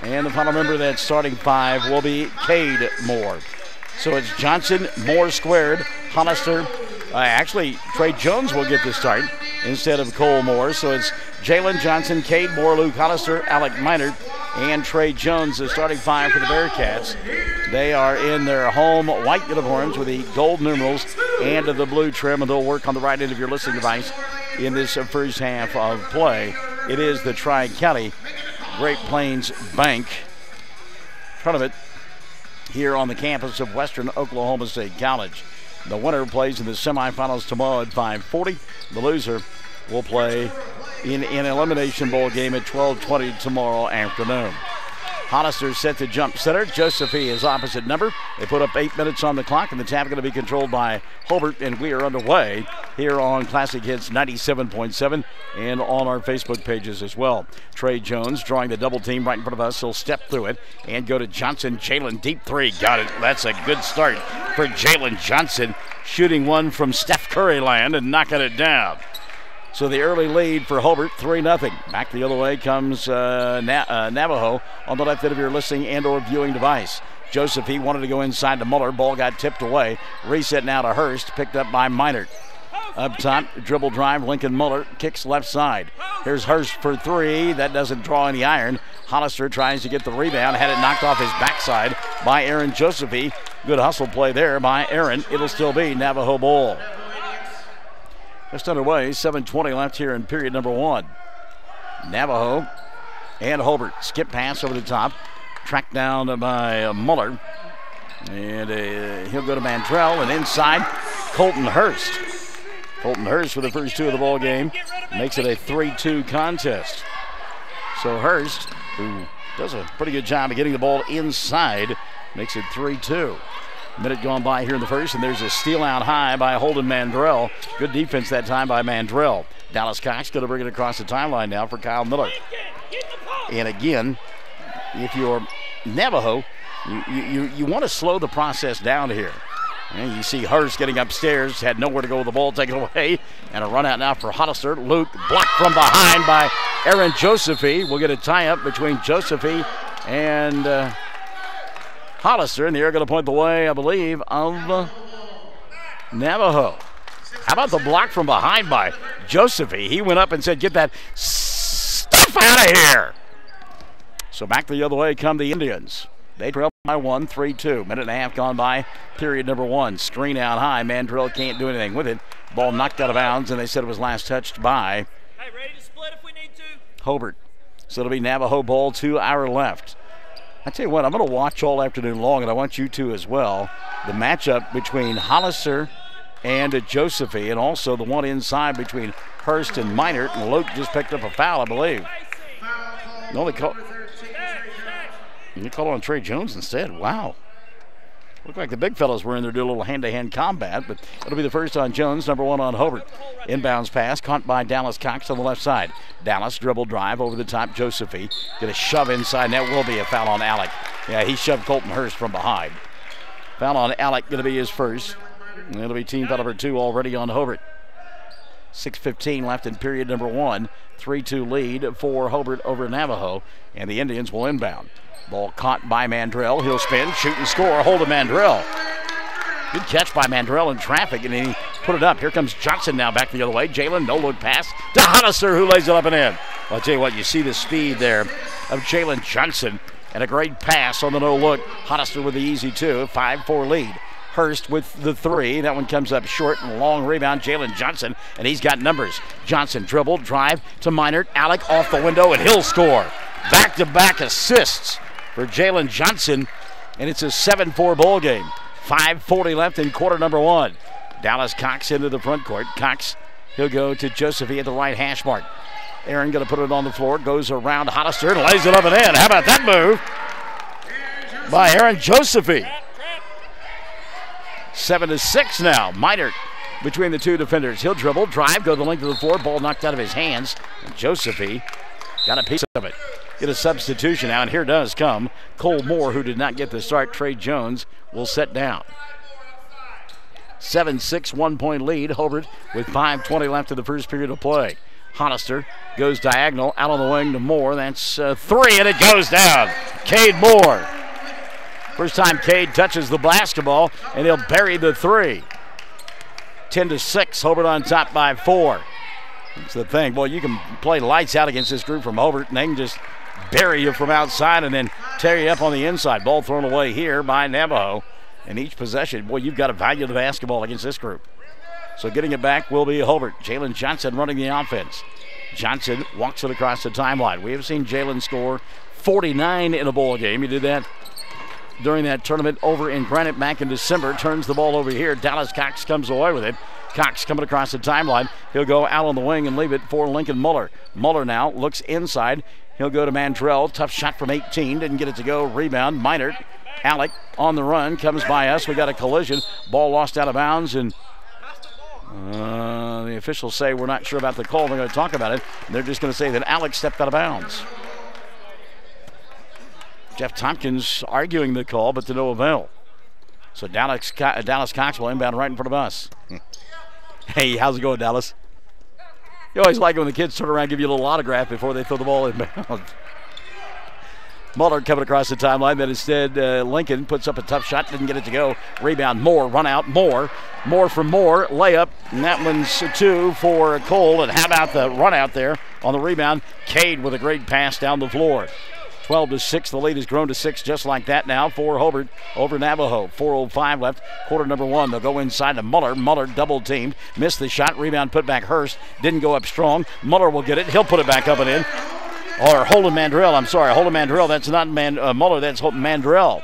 and the final member of that starting five will be Cade Moore. So it's Johnson, Moore squared, Hollister. Actually, Trey Jones will get the start instead of Cole Moore. So it's Jalen Johnson, Cade Moore, Luke Hollister, Alec Minert, and Trey Jones, the starting five for the Bearcats. They are in their home white uniforms with the gold numerals and the blue trim, and they'll work on the right end of your listening device in this first half of play. It is the Tri-County Great Plains Bank tournament here on the campus of Western Oklahoma State College. The winner plays in the semifinals tomorrow at 5:40. The loser will play in an elimination bowl game at 12:20 tomorrow afternoon. Hollister set to jump center. Josephine is opposite number. They put up 8 minutes on the clock, and the tap going to be controlled by Hobart, and we are underway here on Classic Hits 97.7 and on our Facebook pages as well. Trey Jones drawing the double team right in front of us. He'll step through it and go to Johnson. Jalen deep three. Got it. That's a good start for Jalen Johnson, shooting one from Steph Curry land and knocking it down. So the early lead for Hobart, 3-0. Back the other way comes Navajo on the left end of your listening and or viewing device. Josephine wanted to go inside to Muller. Ball got tipped away. Reset now to Hurst, picked up by Minert. Up top, dribble drive, Lincoln Muller kicks left side. Here's Hurst for three. That doesn't draw any iron. Hollister tries to get the rebound, had it knocked off his backside by Aaron Josephine. Good hustle play there by Aaron. It'll still be Navajo ball. Just underway, 7:20 left here in period number one. Navajo and Hobart. Skip pass over the top. Tracked down by Muller. And he'll go to Mandrell, and inside, Colton Hurst. Colton Hurst for the first two of the ball game makes it a 3-2 contest. So Hurst, who does a pretty good job of getting the ball inside, makes it 3-2. Minute gone by here in the first, and there's a steal out high by Holden Mandrell. Good defense that time by Mandrell. Dallas Cox going to bring it across the timeline now for Kyle Miller. And again, if you're Navajo, you want to slow the process down here. And you see Hurst getting upstairs, had nowhere to go with the ball, taken away. And a run out now for Hollister. Luke blocked from behind by Aaron Josephine. We'll get a tie-up between Josephine and Hollister, and they're going to point the way, I believe, of Navajo. How about the block from behind by Josephine? He went up and said, "Get that stuff out of here." So back the other way come the Indians. They trail by 1, 3-2. Minute and a half gone by, period number one. Screen out high. Mandrell can't do anything with it. Ball knocked out of bounds, and they said it was last touched by ready to split if we need to. Hobart. So it'll be Navajo ball to our left. I tell you what, I'm going to watch all afternoon long, and I want you to as well. The matchup between Hollister and Josephine, and also the one inside between Hurst and Minert. And Luke just picked up a foul, I believe. No, they call on Trey Jones instead. Wow. Looked like the big fellas were in there doing a little hand-to-hand combat, but it'll be the first on Jones, number one on Hobart. Inbounds pass, caught by Dallas Cox on the left side. Dallas dribble drive over the top, Josephine. Get a shove inside, and that will be a foul on Alec. Yeah, he shoved Colton Hurst from behind. Foul on Alec, going to be his first. And it'll be team foul number 2 already on Hobart. 6:15 left in period number 1. 3-2 lead for Hobart over Navajo. And the Indians will inbound. Ball caught by Mandrell. He'll spin, shoot, and score. Hold of Mandrell. Good catch by Mandrell in traffic, and he put it up. Here comes Johnson now back the other way. Jalen, no-look pass to Hollister, who lays it up and in. Well, I'll tell you what, you see the speed there of Jalen Johnson, and a great pass on the no-look. Hollister with the easy 2, 5-4 lead. Hurst with the 3. That one comes up short, and a long rebound. Jalen Johnson, and he's got numbers. Johnson dribble, drive to Minert. Alec off the window, and he'll score. Back-to-back assists for Jalen Johnson, and it's a 7-4 ball game. 5:40 left in quarter number 1. Dallas Cox into the front court. Cox, he'll go to Josephine at the right hash mark. Aaron going to put it on the floor, goes around Hollister and lays it up and in. How about that move by Aaron Josephine? 7-6 now. Minert between the two defenders. He'll dribble, drive, go the length of the floor. Ball knocked out of his hands. And Josephine got a piece of it. Get a substitution now, and here does come Cole Moore, who did not get the start. Trey Jones will set down. 7-6, 1-point lead. Hobart with 5:20 left in the first period of play. Hollister goes diagonal out on the wing to Moore. That's 3, and it goes down. Cade Moore. First time Cade touches the basketball, and he'll bury the 3. 10-6, Hobart on top by 4. That's the thing. Boy, you can play lights out against this group from Hobart, and they can just bury you from outside and then tear you up on the inside. Ball thrown away here by Navajo. And each possession, boy, you've got to value the basketball against this group. So getting it back will be Hobart. Jalen Johnson running the offense. Johnson walks it across the timeline. We have seen Jalen score 49 in a ball game. He did that during that tournament over in Granite back in December. Turns the ball over here. Dallas Cox comes away with it. Cox coming across the timeline. He'll go out on the wing and leave it for Lincoln Muller. Muller now looks inside. He'll go to Mandrell. Tough shot from 18. Didn't get it to go. Rebound. Minert. Alec on the run. Comes by us. We got a collision. Ball lost out of bounds. And the officials say we're not sure about the call. They're going to talk about it. They're just going to say that Alec stepped out of bounds. Jeff Tompkins arguing the call, but to no avail. So Dallas Cox will inbound right in front of us. Hey, how's it going, Dallas? You always like it when the kids turn around and give you a little autograph before they throw the ball inbound. Muller coming across the timeline, but instead Lincoln puts up a tough shot, didn't get it to go. Rebound, Moore, run out, Moore from Moore, layup, and that one's 2 for Cole. And how about the run out there on the rebound? Cade with a great pass down the floor. 12-6, the lead has grown to 6 just like that now for Hobart over Navajo. 4:05 left, quarter number 1. They'll go inside to Muller. Muller double teamed, missed the shot, rebound put back Hurst, didn't go up strong. Muller will get it, he'll put it back up and in. Or Holden Mandrell, I'm sorry, Holden Mandrell, that's not Muller, that's Mandrell.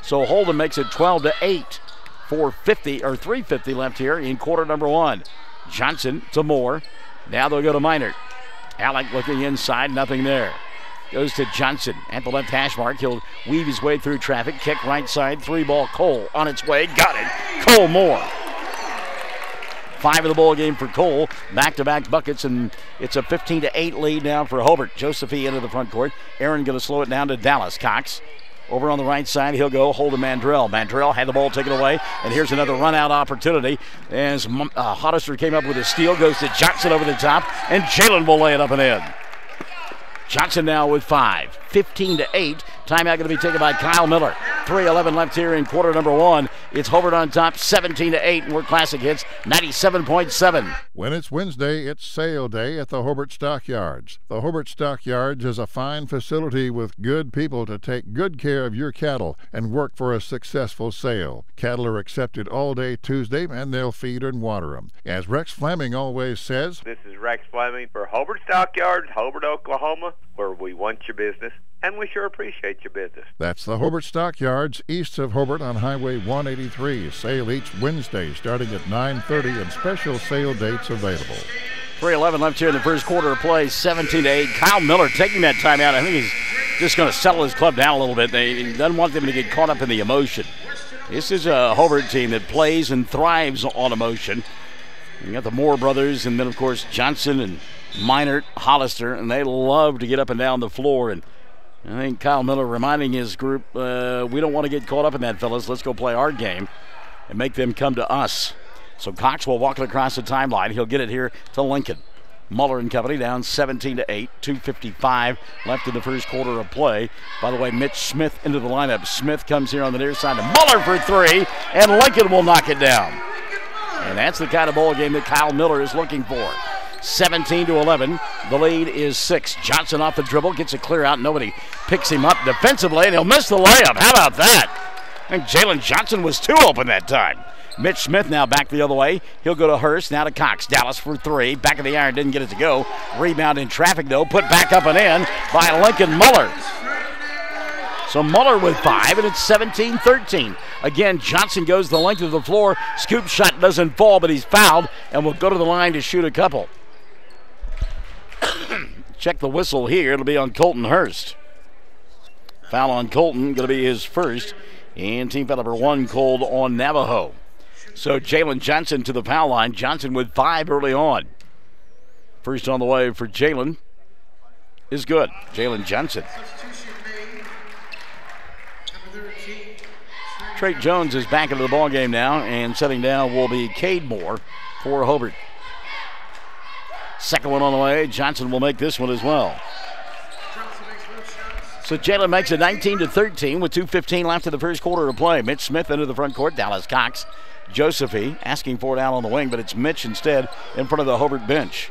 So Holden makes it 12-8, 3:50 left here in quarter number 1. Johnson to Moore, now they'll go to Minert. Alec looking inside, nothing there. Goes to Johnson at the left hash mark. He'll weave his way through traffic. Kick right side. 3-ball. Cole on its way. Got it. Cole Moore. 5 of the ball game for Cole. Back-to-back buckets, and it's a 15-8 lead now for Hobart. Josephine into the front court. Aaron going to slow it down to Dallas. Cox over on the right side. He'll go hold to Mandrell. Mandrell had the ball taken away, and here's another run-out opportunity as Hollister came up with a steal. Goes to Johnson over the top, and Jalen will lay it up and in. Johnson now with 5. 15-8. Timeout going to be taken by Kyle Miller. 3:11 left here in quarter number 1. It's Hobart on top, 17-8, and we're Classic Hits 97.7. When it's Wednesday, it's sale day at the Hobart Stockyards. The Hobart Stockyards is a fine facility with good people to take good care of your cattle and work for a successful sale. Cattle are accepted all day Tuesday, and they'll feed and water them. As Rex Fleming always says, this is Rex Fleming for Hobart Stockyards, Hobart, Oklahoma, where we want your business, and we sure appreciate your business. That's the Hobart Stockyards, east of Hobart on Highway 183. Sale each Wednesday starting at 9:30 and special sale dates available. 3:11 left here in the first quarter of play, 17-8. Kyle Miller taking that timeout. I think he's just going to settle his club down a little bit. He doesn't want them to get caught up in the emotion. This is a Hobart team that plays and thrives on emotion. You got the Moore brothers, and then, of course, Johnson and Minert, Hollister, and they love to get up and down the floor and I think Kyle Miller reminding his group, we don't want to get caught up in that, fellas. Let's go play our game and make them come to us. So Cox will walk it across the timeline. He'll get it here to Lincoln. Muller and company down 17-8, 2:55 left in the first quarter of play. By the way, Mitch Smith into the lineup. Smith comes here on the near side to Muller for three, and Lincoln will knock it down. And that's the kind of ball game that Kyle Miller is looking for. 17-11. The lead is 6. Johnson off the dribble, gets a clear out. Nobody picks him up defensively, and he'll miss the layup. How about that? I think Jalen Johnson was too open that time. Mitch Smith now back the other way. He'll go to Hurst, now to Cox. Dallas for three. Back of the iron, didn't get it to go. Rebound in traffic, though. Put back up and in by Lincoln Muller. So Muller with 5, and it's 17-13. Again, Johnson goes the length of the floor. Scoop shot doesn't fall, but he's fouled, and will go to the line to shoot a couple. Check the whistle here. It'll be on Colton Hurst. Foul on Colton, going to be his first. And team foul number 1 called on Navajo. So Jalen Johnson to the foul line. Johnson with 5 early on. First on the way for Jalen is good. Jalen Johnson. Trey Jones is back into the ball game now, and setting down will be Cade Moore for Hobart. Second one on the way. Johnson will make this one as well. So Jalen makes it 19-13 with 2:15 left in the first quarter of play. Mitch Smith into the front court. Dallas Cox. Josephine asking for it out on the wing, but it's Mitch instead in front of the Hobart bench.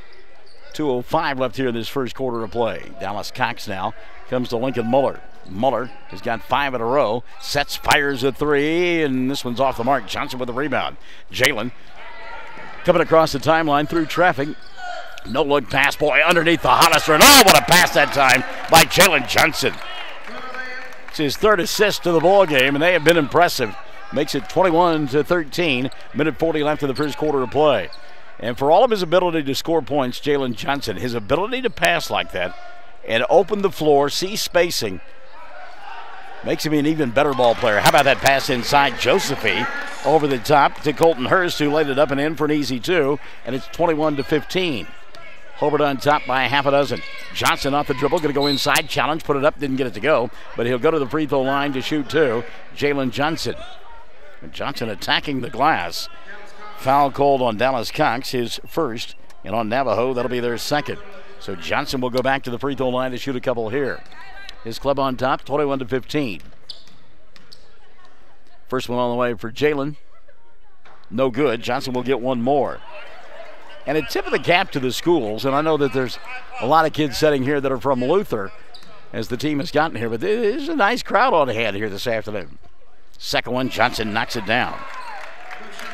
2:05 left here in this first quarter of play. Dallas Cox now comes to Lincoln Muller. Muller has got 5 in a row. Sets, fires a 3, and this one's off the mark. Johnson with the rebound. Jalen coming across the timeline through traffic. No look pass, boy, underneath the Hollister. And oh, what a pass that time by Jalen Johnson. It's his 3rd assist to the ball game, and they have been impressive. Makes it 21-13. Minute 40 left in the first quarter of play. And for all of his ability to score points, Jalen Johnson, his ability to pass like that and open the floor, see spacing, makes him an even better ball player. How about that pass inside? Josephine over the top to Colton Hurst, who laid it up and in for an easy 2, and it's 21-15. Hobart on top by a half a dozen. Johnson off the dribble, going to go inside, challenge, put it up, didn't get it to go, but he'll go to the free throw line to shoot 2. Jalen Johnson. And Johnson attacking the glass. Foul called on Dallas Cox, his first, and on Navajo, that'll be their second. So Johnson will go back to the free throw line to shoot a couple here. His club on top, 21-15. First one on the way for Jalen. No good. Johnson will get one more. And a tip of the cap to the schools, and I know that there's a lot of kids sitting here that are from Luther as the team has gotten here, but there's a nice crowd on hand here this afternoon. Second one, Johnson knocks it down.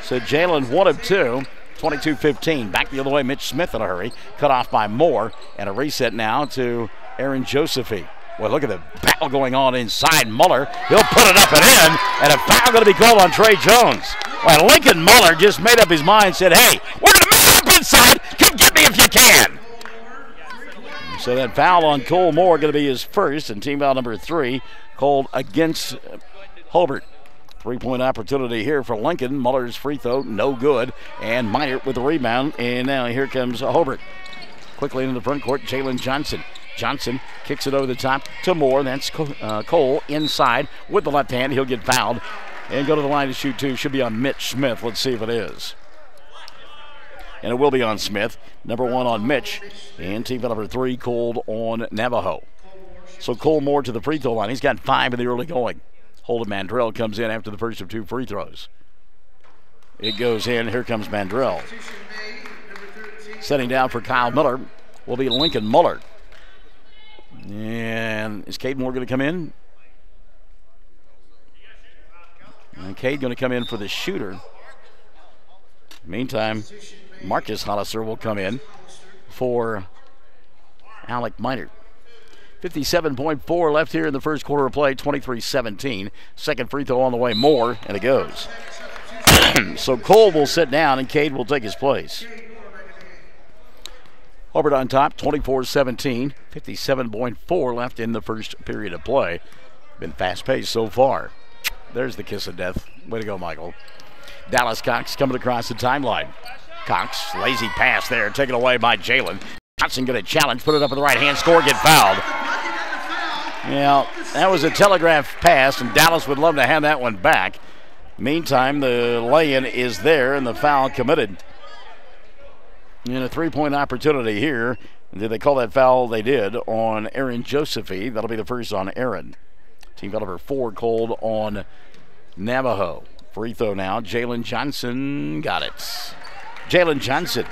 So Jalen 1 of 2, 22-15. Back the other way, Mitch Smith in a hurry. Cut off by Moore, and a reset now to Aaron Josephine. Well, look at the battle going on inside Muller. He'll put it up and in, and a foul going to be called on Trey Jones. Well, Lincoln Muller just made up his mind, said, hey, we're going to move up inside. Come get me if you can. So that foul on Cole Moore going to be his first, and team foul number 3 called against Hobart. 3-point opportunity here for Lincoln. Muller's free throw, no good, and Minor with the rebound, and now here comes Hobart. Quickly into the front court, Jalen Johnson. Johnson kicks it over the top to Moore. That's Cole inside with the left hand. He'll get fouled and go to the line to shoot 2. Should be on Mitch Smith. Let's see if it is. And it will be on Smith. Number 1 on Mitch. And team foul number 3 called on Navajo. So Cole Moore to the free throw line. He's got 5 in the early going. Holden Mandrell comes in after the first of 2 free throws. It goes in. Here comes Mandrell. Setting down for Kyle Miller will be Lincoln Muller. And is Cade Moore going to come in? And Cade going to come in for the shooter. Meantime, Marcus Hollister will come in for Alec Minor. 57.4 left here in the first quarter of play, 23-17. Second free throw on the way, Moore, and it goes. So Cole will sit down and Cade will take his place. Hobart on top, 24-17. 57.4 left in the first period of play. Been fast-paced so far. There's the kiss of death. Way to go, Michael. Dallas Cox coming across the timeline. Cox, lazy pass there, taken away by Jalen. Johnson going to challenge, put it up with the right hand, score, get fouled. Yeah, that was a telegraph pass, and Dallas would love to have that one back. Meantime, the lay-in is there, and the foul committed. And a three-point opportunity here. Did they call that foul? They did on Aaron Josephy. That'll be the first on Aaron. Team foul number 4 called on Navajo. Free throw now. Jalen Johnson got it. Jalen Johnson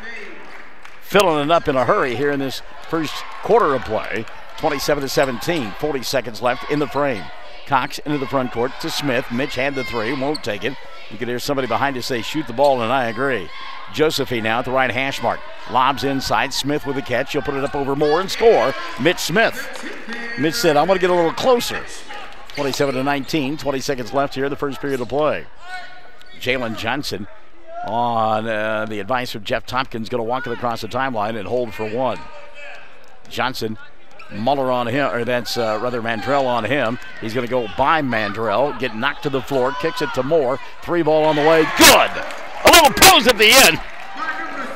filling it up in a hurry here in this first quarter of play. 27-17, 40 seconds left in the frame. Cox into the front court to Smith. Mitch had the three, won't take it. You can hear somebody behind us say, shoot the ball, and I agree. Josephy now at the right hash mark. Lobs inside. Smith with the catch. He'll put it up over Moore and score. Mitch Smith. Mitch said, I'm going to get a little closer. 27-19, 20 seconds left here in the first period of play. Jalen Johnson, on the advice of Jeff Tompkins, going to walk it across the timeline and hold for one. Johnson, Muller on him, or that's Mandrell on him. He's going to go by Mandrell, get knocked to the floor, kicks it to Moore. 3 ball on the way. Good! A little pose at the end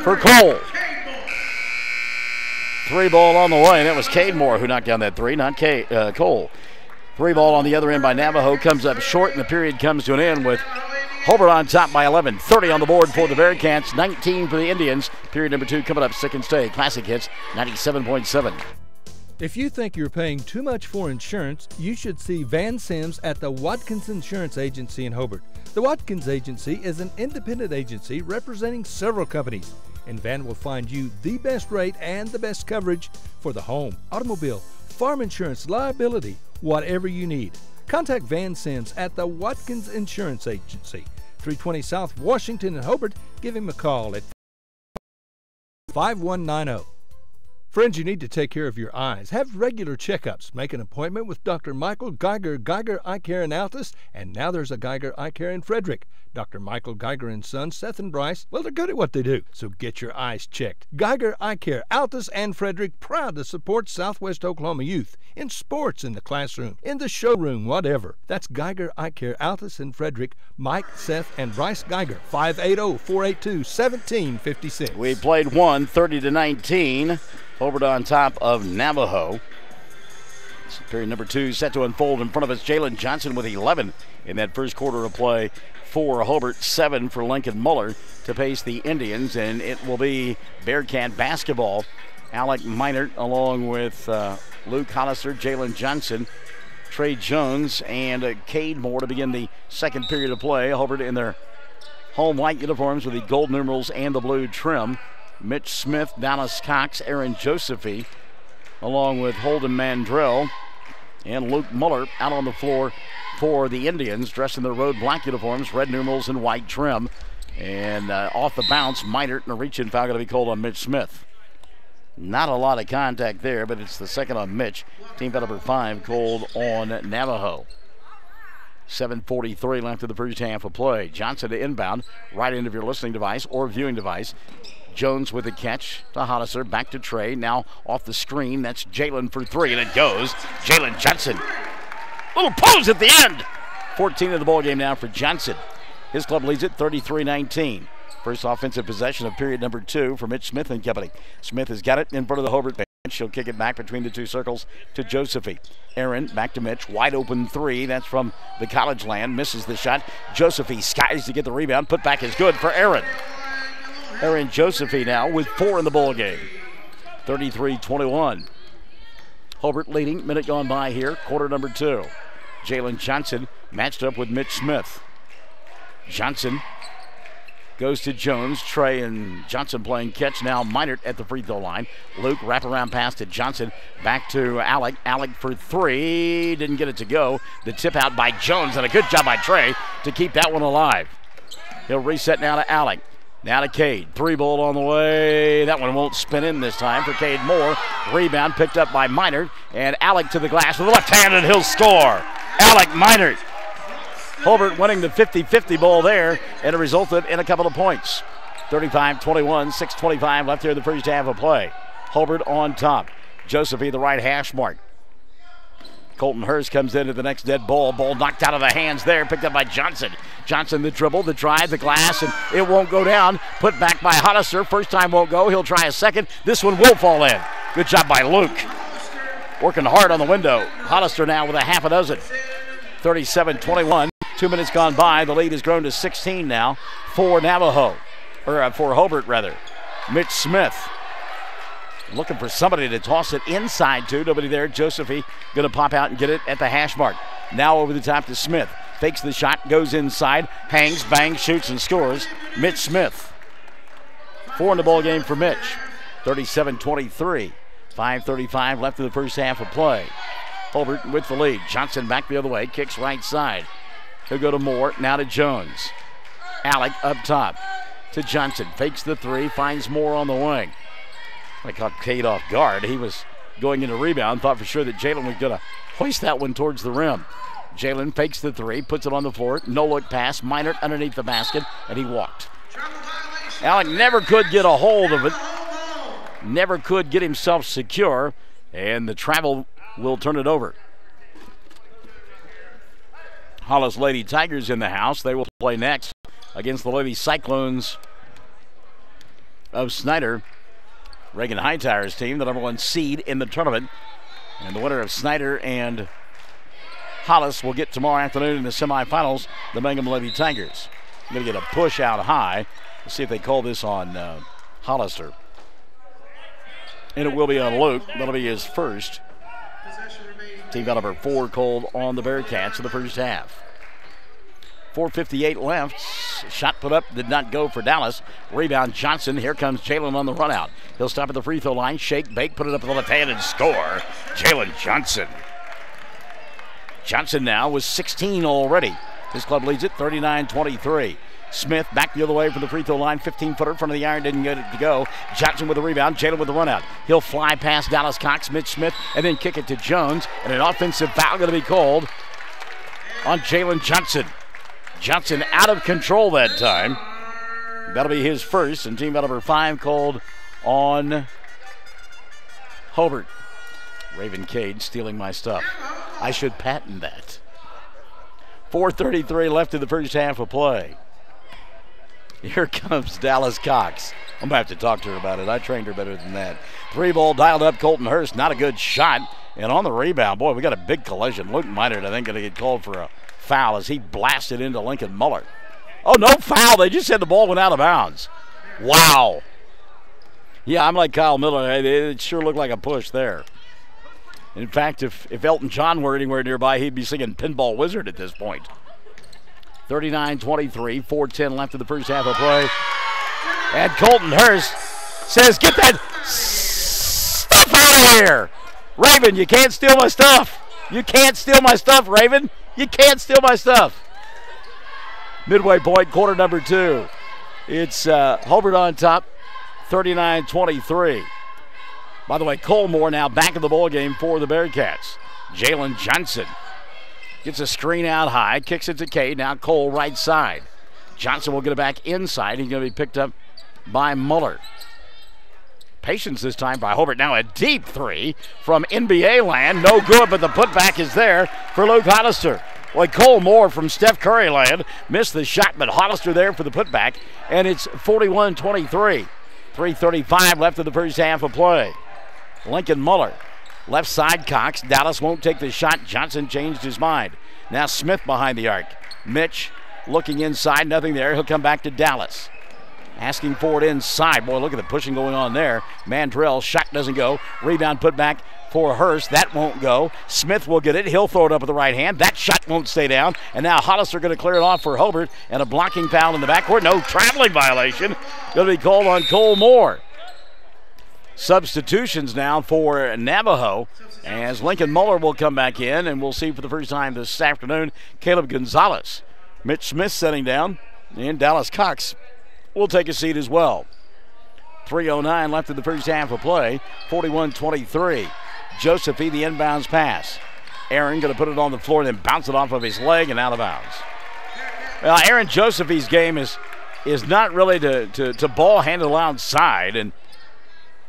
for Cole. 3 ball on the way, and it was Cade Moore who knocked down that 3, not Cole. 3 ball on the other end by Navajo, comes up short, and the period comes to an end with Hobart on top by 11. 30 on the board for the Bearcats, 19 for the Indians. Period number 2 coming up, Sick and Stay. Classic Hits, 97.7. If you think you're paying too much for insurance, you should see Van Sims at the Watkins Insurance Agency in Hobart. The Watkins Agency is an independent agency representing several companies, and Van will find you the best rate and the best coverage for the home, automobile, farm insurance, liability, whatever you need. Contact Van Sims at the Watkins Insurance Agency, 320 South Washington in Hobart. Give him a call at 5190. Friends, you need to take care of your eyes. Have regular checkups. Make an appointment with Dr. Michael Geiger, Geiger Eye Care in Altus, and now there's a Geiger Eye Care in Frederick. Dr. Michael Geiger and Sons, Seth and Bryce, well, they're good at what they do, so get your eyes checked. Geiger Eye Care, Altus and Frederick, proud to support Southwest Oklahoma youth in sports, in the classroom, in the showroom, whatever. That's Geiger Eye Care, Altus and Frederick. Mike, Seth, and Bryce Geiger, 580-482-1756. We played 30-19. Hobart on top of Navajo. Period number 2 set to unfold in front of us. Jalen Johnson with 11 in that first quarter of play for Hobart, 7 for Lincoln Muller to pace the Indians, and it will be Bearcat basketball. Alec Minert along with Luke Hollister, Jalen Johnson, Trey Jones, and Cade Moore to begin the second period of play. Hobart in their home white uniforms with the gold numerals and the blue trim. Mitch Smith, Dallas Cox, Aaron Josephy, along with Holden Mandrell and Luke Muller out on the floor for the Indians, dressed in their road black uniforms, red numerals and white trim. And off the bounce, Minert, and a reach-in foul going to be called on Mitch Smith. Not a lot of contact there, but it's the second on Mitch. Team foul number 5 called on Navajo. 7:43 left in the first half of play. Johnson to inbound, right into your listening device or viewing device. Jones with a catch to Hollister, back to Trey. Now off the screen, that's Jalen for 3, and it goes. Jalen Johnson. Little pose at the end. 14 in the ball game now for Johnson. His club leads it 33-19. First offensive possession of period number 2 for Mitch Smith and company. Smith has got it in front of the Hobart bench. She'll kick it back between the 2 circles to Josephy. Aaron back to Mitch. Wide open 3. That's from the college land. Misses the shot. Josephy skies to get the rebound. Put back is good for Aaron. Aaron Josephy now with 4 in the ball game. 33-21. Hobart leading. Minute gone by here. Quarter number 2. Jalen Johnson matched up with Mitch Smith. Johnson goes to Jones. Trey and Johnson playing catch now. Minert at the free throw line. Luke wraparound pass to Johnson. Back to Alec. Alec for 3. Didn't get it to go. The tip out by Jones, and a good job by Trey to keep that one alive. He'll reset now to Alec. Now to Cade. 3 ball on the way. That one won't spin in this time for Cade Moore. Rebound picked up by Minert. And Alec to the glass with the left hand, and he'll score. Alec Minert. Hobart winning the 50-50 ball there, and it resulted in a couple of points. 35-21, 6:25 left here in the first half of play. Hobart on top. Josephy the right hash mark. Colton Hurst comes into the next dead ball. Ball knocked out of the hands there, picked up by Johnson. Johnson the dribble, the drive, the glass, and it won't go down. Put back by Hollister. First time won't go. He'll try a second. This one will fall in. Good job by Luke. working hard on the window. Hollister now with a half a dozen. 37-21. 2 minutes gone by. The lead has grown to 16 now for Navajo, or for Hobart rather. Mitch Smith looking for somebody to toss it inside to. Nobody there. Josephine going to pop out and get it at the hash mark. Now over the top to Smith. Fakes the shot, goes inside, hangs, bangs, shoots, and scores. Mitch Smith. 4 in the ball game for Mitch. 37-23. 5:35 left in the first half of play. Hobart with the lead. Johnson back the other way. Kicks right side. He'll go to Moore. Now to Jones. Alec up top to Johnson. Fakes the three. Finds Moore on the wing. I caught Cade off guard. He was going into rebound. Thought for sure that Jalen was going to hoist that one towards the rim. Jalen fakes the three. Puts it on the floor. No look pass. Minert underneath the basket. And he walked. Alec never could get a hold of it. Never could get himself secure. And the travel will turn it over. Hollis Lady Tigers in the house. They will play next against the Lady Cyclones of Snyder. Reagan Hightower's team, the number 1 seed in the tournament. And the winner of Snyder and Hollis will get tomorrow afternoon in the semifinals, the Mangum Lady Tigers. Going to get a push out high. Let's see if they call this on Hollister. And it will be on Luke. That'll be his first. Team got number 4 called on the Bearcats in the first half. 4:58 left. Shot put up, did not go for Dallas. Rebound Johnson. Here comes Jalen on the run out. He'll stop at the free throw line. Shake, bake, put it up with the left hand and score. Jalen Johnson. Johnson now with 16 already. His club leads it 39-23. Smith back the other way from the free throw line. 15-footer in front of the iron. Didn't get it to go. Johnson with the rebound. Jalen with the run out. He'll fly past Dallas Cox, Mitch Smith, and then kick it to Jones. And an offensive foul going to be called on Jalen Johnson. Johnson out of control that time. That'll be his first. And team foul number 5 called on Hobart. Raven Cade stealing my stuff. I should patent that. 4:33 left in the first half of play. Here comes Dallas Cox. I'm going to have to talk to her about it. I trained her better than that. 3-ball dialed up. Colton Hurst, not a good shot. And on the rebound, boy, we got a big collision. Luke Minert, I think, going to get called for a foul as he blasted into Lincoln Muller. Oh, no foul. They just said the ball went out of bounds. Wow. Yeah, I'm like Kyle Miller. It sure looked like a push there. In fact, if Elton John were anywhere nearby, he'd be singing Pinball Wizard at this point. 39-23, 4:10 left in the first half of play. And Colton Hurst says, get that stuff out of here. Raven, you can't steal my stuff. You can't steal my stuff, Raven. You can't steal my stuff. Midway point, quarter number 2. It's Hobart on top, 39-23. By the way, Cole Moore now back in the ball game for the Bearcats. Jalen Johnson gets a screen out high, kicks it to Cade. Now Cole right side. Johnson will get it back inside. He's going to be picked up by Muller. Patience this time by Hobart. Now a deep 3 from NBA land. No good, but the putback is there for Luke Hollister. Well, Cole Moore from Steph Curry land missed the shot, but Hollister there for the putback. And it's 41-23. 3:35 left in the first half of play. Lincoln Muller. Left side Cox. Dallas won't take the shot. Johnson changed his mind. Now Smith behind the arc. Mitch looking inside. Nothing there. He'll come back to Dallas. Asking for it inside. Boy, look at the pushing going on there. Mandrell. Shot doesn't go. Rebound put back for Hurst. That won't go. Smith will get it. He'll throw it up with the right hand. That shot won't stay down. And now Hollister going to clear it off for Hobart. And a blocking foul in the backcourt. No traveling violation. Going to be called on Cole Moore. Substitutions now for Navajo as Lincoln Muller will come back in, and we'll see for the first time this afternoon Caleb Gonzalez. Mitch Smith setting down, and Dallas Cox will take a seat as well. 3:09 left in the first half of play, 41-23. Josephine, the inbounds pass. Aaron going to put it on the floor and then bounce it off of his leg and out of bounds. Well, Aaron Josephine's game is not really to ball handle outside, and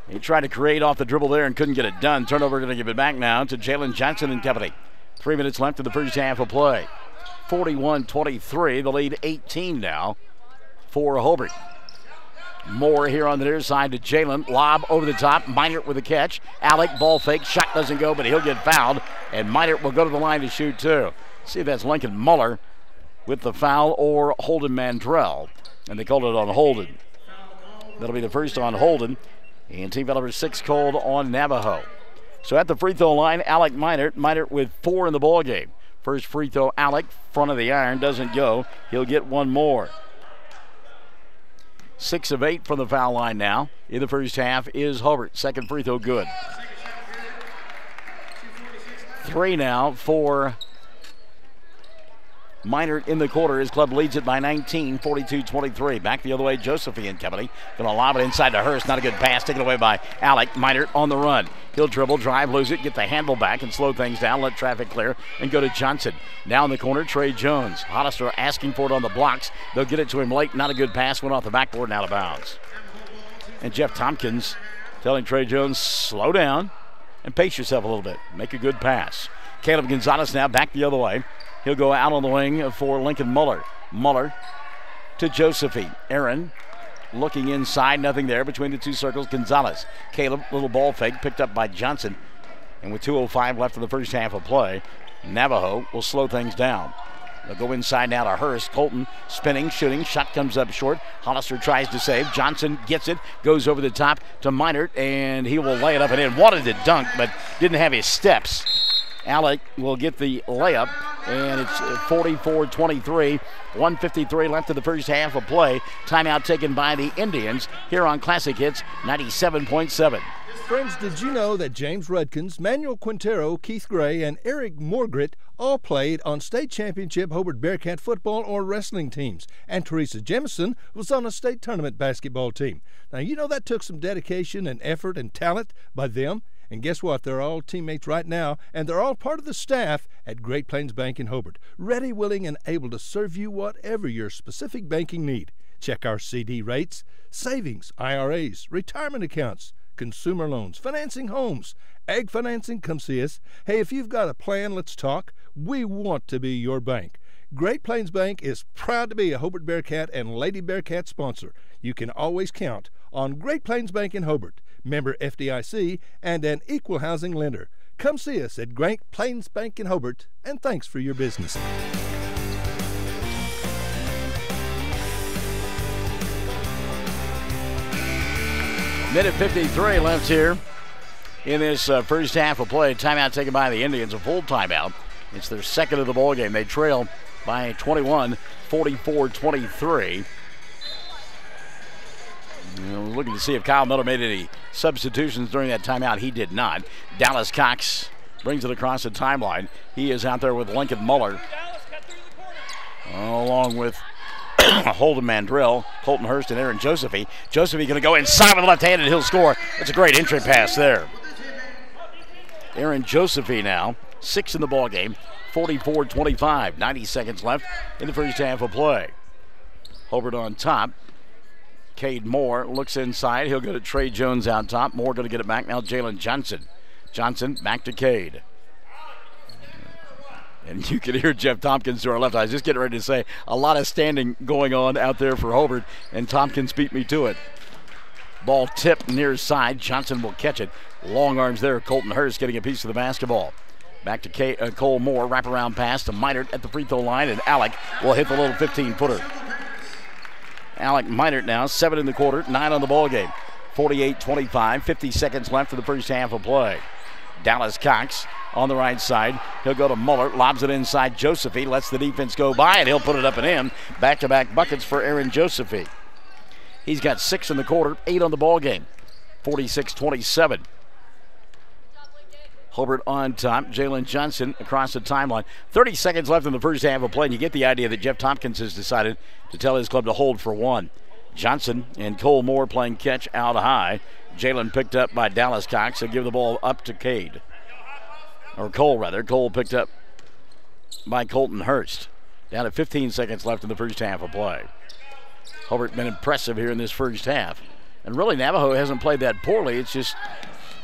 he tried to create off the dribble there and couldn't get it done. Turnover going to give it back now to Jalen Johnson and company. 3 minutes left in the first half of play. 41-23, the lead 18 now for Hobart. Moore here on the near side to Jalen. Lob over the top. Minert with a catch. Alec, ball fake. Shot doesn't go, but he'll get fouled. And Minert will go to the line to shoot too. See if that's Lincoln Muller with the foul or Holden Mandrell. And they called it on Holden. That'll be the first on Holden. And team foul number 6 called on Navajo. So at the free throw line, Alec Minert. Minert with 4 in the ball game. First free throw, Alec, front of the iron, doesn't go. He'll get one more. 6 of 8 from the foul line now. In the first half is Hobart. Second free throw, good. 3 now for Minert in the quarter. His club leads it by 19, 42-23. Back the other way, Josephine and company. Going to lob it inside to Hurst. Not a good pass. Taken away by Alec. Minert on the run. He'll dribble, drive, lose it, get the handle back and slow things down, let traffic clear, and go to Johnson. Now in the corner, Trey Jones. Hollister asking for it on the blocks. They'll get it to him late. Not a good pass. Went off the backboard and out of bounds. And Jeff Tompkins telling Trey Jones, slow down and pace yourself a little bit. Make a good pass. Caleb Gonzalez now back the other way. He'll go out on the wing for Lincoln Muller. Muller to Josephine. Aaron looking inside, nothing there between the two circles. Gonzalez. Caleb, little ball fake, picked up by Johnson. And with 2:05 left in the first half of play, Navajo will slow things down. They'll go inside now to Hurst. Colton spinning, shooting. Shot comes up short. Hollister tries to save. Johnson gets it. Goes over the top to Minert, and he will lay it up and in. Wanted to dunk, but didn't have his steps. Alec will get the layup, and it's 44-23. 1:53 left in the first half of play. Timeout taken by the Indians here on Classic Hits 97.7. Friends, did you know that James Rudkins, Manuel Quintero, Keith Gray, and Eric Morgret all played on state championship Hobart Bearcat football or wrestling teams, and Teresa Jemison was on a state tournament basketball team? Now, you know that took some dedication and effort and talent by them. And guess what? They're all teammates right now, and they're all part of the staff at Great Plains Bank in Hobart, ready, willing, and able to serve you whatever your specific banking need. Check our CD rates, savings, IRAs, retirement accounts, consumer loans, financing homes, ag financing. Come see us. Hey, if you've got a plan, let's talk. We want to be your bank. Great Plains Bank is proud to be a Hobart Bearcat and Lady Bearcat sponsor. You can always count on Great Plains Bank in Hobart, member FDIC, and an equal housing lender. Come see us at Great Plains Bank in Hobart, and thanks for your business. Minute 53 left here in this first half of play. Timeout taken by the Indians, a full timeout. It's their second of the ball game. They trail by 21, 44-23. Looking to see if Kyle Miller made any substitutions during that timeout. He did not. Dallas Cox brings it across the timeline. He is out there with Lincoln Muller, along with Holden Mandrell, Colton Hurst, and Aaron Josephine. Josephine going to go inside with the left hand, and he'll score. That's a great entry pass there. Aaron Josephine now, 6 in the ball game, 44-25. 90 seconds left in the first half of play. Hobart on top. Cade Moore looks inside. He'll go to Trey Jones out top. Moore going to get it back now. Jalen Johnson. Johnson back to Cade. And you can hear Jeff Tompkins to our left. I was just getting ready to say a lot of standing going on out there for Hobart, and Tompkins beat me to it. Ball tipped near side. Johnson will catch it. Long arms there. Colton Hurst getting a piece of the basketball. Back to Cole Moore. Wraparound pass to Minert at the free throw line, and Alec will hit the little 15-footer. Alec Minert now, 7 in the quarter, 9 on the ball game. 48-25, 50 seconds left in the first half of play. Dallas Cox on the right side. He'll go to Muller, lobs it inside Josephine, lets the defense go by, and he'll put it up and in. Back-to-back buckets for Aaron Josephine. He's got 6 in the quarter, 8 on the ball game. 46-27. Hobart on top. Jalen Johnson across the timeline. 30 seconds left in the first half of play, and you get the idea that Jeff Tompkins has decided to tell his club to hold for one. Johnson and Cole Moore playing catch out high. Jalen picked up by Dallas Cox. He'll give the ball up to Cade. Or Cole, rather. Cole picked up by Colton Hurst. Down to 15 seconds left in the first half of play. Hobart been impressive here in this first half. And really, Navajo hasn't played that poorly. It's just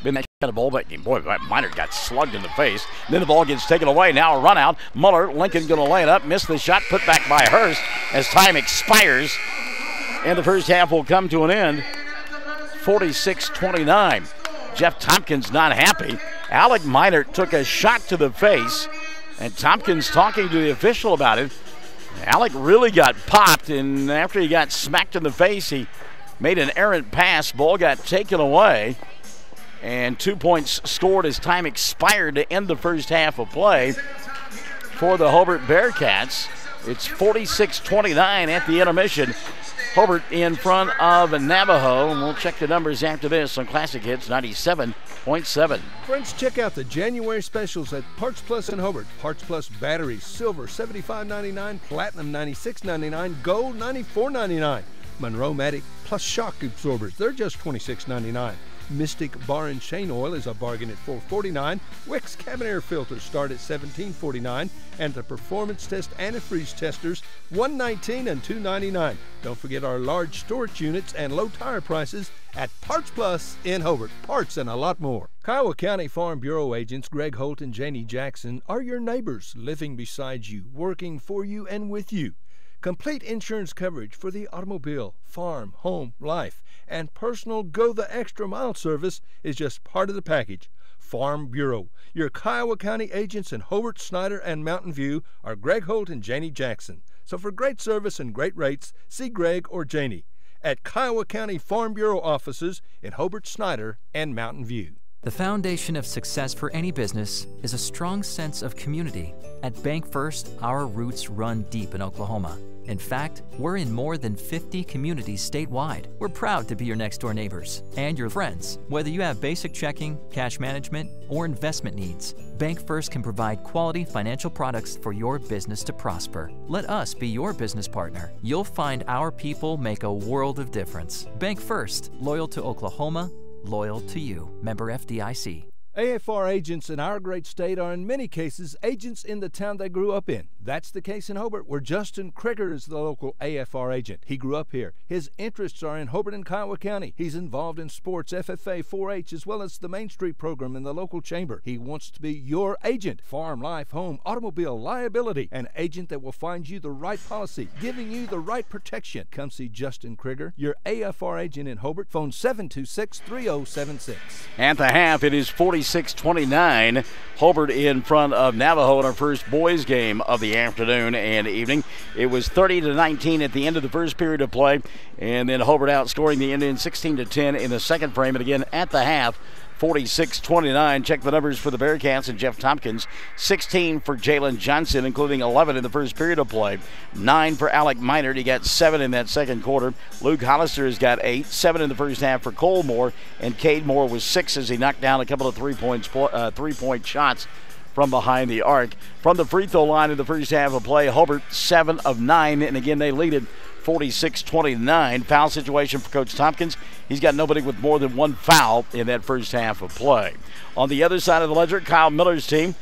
been that kind of ball back game. Boy, Minert got slugged in the face. Then the ball gets taken away. Now a run out. Muller, Lincoln going to lay it up. Missed the shot. Put back by Hurst as time expires. And the first half will come to an end, 46-29. Jeff Tompkins not happy. Alec Minor took a shot to the face, and Tompkins talking to the official about it. Alec really got popped, and after he got smacked in the face, he made an errant pass. Ball got taken away, and 2 points scored as time expired to end the first half of play for the Hobart Bearcats. It's 46-29 at the intermission. Hobart in front of Navajo, and we'll check the numbers after this on Classic Hits 97.7. Friends, check out the January specials at Parts Plus in Hobart. Parts Plus batteries, silver $75.99, platinum $96.99, gold $94.99. Monroe-Matic plus shock absorbers, they're just $26.99. Mystic Bar and Chain Oil is a bargain at $4.49. Wix cabin air filters start at $17.49, and the Performance Test antifreeze testers $119 and $2.99. Don't forget our large storage units and low tire prices at Parts Plus in Hobart. Parts and a lot more. Kiowa County Farm Bureau agents Greg Holt and Janie Jackson are your neighbors, living beside you, working for you and with you. Complete insurance coverage for the automobile, farm, home, life, and personal go-the-extra-mile service is just part of the package. Farm Bureau. Your Kiowa County agents in Hobart, Snyder, and Mountain View are Greg Holt and Janie Jackson. So for great service and great rates, see Greg or Janie at Kiowa County Farm Bureau offices in Hobart, Snyder, and Mountain View. The foundation of success for any business is a strong sense of community. At Bank First, our roots run deep in Oklahoma. In fact, we're in more than 50 communities statewide. We're proud to be your next-door neighbors and your friends. Whether you have basic checking, cash management, or investment needs, Bank First can provide quality financial products for your business to prosper. Let us be your business partner. You'll find our people make a world of difference. Bank First, loyal to Oklahoma, loyal to you. Member FDIC. AFR agents in our great state are in many cases agents in the town they grew up in. That's the case in Hobart, where Justin Krieger is the local AFR agent. He grew up here. His interests are in Hobart and Kiowa County. He's involved in sports, FFA, 4-H, as well as the Main Street program in the local chamber. He wants to be your agent. Farm, life, home, automobile, liability. An agent that will find you the right policy, giving you the right protection. Come see Justin Krieger, your AFR agent in Hobart. Phone 726-3076. At the half, it is 46-29. Hobart in front of Navajo in our first boys game of the afternoon and evening. It was 30-19 at the end of the first period of play, and then Hobart outscoring the Indians 16-10 in the second frame. And again at the half, 46-29. Check the numbers for the Bearcats and Jeff Tompkins. 16 for Jalen Johnson, including 11 in the first period of play. 9 for Alec Minard. He got 7 in that second quarter. Luke Hollister has got 8. 7 in the first half for Cole Moore. And Cade Moore was 6 as he knocked down a couple of three-point shots from behind the arc. From the free throw line in the first half of play, Hobart 7 of 9. And again, they lead it 46-29. Foul situation for Coach Tompkins. He's got nobody with more than one foul in that first half of play. On the other side of the ledger, Kyle Miller's team,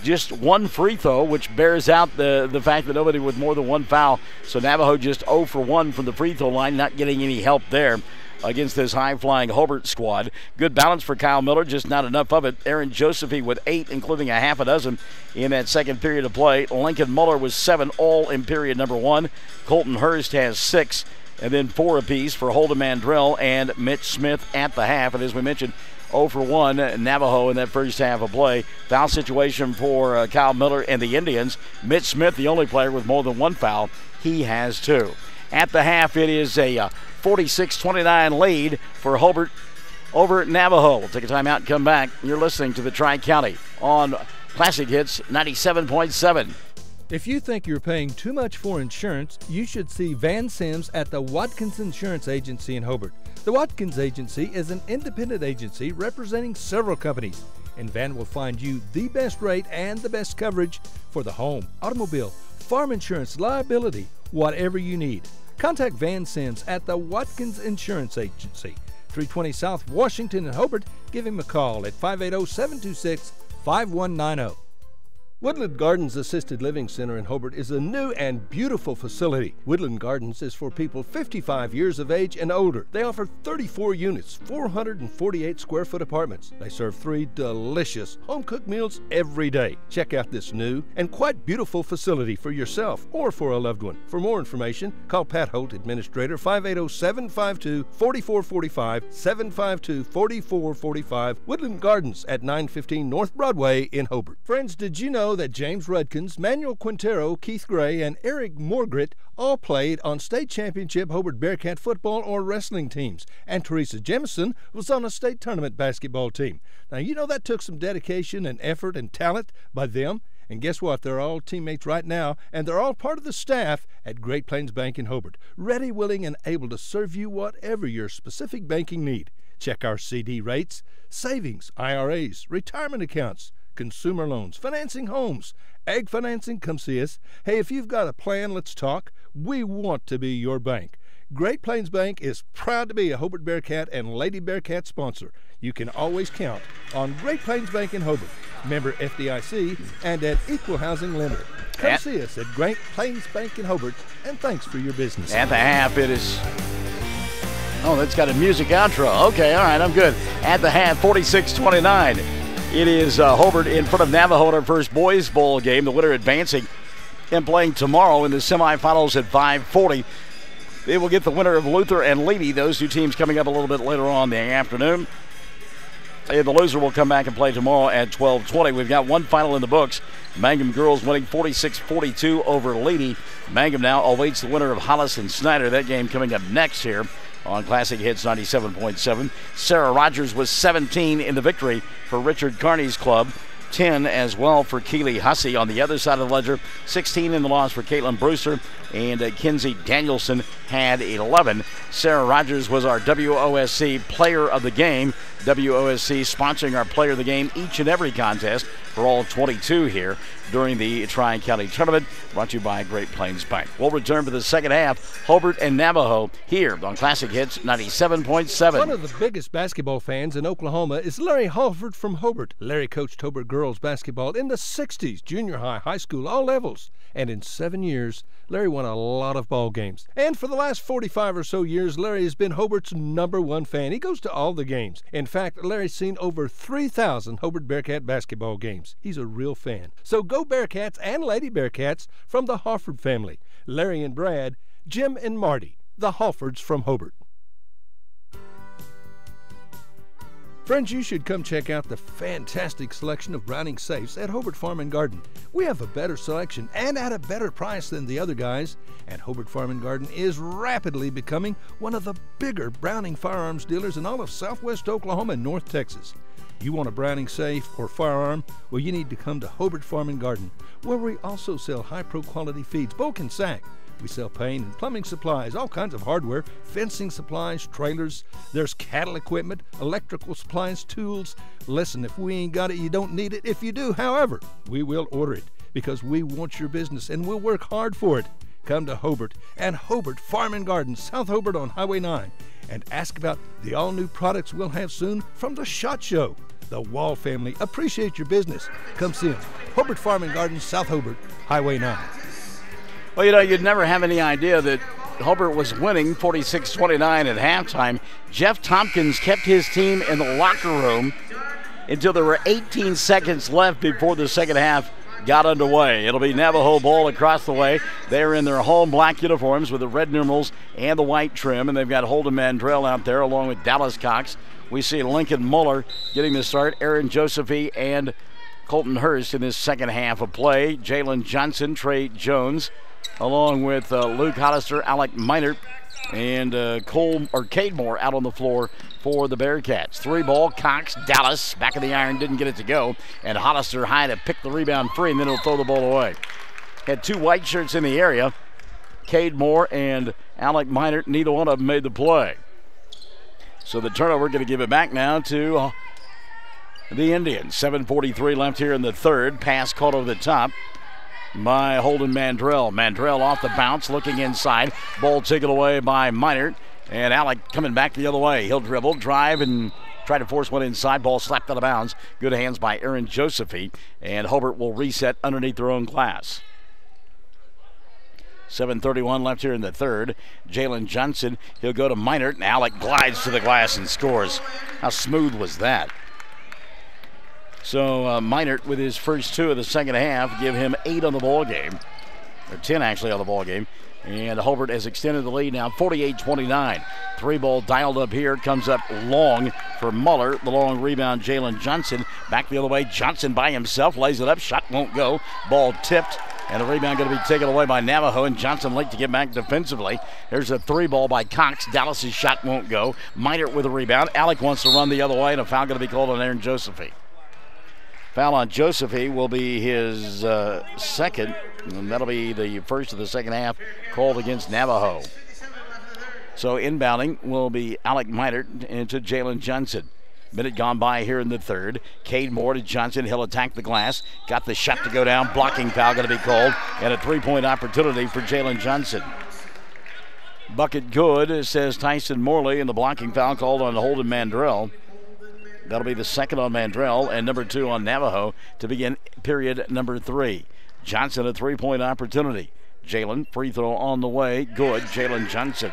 just one free throw, which bears out the fact that nobody with more than one foul. So Navajo just 0 for 1 from the free throw line, not getting any help there against this high-flying Hobart squad. Good balance for Kyle Miller, just not enough of it. Aaron Josephy with 8, including a half a dozen in that second period of play. Lincoln Muller was 7 all in period number 1. Colton Hurst has 6, and then 4 apiece for Holden Mandrell and Mitch Smith at the half. And as we mentioned, 0 for 1 Navajo in that first half of play. Foul situation for Kyle Miller and the Indians. Mitch Smith, the only player with more than one foul. He has 2. At the half, it is a 46-29 lead for Hobart over at Navajo. We'll take a timeout and come back. You're listening to the Tri-County on Classic Hits 97.7. If you think you're paying too much for insurance, you should see Van Sims at the Watkins Insurance Agency in Hobart. The Watkins Agency is an independent agency representing several companies, and Van will find you the best rate and the best coverage for the home, automobile, farm insurance, liability, whatever you need. Contact Van Sims at the Watkins Insurance Agency, 320 South Washington in Hobart. Give him a call at 580-726-5190. Woodland Gardens Assisted Living Center in Hobart is a new and beautiful facility. Woodland Gardens is for people 55 years of age and older. They offer 34 units, 448 square foot apartments. They serve 3 delicious home-cooked meals every day. Check out this new and quite beautiful facility for yourself or for a loved one. For more information, call Pat Holt, Administrator, 580-752-4445, 752-4445, Woodland Gardens at 915 North Broadway in Hobart. Friends, did you know that James Rudkins, Manuel Quintero, Keith Gray, and Eric Morgret all played on state championship Hobart Bearcat football or wrestling teams, and Teresa Jemison was on a state tournament basketball team. Now, you know that took some dedication and effort and talent by them, and guess what? They're all teammates right now, and they're all part of the staff at Great Plains Bank in Hobart, ready, willing, and able to serve you whatever your specific banking need. Check our CD rates, savings, IRAs, retirement accounts, consumer loans, financing homes, ag financing. Come see us. Hey, if you've got a plan, let's talk. We want to be your bank. Great Plains Bank is proud to be a Hobart Bearcat and Lady Bearcat sponsor. You can always count on Great Plains Bank in Hobart, member FDIC, and an equal housing lender. Come see us at Great Plains Bank in Hobart, and thanks for your business. At the half, it is... Oh, that's got a music outro. Okay, all right, I'm good. At the half, 46-29. It is Hobart in front of Navajo in our first boys bowl game. The winner advancing and playing tomorrow in the semifinals at 5:40. They will get the winner of Luther and Leedey. Those two teams coming up a little bit later on in the afternoon. And the loser will come back and play tomorrow at 12:20. We've got one final in the books. Mangum girls winning 46-42 over Leedey. Mangum now awaits the winner of Hollis and Snyder. That game coming up next here on Classic Hits 97.7. Sarah Rogers was 17 in the victory for Richard Carney's club. 10 as well for Keely Hussey. On the other side of the ledger, 16 in the loss for Caitlin Brewster, and Kinsey Danielson had 11. Sarah Rogers was our WOSC Player of the Game. WOSC sponsoring our Player of the Game each and every contest for all 22 here during the Tri-County Tournament, brought to you by Great Plains Bank. We'll return for the second half, Hobart and Navajo, here on Classic Hits 97.7. One of the biggest basketball fans in Oklahoma is Larry Halford from Hobart. Larry coached Hobart girls basketball in the 60s, junior high, high school, all levels. And in 7 years, Larry won a lot of ball games. And for the last 45 or so years, Larry has been Hobart's #1 fan. He goes to all the games. In fact, Larry's seen over 3,000 Hobart Bearcat basketball games. He's a real fan. So go Bearcats and Lady Bearcats from the Halford family. Larry and Brad, Jim and Marty, the Halfords from Hobart. Friends, you should come check out the fantastic selection of Browning safes at Hobart Farm and Garden. We have a better selection and at a better price than the other guys. And Hobart Farm and Garden is rapidly becoming one of the bigger Browning firearms dealers in all of southwest Oklahoma and North Texas. You want a Browning safe or firearm? Well, you need to come to Hobart Farm and Garden, where we also sell high-pro quality feeds, bulk and sack. We sell paint and plumbing supplies, all kinds of hardware, fencing supplies, trailers. There's cattle equipment, electrical supplies, tools. Listen, if we ain't got it, you don't need it. If you do, however, we will order it because we want your business and we'll work hard for it. Come to Hobart and Hobart Farm and Garden, South Hobart on Highway 9, and ask about the all-new products we'll have soon from the SHOT Show. The Wall family appreciate your business. Come see them. Hobart Farm and Garden, South Hobart, Highway 9. Well, you know, you'd never have any idea that Hobart was winning 46-29 at halftime. Jeff Tompkins kept his team in the locker room until there were 18 seconds left before the second half got underway. It'll be Navajo ball across the way. They're in their home black uniforms with the red numerals and the white trim, and they've got Holden Mandrell out there along with Dallas Cox. We see Lincoln Muller getting the start, Aaron Josephine and Colton Hurst in this second half of play. Jalen Johnson, Trey Jones, along with Luke Hollister, Alec Minert, and Cade Moore out on the floor for the Bearcats. 3-ball, Cox, Dallas, back of the iron, didn't get it to go, and Hollister high to pick the rebound free, and then he'll throw the ball away. Had two white shirts in the area. Cade Moore and Alec Minert, neither one of them made the play. So the turnover, going to give it back now to the Indians. 7:43 left here in the third. Pass caught over the top by Holden Mandrell. Mandrell off the bounce, looking inside. Ball taken away by Minert. And Alec coming back the other way. He'll dribble, drive, and Tried to force one inside. Ball slapped out of bounds. Good hands by Aaron Josephine. And Hobart will reset underneath their own glass. 7:31 left here in the third. Jalen Johnson, he'll go to Minert, and Alec glides to the glass and scores. How smooth was that? So Minert with his first 2 of the second half give him 8 on the ball game, or 10 actually on the ball game. And Hobart has extended the lead now 48-29. 3-ball dialed up here. Comes up long for Muller. The long rebound, Jalen Johnson. Back the other way. Johnson by himself lays it up. Shot won't go. Ball tipped. And the rebound going to be taken away by Navajo. And Johnson late to get back defensively. There's a 3-ball by Cox. Dallas's shot won't go. Minert with a rebound. Alec wants to run the other way. And a foul going to be called on Aaron Josephine. Foul on Josephine will be his second. And that'll be the first of the second half called against Navajo. So inbounding will be Alec Minert into Jalen Johnson. Minute gone by here in the third. Cade Moore to Johnson. He'll attack the glass. Got the shot to go down. Blocking foul going to be called. And a 3-point opportunity for Jalen Johnson. Bucket good, says Tyson Morley. And the blocking foul called on Holden Mandrell. That'll be the second on Mandrell and number 2 on Navajo to begin period number 3. Johnson a 3-point opportunity. Jalen, free throw on the way. Good. Jalen Johnson.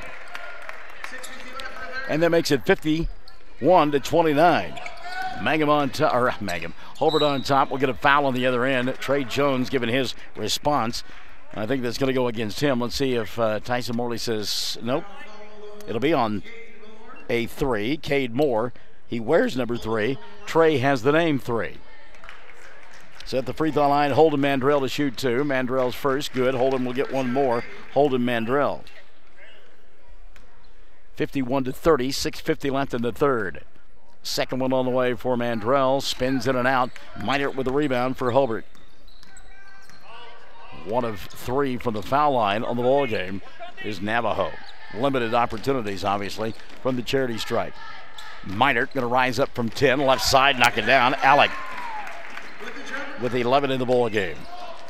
And that makes it 51-29. Mangum on top, or Mangum. Hobart on top. We'll get a foul on the other end. Trey Jones giving his response. I think that's going to go against him. Let's see if Tyson Morley says nope. It'll be on a 3. Cade Moore. He wears number 3. Trey has the name 3. So at the free throw line, Holden Mandrell to shoot 2. Mandrell's first, good. Holden will get one more. Holden Mandrell. 51-30, 6:50 left in the third. Second one on the way for Mandrell. Spins in and out. Minert with the rebound for Hobart. 1 of 3 from the foul line on the ball game is Navajo. Limited opportunities, obviously, from the charity stripe. Minert going to rise up from 10. Left side, knock it down. Alec with 11 in the ball game.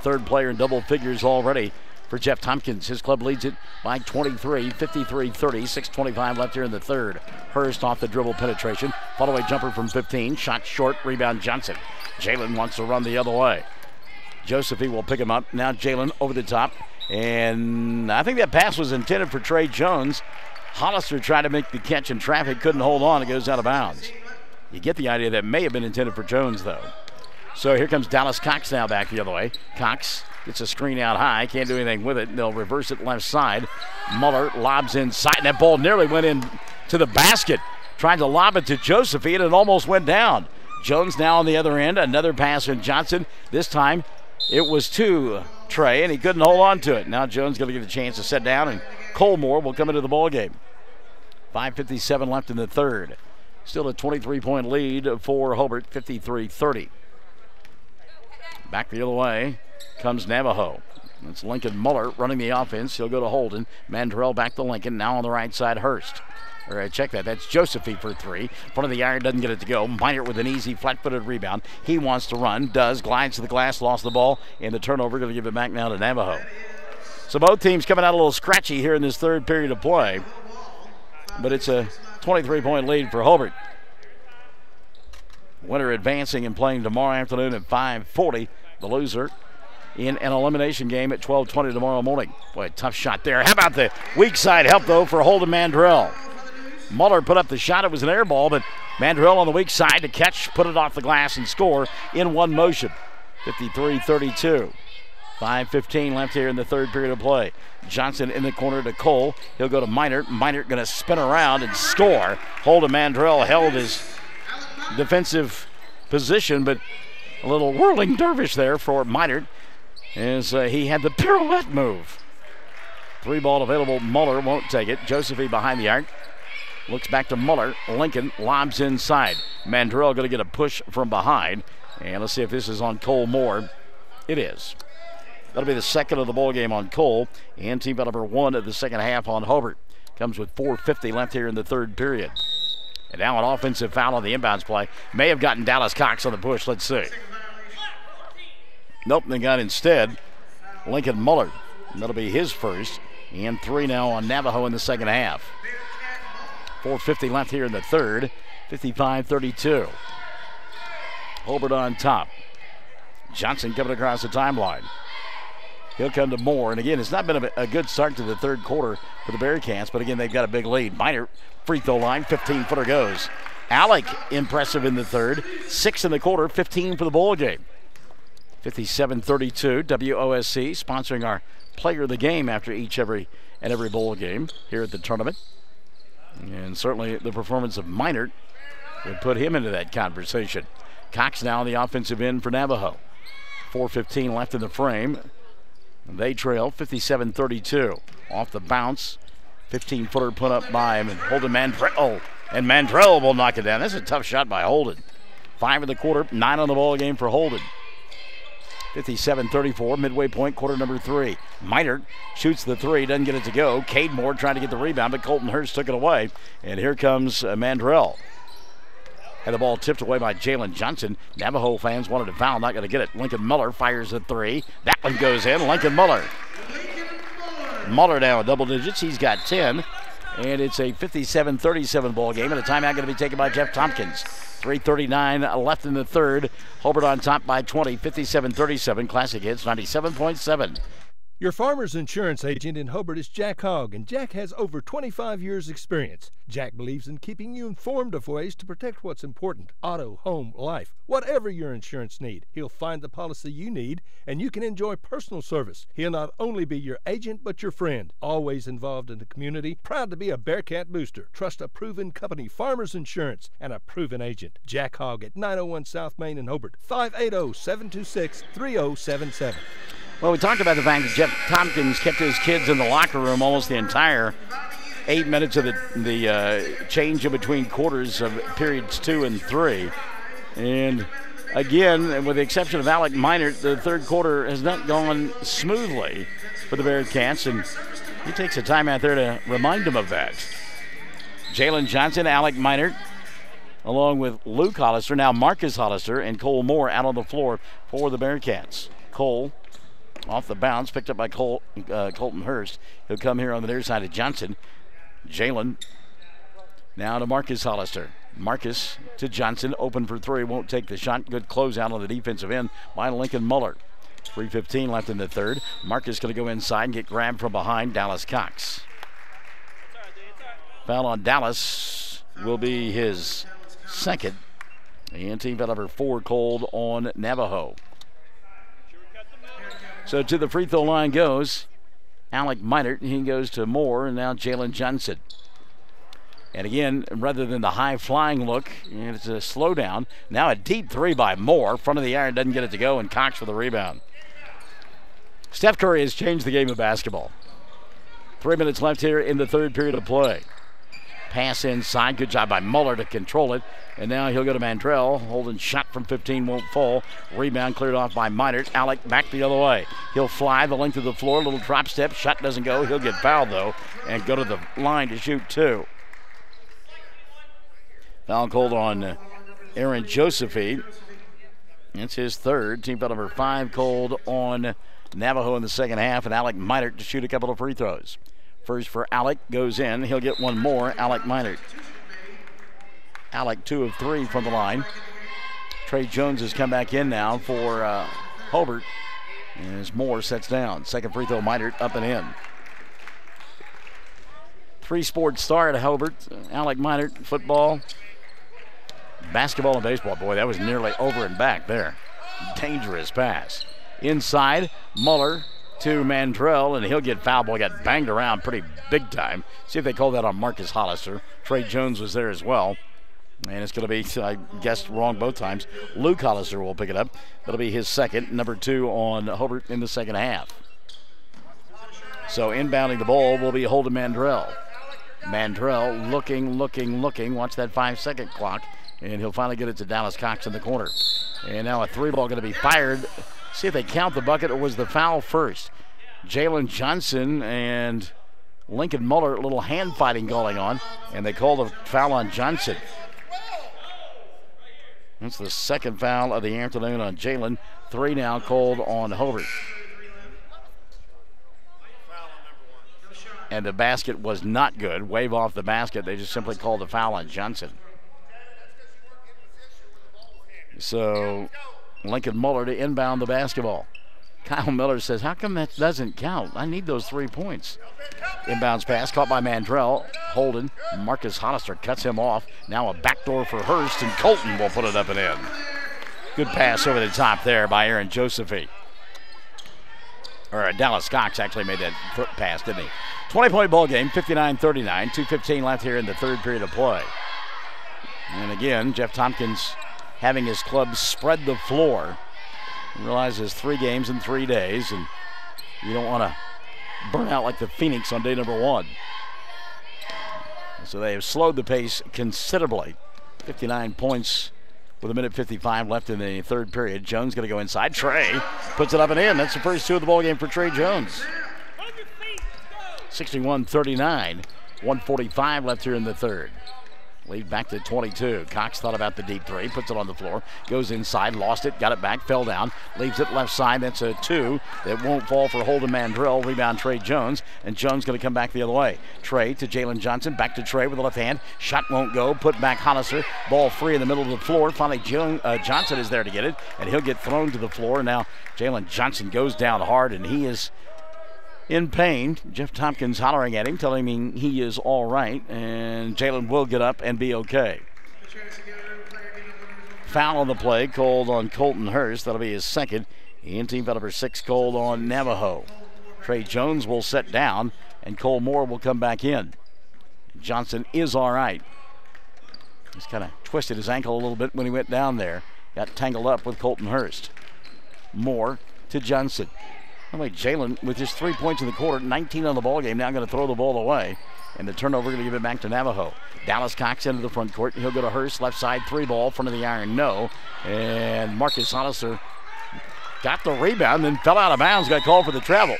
Third player in double figures already for Jeff Tompkins. His club leads it by 23, 53-30, 6:25 left here in the third. Hurst off the dribble penetration. Follow-away jumper from 15. Shot short, rebound Johnson. Jalen wants to run the other way. Josephine will pick him up. Now Jalen over the top. And I think that pass was intended for Trey Jones. Hollister tried to make the catch in traffic, couldn't hold on. It goes out of bounds. You get the idea that may have been intended for Jones, though. So here comes Dallas Cox now back the other way. Cox gets a screen out high, can't do anything with it. They'll reverse it left side. Muller lobs inside, and that ball nearly went in to the basket. Tried to lob it to Josephine, and it almost went down. Jones now on the other end. Another pass from Johnson. This time it was to Trey, and he couldn't hold on to it. Now Jones going to get a chance to sit down, and Colmore will come into the ball game. 5:57 left in the third. Still a 23-point lead for Hobart, 53-30. Back the other way comes Navajo. It's Lincoln Muller running the offense. He'll go to Holden. Mandrell back to Lincoln. Now on the right side, Hurst. All right, check that. That's Josephine for 3. Front of the iron, doesn't get it to go. Minert with an easy flat-footed rebound. He wants to run, does, glides to the glass, lost the ball, and the turnover. Going to give it back now to Navajo. So both teams coming out a little scratchy here in this third period of play. But it's a 23-point lead for Hobart. Winner advancing and playing tomorrow afternoon at 5:40. The loser in an elimination game at 12:20 tomorrow morning. Boy, a tough shot there. How about the weak side help, though, for Holden Mandrell? Muller put up the shot. It was an air ball, but Mandrell on the weak side to catch, put it off the glass, and score in one motion. 53-32. 5:15 left here in the third period of play. Johnson in the corner to Cole. He'll go to Minert. Minert going to spin around and score. Holden Mandrell held his defensive position, but a little whirling dervish there for Minert as he had the pirouette move. 3-ball available. Muller won't take it. Josephine behind the arc. Looks back to Muller. Lincoln lobs inside. Mandrell going to get a push from behind. And let's see if this is on Cole Moore. It is. That'll be the second of the ball game on Cole. And team foul number 1 of the second half on Hobart. Comes with 4:50 left here in the third period. And now an offensive foul on the inbounds play. May have gotten Dallas Cox on the push. Let's see. Nope, they got instead Lincoln Muller. And that'll be his first. And 3 now on Navajo in the second half. 4:50 left here in the third. 55-32. Hobart on top. Johnson coming across the timeline. He'll come to Moore. And again, it's not been a good start to the third quarter for the Bearcats, but again, they've got a big lead. Minor, free throw line, 15-footer goes. Alec, impressive in the third. 6 in the quarter, 15 for the bowl game. 57-32, WOSC sponsoring our player of the game after every bowl game here at the tournament. And certainly the performance of Minert would put him into that conversation. Cox now on the offensive end for Navajo. 4:15 left in the frame. They trail 57-32. Off the bounce, 15-footer put up by him and Holden Mandrell. And Mandrell will knock it down. That's a tough shot by Holden. 5 in the quarter, 9 on the ball game for Holden. 57-34, midway point, quarter number 3. Minert shoots the 3, doesn't get it to go. Cade Moore trying to get the rebound, but Colton Hurst took it away. And here comes Mandrell. Had the ball tipped away by Jalen Johnson. Navajo fans wanted to foul, not going to get it. Lincoln Muller fires the 3. That one goes in. Lincoln Muller. Muller now in double digits. He's got 10. And it's a 57-37 ball game. And a timeout going to be taken by Jeff Tompkins. 3:39 left in the third. Hobart on top by 20. 57-37. Classic Hits 97.7. Your farmer's insurance agent in Hobart is Jack Hogg, and Jack has over 25 years' experience. Jack believes in keeping you informed of ways to protect what's important: auto, home, life, whatever your insurance need. He'll find the policy you need, and you can enjoy personal service. He'll not only be your agent, but your friend. Always involved in the community, proud to be a Bearcat booster. Trust a proven company, Farmers Insurance, and a proven agent. Jack Hogg at 901 South Main in Hobart, 580-726-3077. Well, we talked about the fact that Jeff Tompkins kept his kids in the locker room almost the entire 8 minutes of the change in between quarters of periods 2 and 3. And again, with the exception of Alec Minert, the third quarter has not gone smoothly for the Bearcats, and he takes a time out there to remind them of that. Jalen Johnson, Alec Minert, along with Luke Hollister, now Marcus Hollister, and Cole Moore out on the floor for the Bearcats. Cole off the bounce, picked up by Colton Hurst. He'll come here on the near side of Johnson. Jalen now to Marcus Hollister. Marcus to Johnson, open for 3, won't take the shot. Good closeout on the defensive end by Lincoln Muller. 3:15 left in the third. Marcus going to go inside and get grabbed from behind. Dallas Cox. Foul on Dallas will be his second. And team foul number 4 called on Navajo. So to the free throw line goes Alec Minert. He goes to Moore, and now Jalen Johnson. And again, rather than the high-flying look, it's a slowdown. Now a deep 3 by Moore. Front of the iron, doesn't get it to go, and Cox for the rebound. Steph Curry has changed the game of basketball. 3 minutes left here in the third period of play. Pass inside, good job by Muller to control it. And now he'll go to Mandrell. Holden shot from 15 won't fall. Rebound cleared off by Minert. Alec back the other way. He'll fly the length of the floor, little drop step. Shot doesn't go. He'll get fouled though and go to the line to shoot 2. Foul called on Aaron Josephine. It's his third. Team foul number 5 called on Navajo in the second half, and Alec Minert to shoot a couple of free throws. First for Alec, goes in. He'll get one more. Alec Minert. Alec 2 of 3 from the line. Trey Jones has come back in now for Hobart. As Moore sets down. Second free throw, Minert up and in. 3-sport star at Hobart. Alec Minert, football, basketball, and baseball. Boy, that was nearly over and back there. Dangerous pass. Inside, Muller to Mandrell, and he'll get fouled. Boy, got banged around pretty big time. See if they call that on Marcus Hollister. Trey Jones was there as well. And it's going to be, I guessed wrong both times, Luke Hollister will pick it up. That'll be his second, number 2 on Hobart in the second half. So inbounding the ball will be Holden Mandrell. Mandrell looking. Watch that 5-second clock. And he'll finally get it to Dallas Cox in the corner. And now a 3 ball going to be fired. See if they count the bucket, or was the foul first? Jalen Johnson and Lincoln Muller, a little hand fighting going on, and they call the foul on Johnson. That's the second foul of the afternoon on Jalen. 3 now called on Hobart. And the basket was not good. Wave off the basket. They just simply called the foul on Johnson. So Lincoln Muller to inbound the basketball. Kyle Miller says, how come that doesn't count? I need those 3 points. Inbounds pass caught by Mandrell. Holden. Marcus Hollister cuts him off. Now a backdoor for Hurst, and Colton will put it up and in. Good pass over the top there by Aaron Josephy. Or Dallas Cox actually made that pass, didn't he? 20-point ball game, 59-39. 2:15 left here in the third period of play. And again, Jeff Tompkins having his club spread the floor. He realizes 3 games in 3 days, and you don't want to burn out like the Phoenix on day number 1. So they have slowed the pace considerably. 59 points with 1:55 left in the third period. Jones going to go inside. Trey puts it up and in. That's the first 2 of the ball game for Trey Jones. 61-39. 1:45 left here in the third. Lead back to 22. Cox thought about the deep 3, puts it on the floor, goes inside, lost it, got it back, fell down, leaves it left side. That's a 2 that won't fall for Holden Mandrell. Rebound Trey Jones, and Jones going to come back the other way. Trey to Jalen Johnson, back to Trey with the left hand. Shot won't go, put back Hollister. Ball free in the middle of the floor. Finally, Johnson is there to get it, and he'll get thrown to the floor. Now Jalen Johnson goes down hard, and he is in pain. Jeff Tompkins hollering at him, telling him he is all right, and Jalen will get up and be okay. Foul on the play called on Colton Hurst. That'll be his second. And team foul number 6 called on Navajo. Trey Jones will sit down, and Cole Moore will come back in. Johnson is all right. He's kind of twisted his ankle a little bit when he went down there. Got tangled up with Colton Hurst. Moore to Johnson. Anyway, Jalen with his 3 points in the quarter, 19 on the ball game, now going to throw the ball away. And the turnover going to give it back to Navajo. Dallas Cox into the front court. He'll go to Hurst, left side 3 ball, front of the iron, no. And Marcus Hollister got the rebound, then fell out of bounds, got called for the travel.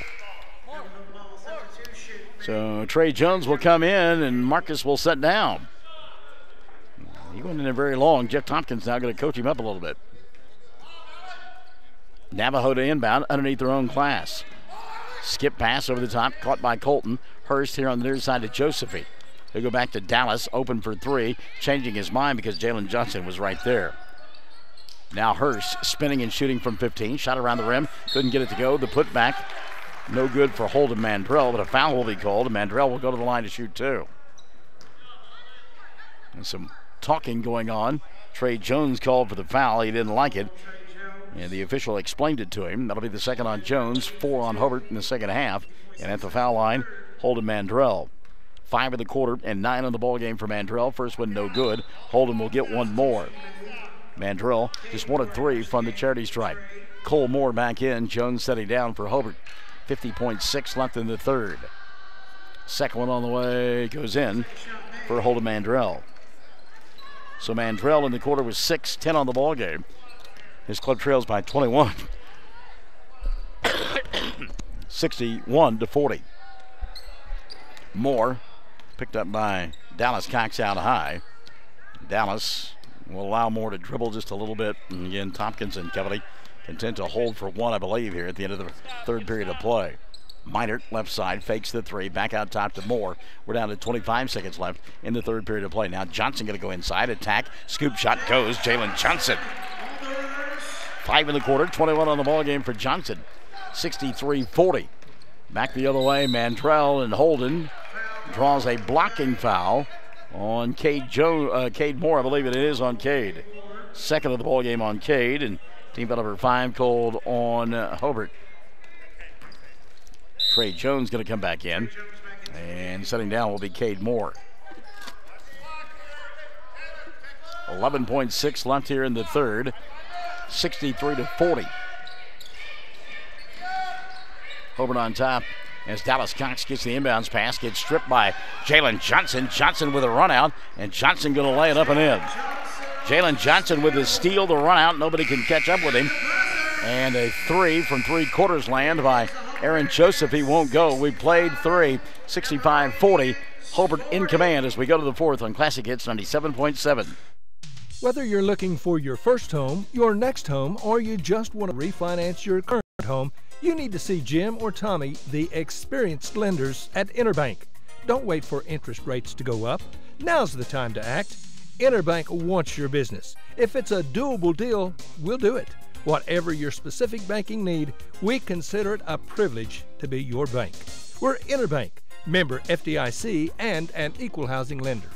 So Trey Jones will come in, and Marcus will sit down. He wasn't in there very long. Jeff Tompkins now going to coach him up a little bit. Navajo to inbound underneath their own glass. Skip pass over the top, caught by Colton. Hurst here on the near side to Josephy. He'll go back to Dallas, open for 3, changing his mind because Jalen Johnson was right there. Now Hurst spinning and shooting from 15. Shot around the rim, couldn't get it to go. The putback, no good for Holden Mandrell, but a foul will be called, and Mandrell will go to the line to shoot 2. And some talking going on. Trey Jones called for the foul. He didn't like it, and the official explained it to him. That'll be the second on Jones, 4 on Hobart in the second half. And at the foul line, Holden Mandrell. 5 in the quarter and 9 on the ball game for Mandrell. First one no good. Holden will get 1 more. Mandrell just 1 of 3 from the charity stripe. Cole Moore back in. Jones setting down for Hobart. 50.6 left in the third. Second one on the way goes in for Holden Mandrell. So Mandrell in the quarter was 6, 10 on the ball game. His club trails by 21. 61-40. Moore picked up by Dallas Cox out high. Dallas will allow Moore to dribble just a little bit. And again, Tompkins and company content to hold for 1, I believe, here at the end of the third period of play. Minert, left side, fakes the 3, back out top to Moore. We're down to 25 seconds left in the third period of play. Now Johnson going to go inside, attack, scoop shot goes, Jalen Johnson. 5 in the quarter, 21 on the ball game for Johnson. 63-40. Back the other way, Mandrell, and Holden draws a blocking foul on Cade Moore. I believe it is on Cade. Second of the ball game on Cade, and team foul number 5 called on Hobart. Trey Jones going to come back in, and setting down will be Cade Moore. 11.6 left here in the third. 63-40. Hobart on top as Dallas Cox gets the inbounds pass, gets stripped by Jalen Johnson. Johnson with a run out, and Johnson going to lay it up and in. Jalen Johnson with the steal, the run out. Nobody can catch up with him. And a 3 from 3/4 land by Aaron Joseph. He won't go. We played 3. 65-40. Hobart in command as we go to the fourth on Classic Hits 97.7. Whether you're looking for your first home, your next home, or you just want to refinance your current home, you need to see Jim or Tommy, the experienced lenders at Interbank. Don't wait for interest rates to go up. Now's the time to act. Interbank wants your business. If it's a doable deal, we'll do it. Whatever your specific banking need, we consider it a privilege to be your bank. We're Interbank, member FDIC, and an equal housing lender.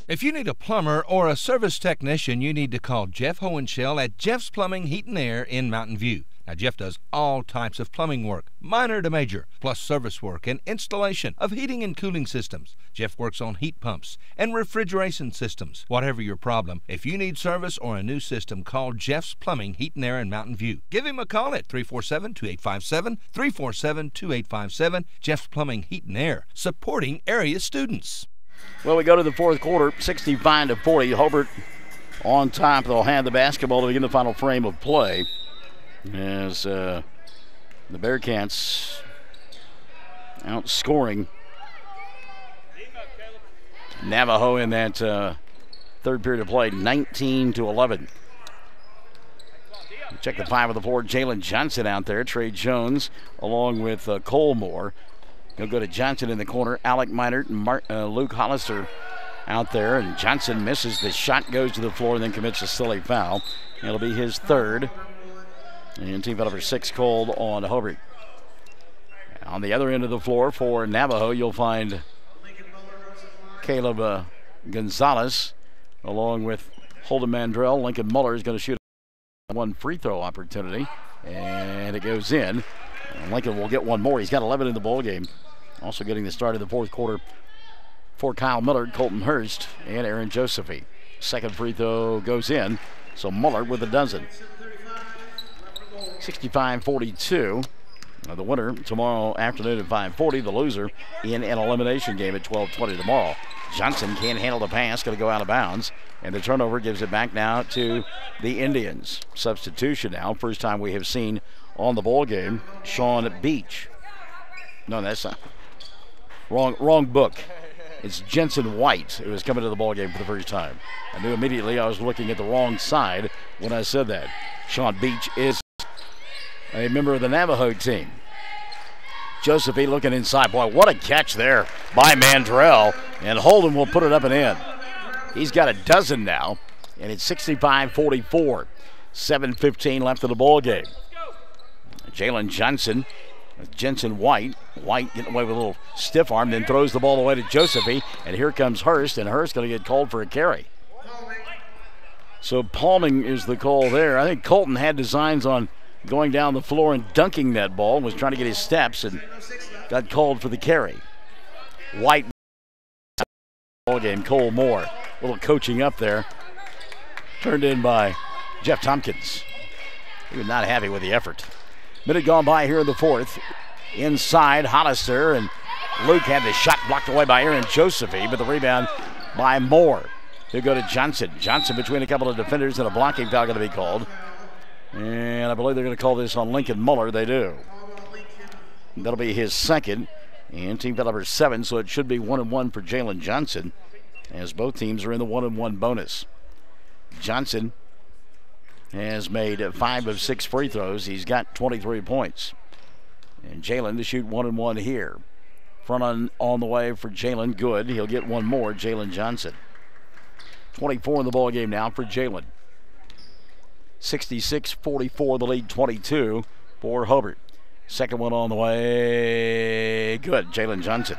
If you need a plumber or a service technician, you need to call Jeff Hohenschel at Jeff's Plumbing, Heat and Air in Mountain View. Now, Jeff does all types of plumbing work, minor to major, plus service work and installation of heating and cooling systems. Jeff works on heat pumps and refrigeration systems. Whatever your problem, if you need service or a new system, call Jeff's Plumbing, Heat and Air in Mountain View. Give him a call at 347-2857, 347-2857. Jeff's Plumbing, Heat and Air, supporting area students. Well, we go to the fourth quarter, 65-40. Hobart on top. They'll have the basketball to begin the final frame of play. As the Bearcats outscoring Navajo in that third period of play, 19-11. Check the five of the floor. Jalen Johnson out there. Trey Jones along with Cole Moore. He'll go to Johnson in the corner. Alec Minert and Luke Hollister out there. And Johnson misses. The shot goes to the floor and then commits a silly foul. It'll be his third. And team foul number 6 called on Hobart. On the other end of the floor for Navajo, you'll find Caleb Gonzalez along with Holden Mandrell. Lincoln Muller is going to shoot one free throw opportunity, and it goes in. And Lincoln will get one more. He's got 11 in the ball game. Also getting the start of the fourth quarter for Kyle Millard, Colton Hurst, and Aaron Josephy. Second free throw goes in, so Muller with a dozen. 65-42. The winner tomorrow afternoon at 5:40. The loser in an elimination game at 12:20 tomorrow. Johnson can't handle the pass, going to go out of bounds. And the turnover gives it back now to the Indians. Substitution now. First time we have seen on the ball game. Sean Beach. No, that's not. Wrong book. It's Jensen White who is coming to the ball game for the first time. I knew immediately I was looking at the wrong side when I said that. Sean Beach is a member of the Navajo team. Josephine looking inside. Boy, what a catch there by Mandrell. And Holden will put it up and in. He's got a dozen now, and it's 65-44. 7:15 left in the ball game. Jalen Johnson, Jensen White. White getting away with a little stiff arm, then throws the ball away to Josephine. And here comes Hurst, and Hurst going to get called for a carry. So palming is the call there. I think Colton had designs on going down the floor and dunking that ball, was trying to get his steps and got called for the carry. White ball game. Cole Moore, a little coaching up there, turned in by Jeff Tompkins. He was not happy with the effort. Minute gone by here in the fourth. Inside, Hollister, and Luke had the shot blocked away by Aaron Josephy, but the rebound by Moore. He'll go to Johnson. Johnson between a couple of defenders, and a blocking foul going to be called. And I believe they're going to call this on Lincoln Muller. They do. That'll be his second. And team foul number 7, so it should be 1-1 for Jalen Johnson, as both teams are in the 1-1 bonus. Johnson has made 5 of 6 free throws. He's got 23 points. And Jalen to shoot 1-1 here. Front on the way for Jalen. Good. He'll get one more. Jalen Johnson. 24 in the ball game now for Jalen. 66-44, the lead, 22 for Hobart. Second one on the way. Good. Jalen Johnson.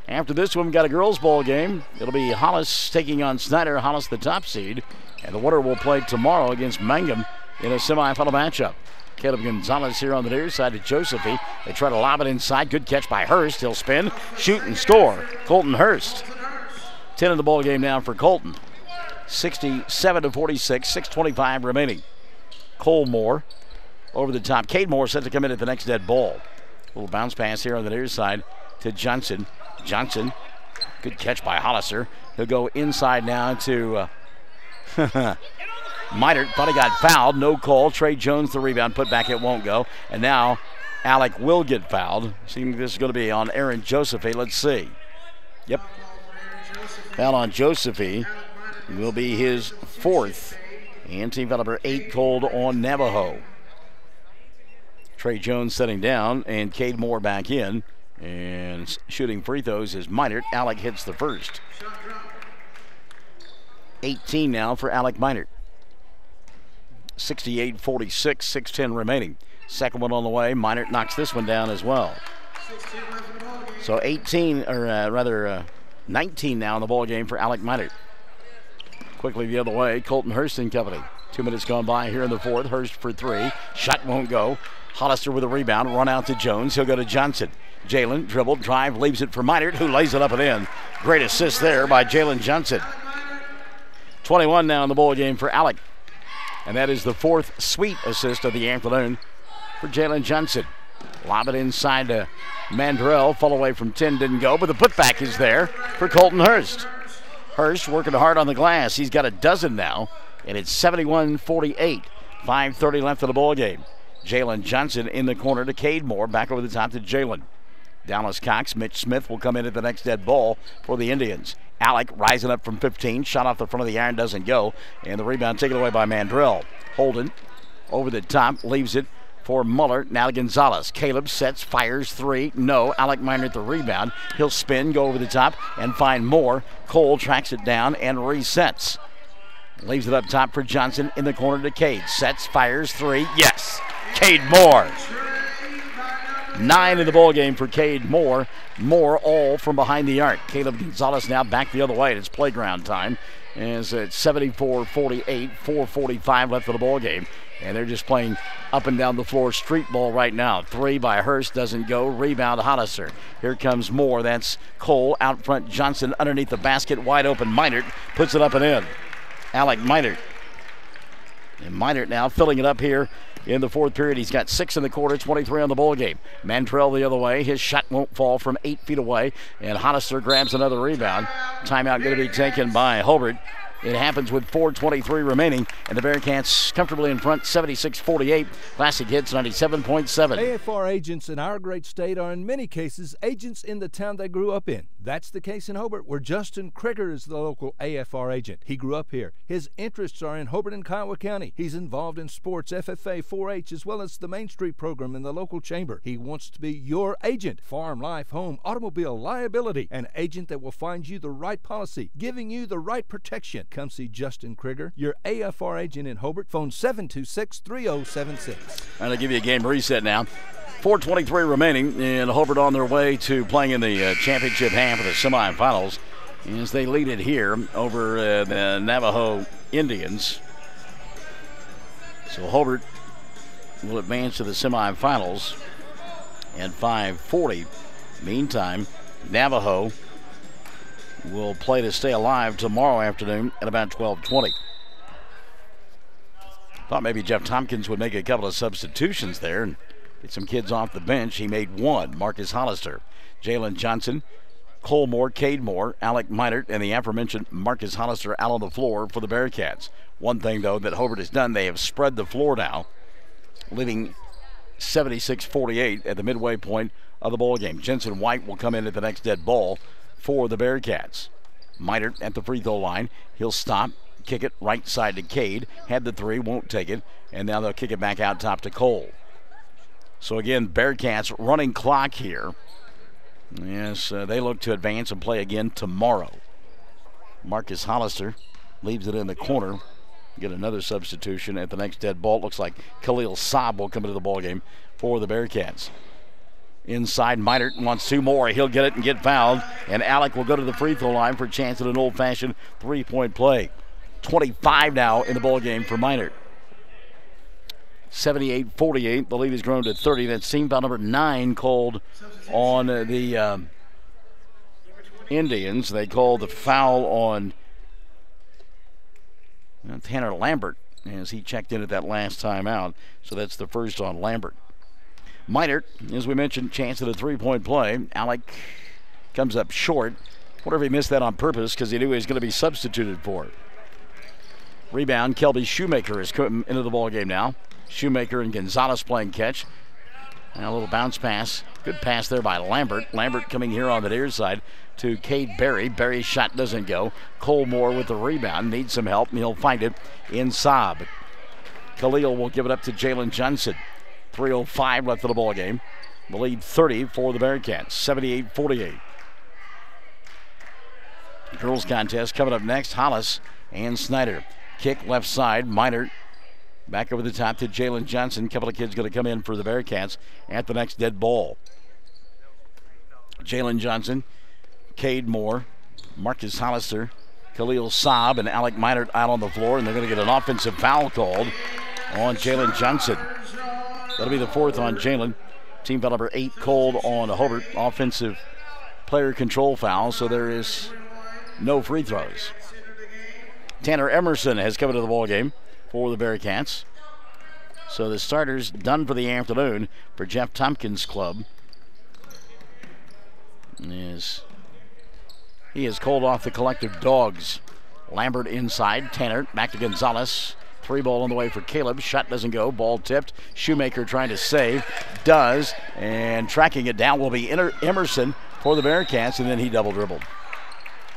After this one, we've got a girls' ball game. It'll be Hollis taking on Snyder. Hollis the top seed. And the winner will play tomorrow against Mangum in a semifinal matchup. Caleb Gonzalez here on the near side to Josephine. They try to lob it inside. Good catch by Hurst. He'll spin, shoot, and score. Colton Hurst. 10 in the ball game now for Colton. 67-46, 6:25 remaining. Cole Moore over the top. Cade Moore set to come in at the next dead ball. Little bounce pass here on the near side to Johnson. Johnson, good catch by Hollister. He'll go inside now to Minert. Thought he got fouled. No call. Trey Jones the rebound. Put back. It won't go. And now Alec will get fouled. Seems this is going to be on Aaron Josephy. Let's see. Yep. Foul on Josephy will be his 4th. And team foul number 8 called on Navajo. Trey Jones setting down and Cade Moore back in. And shooting free throws is Minert. Alec hits the first. 18 now for Alec Minert. 68-46, 6:10 remaining. Second one on the way. Minert knocks this one down as well. So 19 now in the ball game for Alec Minert. Quickly the other way, Colton Hurst and company. 2 minutes gone by here in the fourth. Hurst for three. Shot won't go. Hollister with a rebound. Run out to Jones. He'll go to Johnson. Jalen dribble, drive, leaves it for Minert, who lays it up and in. Great assist there by Jalen Johnson. 21 now in the ball game for Alec. And that is the fourth sweet assist of the afternoon for Jalen Johnson. Lob it inside to Mandrell. Fall away from 10, didn't go, but the putback is there for Colton Hurst. Hurst working hard on the glass. He's got a dozen now, and it's 71-48. 5:30 left in the ball game. Jalen Johnson in the corner to Cade Moore. Back over the top to Jalen. Dallas Cox, Mitch Smith will come in at the next dead ball for the Indians. Alec rising up from 15. Shot off the front of the iron, doesn't go. And the rebound taken away by Mandrell. Holden over the top, leaves it for Muller. Now Gonzalez. Caleb sets, fires three. No. Alec Minert the rebound. He'll spin, go over the top, and find Moore. Cole tracks it down and resets. Leaves it up top for Johnson in the corner to Cade. Sets, fires three. Yes. Cade Moore. 9 in the ball game for Cade Moore. Moore all from behind the arc. Caleb Gonzalez now back the other way. It's playground time. As it's 74-48, 4:45 left in the ball game. And they're just playing up and down the floor street ball right now. Three by Hurst, doesn't go. Rebound Hollister. Here comes Moore. That's Cole out front. Johnson underneath the basket. Wide open. Minert puts it up and in. Alec Minert. And Minert now filling it up here in the fourth period. He's got 6 in the quarter, 23 on the ball game. Mantrell the other way. His shot won't fall from 8 feet away. And Hollister grabs another rebound. Timeout going to be taken by Hobart. It happens with 4:23 remaining, and the Bearcats comfortably in front, 76-48. Classic Hits 97.7. AFR agents in our great state are in many cases agents in the town they grew up in. That's the case in Hobart, where Justin Krieger is the local AFR agent. He grew up here. His interests are in Hobart and Kiowa County. He's involved in sports, FFA, 4-H, as well as the Main Street program in the local chamber. He wants to be your agent. Farm, life, home, automobile, liability. An agent that will find you the right policy, giving you the right protection. Come see Justin Krieger, your AFR agent in Hobart. Phone 726-3076. And I'll give you a game reset now. 4:23 remaining, and Hobart on their way to playing in the championship half of the semifinals as they lead it here over the Navajo Indians. So Hobart will advance to the semifinals at 5:40. Meantime, Navajo will play to stay alive tomorrow afternoon at about 12:20. Thought maybe Jeff Tompkins would make a couple of substitutions there and get some kids off the bench. He made one. Marcus Hollister, Jalen Johnson, Cole Moore, Cade Moore, Alec Minert, and the aforementioned Marcus Hollister out on the floor for the Bearcats. One thing, though, that Hobart has done, they have spread the floor now, leaving 76-48 at the midway point of the ball game. Jensen White will come in at the next dead ball for the Bearcats. Minert at the free throw line. He'll stop, kick it right side to Cade. Had the three, won't take it. And now they'll kick it back out top to Cole. So again, Bearcats running clock here. Yes, they look to advance and play again tomorrow. Marcus Hollister leaves it in the corner. Get another substitution at the next dead ball. Looks like Khalil Saab will come into the ball game for the Bearcats. Inside, Minert wants two more. He'll get it and get fouled. And Alec will go to the free throw line for a chance at an old-fashioned three-point play. 25 now in the ball game for Minert. 78-48. The lead has grown to 30. That's team foul number 9 called on the Indians. They called the foul on Tanner Lambert as he checked in at that last time out. So that's the first on Lambert. Minert, as we mentioned, chance at a three-point play. Alec comes up short. Wonder if he missed that on purpose because he knew he was going to be substituted for it. Rebound, Kelby Shoemaker is coming into the ball game now. Shoemaker and Gonzalez playing catch. And a little bounce pass. Good pass there by Lambert. Lambert coming here on the near side to Cade Berry. Berry's shot doesn't go. Cole Moore with the rebound. Needs some help, and he'll find it in Saab. Khalil will give it up to Jalen Johnson. 3:05 left of the ball game. The lead 30 for the Bearcats, 78-48. Girls contest coming up next. Hollis and Snyder. Kick left side. Minor back over the top to Jalen Johnson. Couple of kids going to come in for the Bearcats at the next dead ball. Jalen Johnson, Cade Moore, Marcus Hollister, Khalil Saab, and Alec Minor out on the floor, and they're going to get an offensive foul called on Jalen Johnson. That'll be the fourth on Jalen. Team foul number 8 called on Hobart. Offensive player control foul, so there is no free throws. Tanner Emerson has come into the ball game for the Bearcats. So the starters done for the afternoon for Jeff Tompkins' club. He has called off the collective dogs. Lambert inside. Tanner back to Gonzalez. 3 ball on the way for Caleb. Shot doesn't go. Ball tipped. Shoemaker trying to save. Does. And tracking it down will be Emerson for the Bearcats, and then he double dribbled.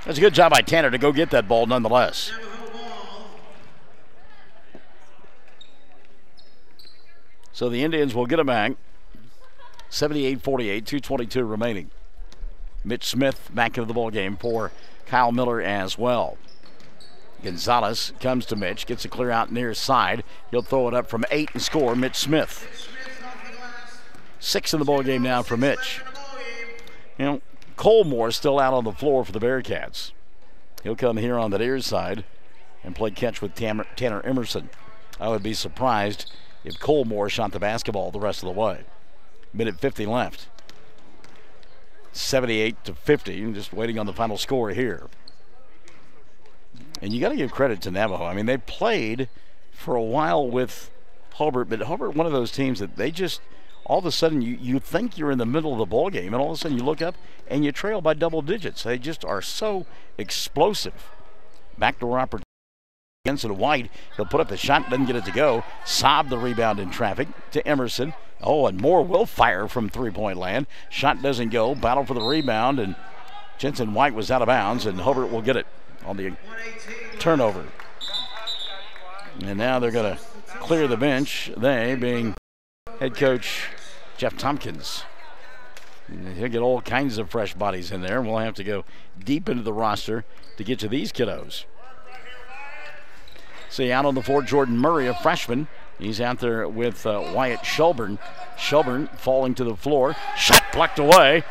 That's a good job by Tanner to go get that ball nonetheless. So the Indians will get it back. 78-48, 2:22 remaining. Mitch Smith back into the ball game for Kyle Miller as well. Gonzalez comes to Mitch, gets a clear out near side. He'll throw it up from 8 and score. Mitch Smith. 6 in the ball game now for Mitch. You know, Colmore still out on the floor for the Bearcats. He'll come here on the near side and play catch with Tanner Emerson. I would be surprised if Colmore shot the basketball the rest of the way. Minute 50 left. 78-50, and just waiting on the final score here. And you got to give credit to Navajo. I mean, they played for a while with Hobart, but Hobart, one of those teams that they just, all of a sudden, you think you're in the middle of the ball game, and all of a sudden you look up and you trail by double digits. They just are so explosive. Backdoor opportunity. Jensen White, he'll put up the shot, doesn't get it to go. Saab the rebound in traffic to Emerson. Oh, and Moore will fire from three-point land. Shot doesn't go. Battle for the rebound, and Jensen White was out of bounds, and Hobart will get it on the turnover. And now they're going to clear the bench, they being head coach Jeff Tompkins. He'll get all kinds of fresh bodies in there, and we'll have to go deep into the roster to get to these kiddos. See, out on the floor, Jordan Murray, a freshman. He's out there with Wyatt Shelburne. Shelburne falling to the floor. Shot blocked away.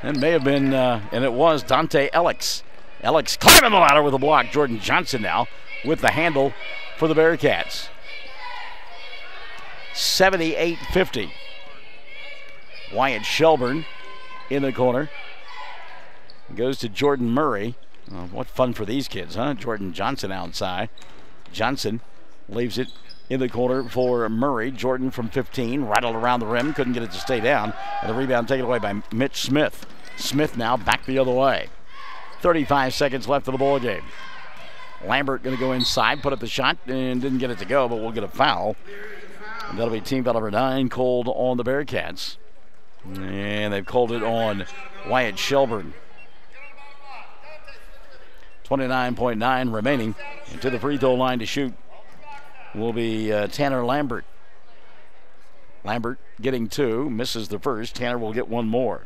That may have been, and it was Dante Alex. Alex climbing the ladder with a block. Jordan Johnson now with the handle for the Bearcats. 78-50. Wyatt Shelburne in the corner. Goes to Jordan Murray. Oh, what fun for these kids, huh? Jordan Johnson outside. Johnson leaves it in the corner for Murray. Jordan from 15, rattled around the rim, couldn't get it to stay down. And the rebound taken away by Mitch Smith. Smith now back the other way. 35 seconds left of the ball game. Lambert going to go inside, put up the shot, and didn't get it to go, but we'll get a foul. And that'll be team foul number 9 called on the Bearcats. And they've called it on Wyatt Shelburne. 29.9 remaining. And to the free throw line to shoot will be Tanner Lambert. Lambert getting 2, misses the first. Tanner will get 1 more.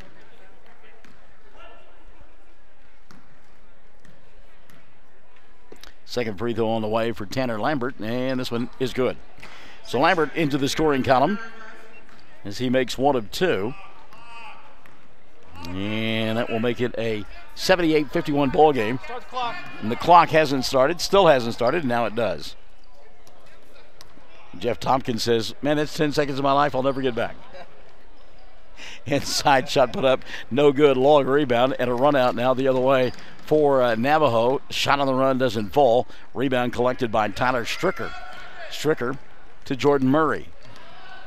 Second free throw on the way for Tanner Lambert, and this one is good. So Lambert into the scoring column as he makes 1 of 2. And that will make it a 78-51 ball game. Start the clock. And the clock hasn't started, still hasn't started, and now it does. Jeff Tompkins says, man, that's 10 seconds of my life I'll never get back. Inside shot put up, no good. Long rebound and a run out now the other way for Navajo. Shot on the run doesn't fall. Rebound collected by Tyler Stricker. Stricker to Jordan Murray.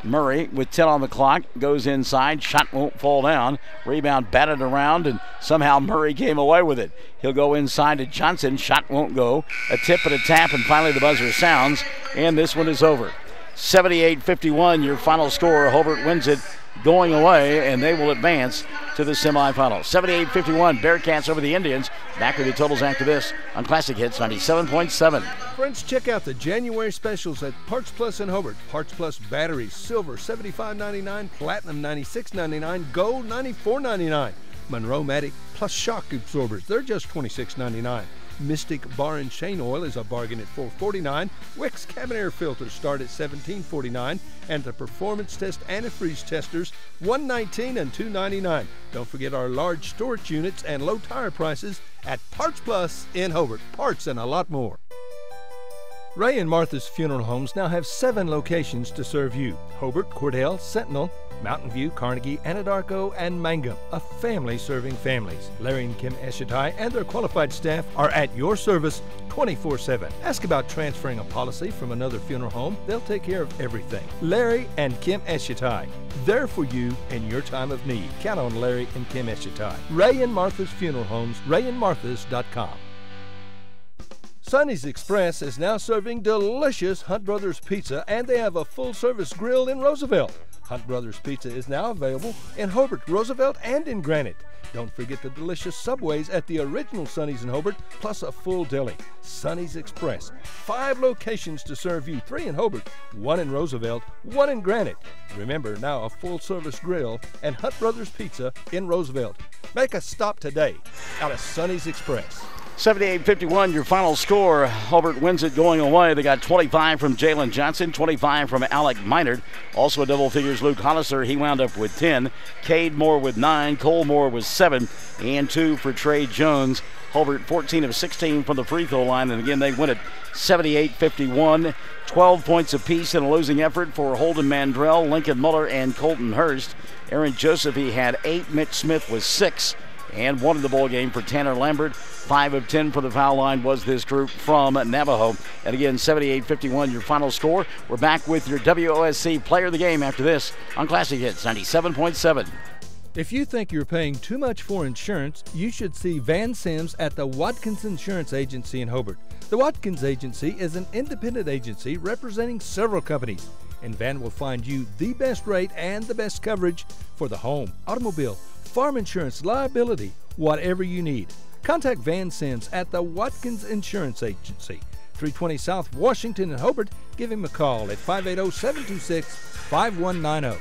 Murray with 10 on the clock goes inside. Shot won't fall down. Rebound batted around, and somehow Murray came away with it. He'll go inside to Johnson. Shot won't go. A tip and a tap, and finally the buzzer sounds, and this one is over. 78-51, your final score. Hobart wins it going away, and they will advance to the semifinals. 78-51, Bearcats over the Indians. Back with the totals after this on Classic Hits 97.7. Friends, check out the January specials at Parts Plus in Hobart. Parts Plus batteries, silver $75.99, platinum $96.99, gold $94.99. Monroe-Matic plus shock absorbers, they're just $26.99. Mystic Bar and Chain Oil is a bargain at $4.49. Wix cabin air filters start at $17.49, and the Performance Test antifreeze testers $119 and $2.99. Don't forget our large storage units and low tire prices at Parts Plus in Hobart. Parts and a lot more. Ray and Martha's Funeral Homes now have 7 locations to serve you: Hobart, Cordell, Sentinel, Mountain View, Carnegie, Anadarko, and Mangum. A family serving families. Larry and Kim Eshitai and their qualified staff are at your service 24/7. Ask about transferring a policy from another funeral home. They'll take care of everything. Larry and Kim Eshitai. There for you in your time of need. Count on Larry and Kim Eshitai. Ray and Martha's Funeral Homes, rayandmarthas.com. Sonny's Express is now serving delicious Hunt Brothers Pizza, and they have a full-service grill in Roosevelt. Hunt Brothers Pizza is now available in Hobart, Roosevelt, and in Granite. Don't forget the delicious Subways at the original Sonny's in Hobart, plus a full deli. Sonny's Express. 5 locations to serve you: 3 in Hobart, 1 in Roosevelt, 1 in Granite. Remember, now a full-service grill and Hunt Brothers Pizza in Roosevelt. Make a stop today out of Sonny's Express. 78-51, your final score. Hobart wins it going away. They got 25 from Jalen Johnson, 25 from Alec Minard. Also a double figures, Luke Hollister. He wound up with 10. Cade Moore with 9. Cole Moore with 7. And 2 for Trey Jones. Hobart 14 of 16 from the free throw line. And again, they win it 78-51. 12 points apiece in a losing effort for Holden Mandrell, Lincoln Muller, and Colton Hurst. Aaron Joseph, he had 8. Mitch Smith was 6. And won in the ball game for Tanner Lambert. 5 of 10 for the foul line was this group from Navajo. And again, 78-51, your final score. We're back with your WOSC Player of the Game after this on Classic Hits 97.7. If you think you're paying too much for insurance, you should see Van Sims at the Watkins Insurance Agency in Hobart. The Watkins Agency is an independent agency representing several companies, and Van will find you the best rate and the best coverage for the home, automobile, farm insurance, liability, whatever you need. Contact Van Sims at the Watkins Insurance Agency, 320 South Washington in Hobart. Give him a call at 580-726-5190.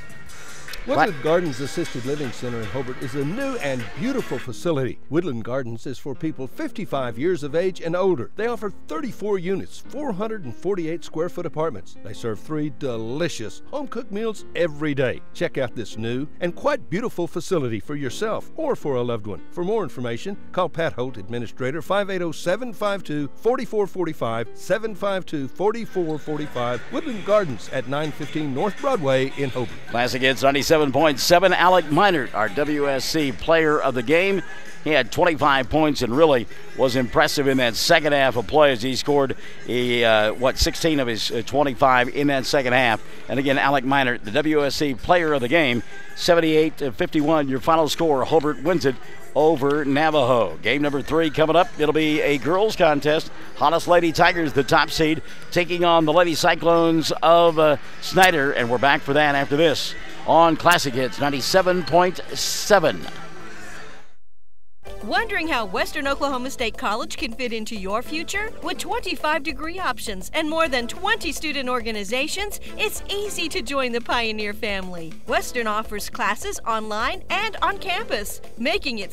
Woodland Gardens Assisted Living Center in Hobart is a new and beautiful facility. Woodland Gardens is for people 55 years of age and older. They offer 34 units, 448 square foot apartments. They serve 3 delicious home-cooked meals every day. Check out this new and quite beautiful facility for yourself or for a loved one. For more information, call Pat Holt, Administrator, 580-752-4445, 752-4445, Woodland Gardens at 915 North Broadway in Hobart. Classic Hits 97.7. Alec Minard, our WSC Player of the Game. He had 25 points and really was impressive in that second half of play as he scored 16 of his 25 in that second half. And again, Alec Minard, the WSC Player of the Game. 78-51, your final score. Hobart wins it over Navajo. Game number 3 coming up. It'll be a girls contest. Hottest Lady Tigers, the top seed, taking on the Lady Cyclones of Snyder. And we're back for that after this on Classic Hits 97.7. Wondering how Western Oklahoma State College can fit into your future? With 25 degree options and more than 20 student organizations, it's easy to join the Pioneer family. Western offers classes online and on campus, making it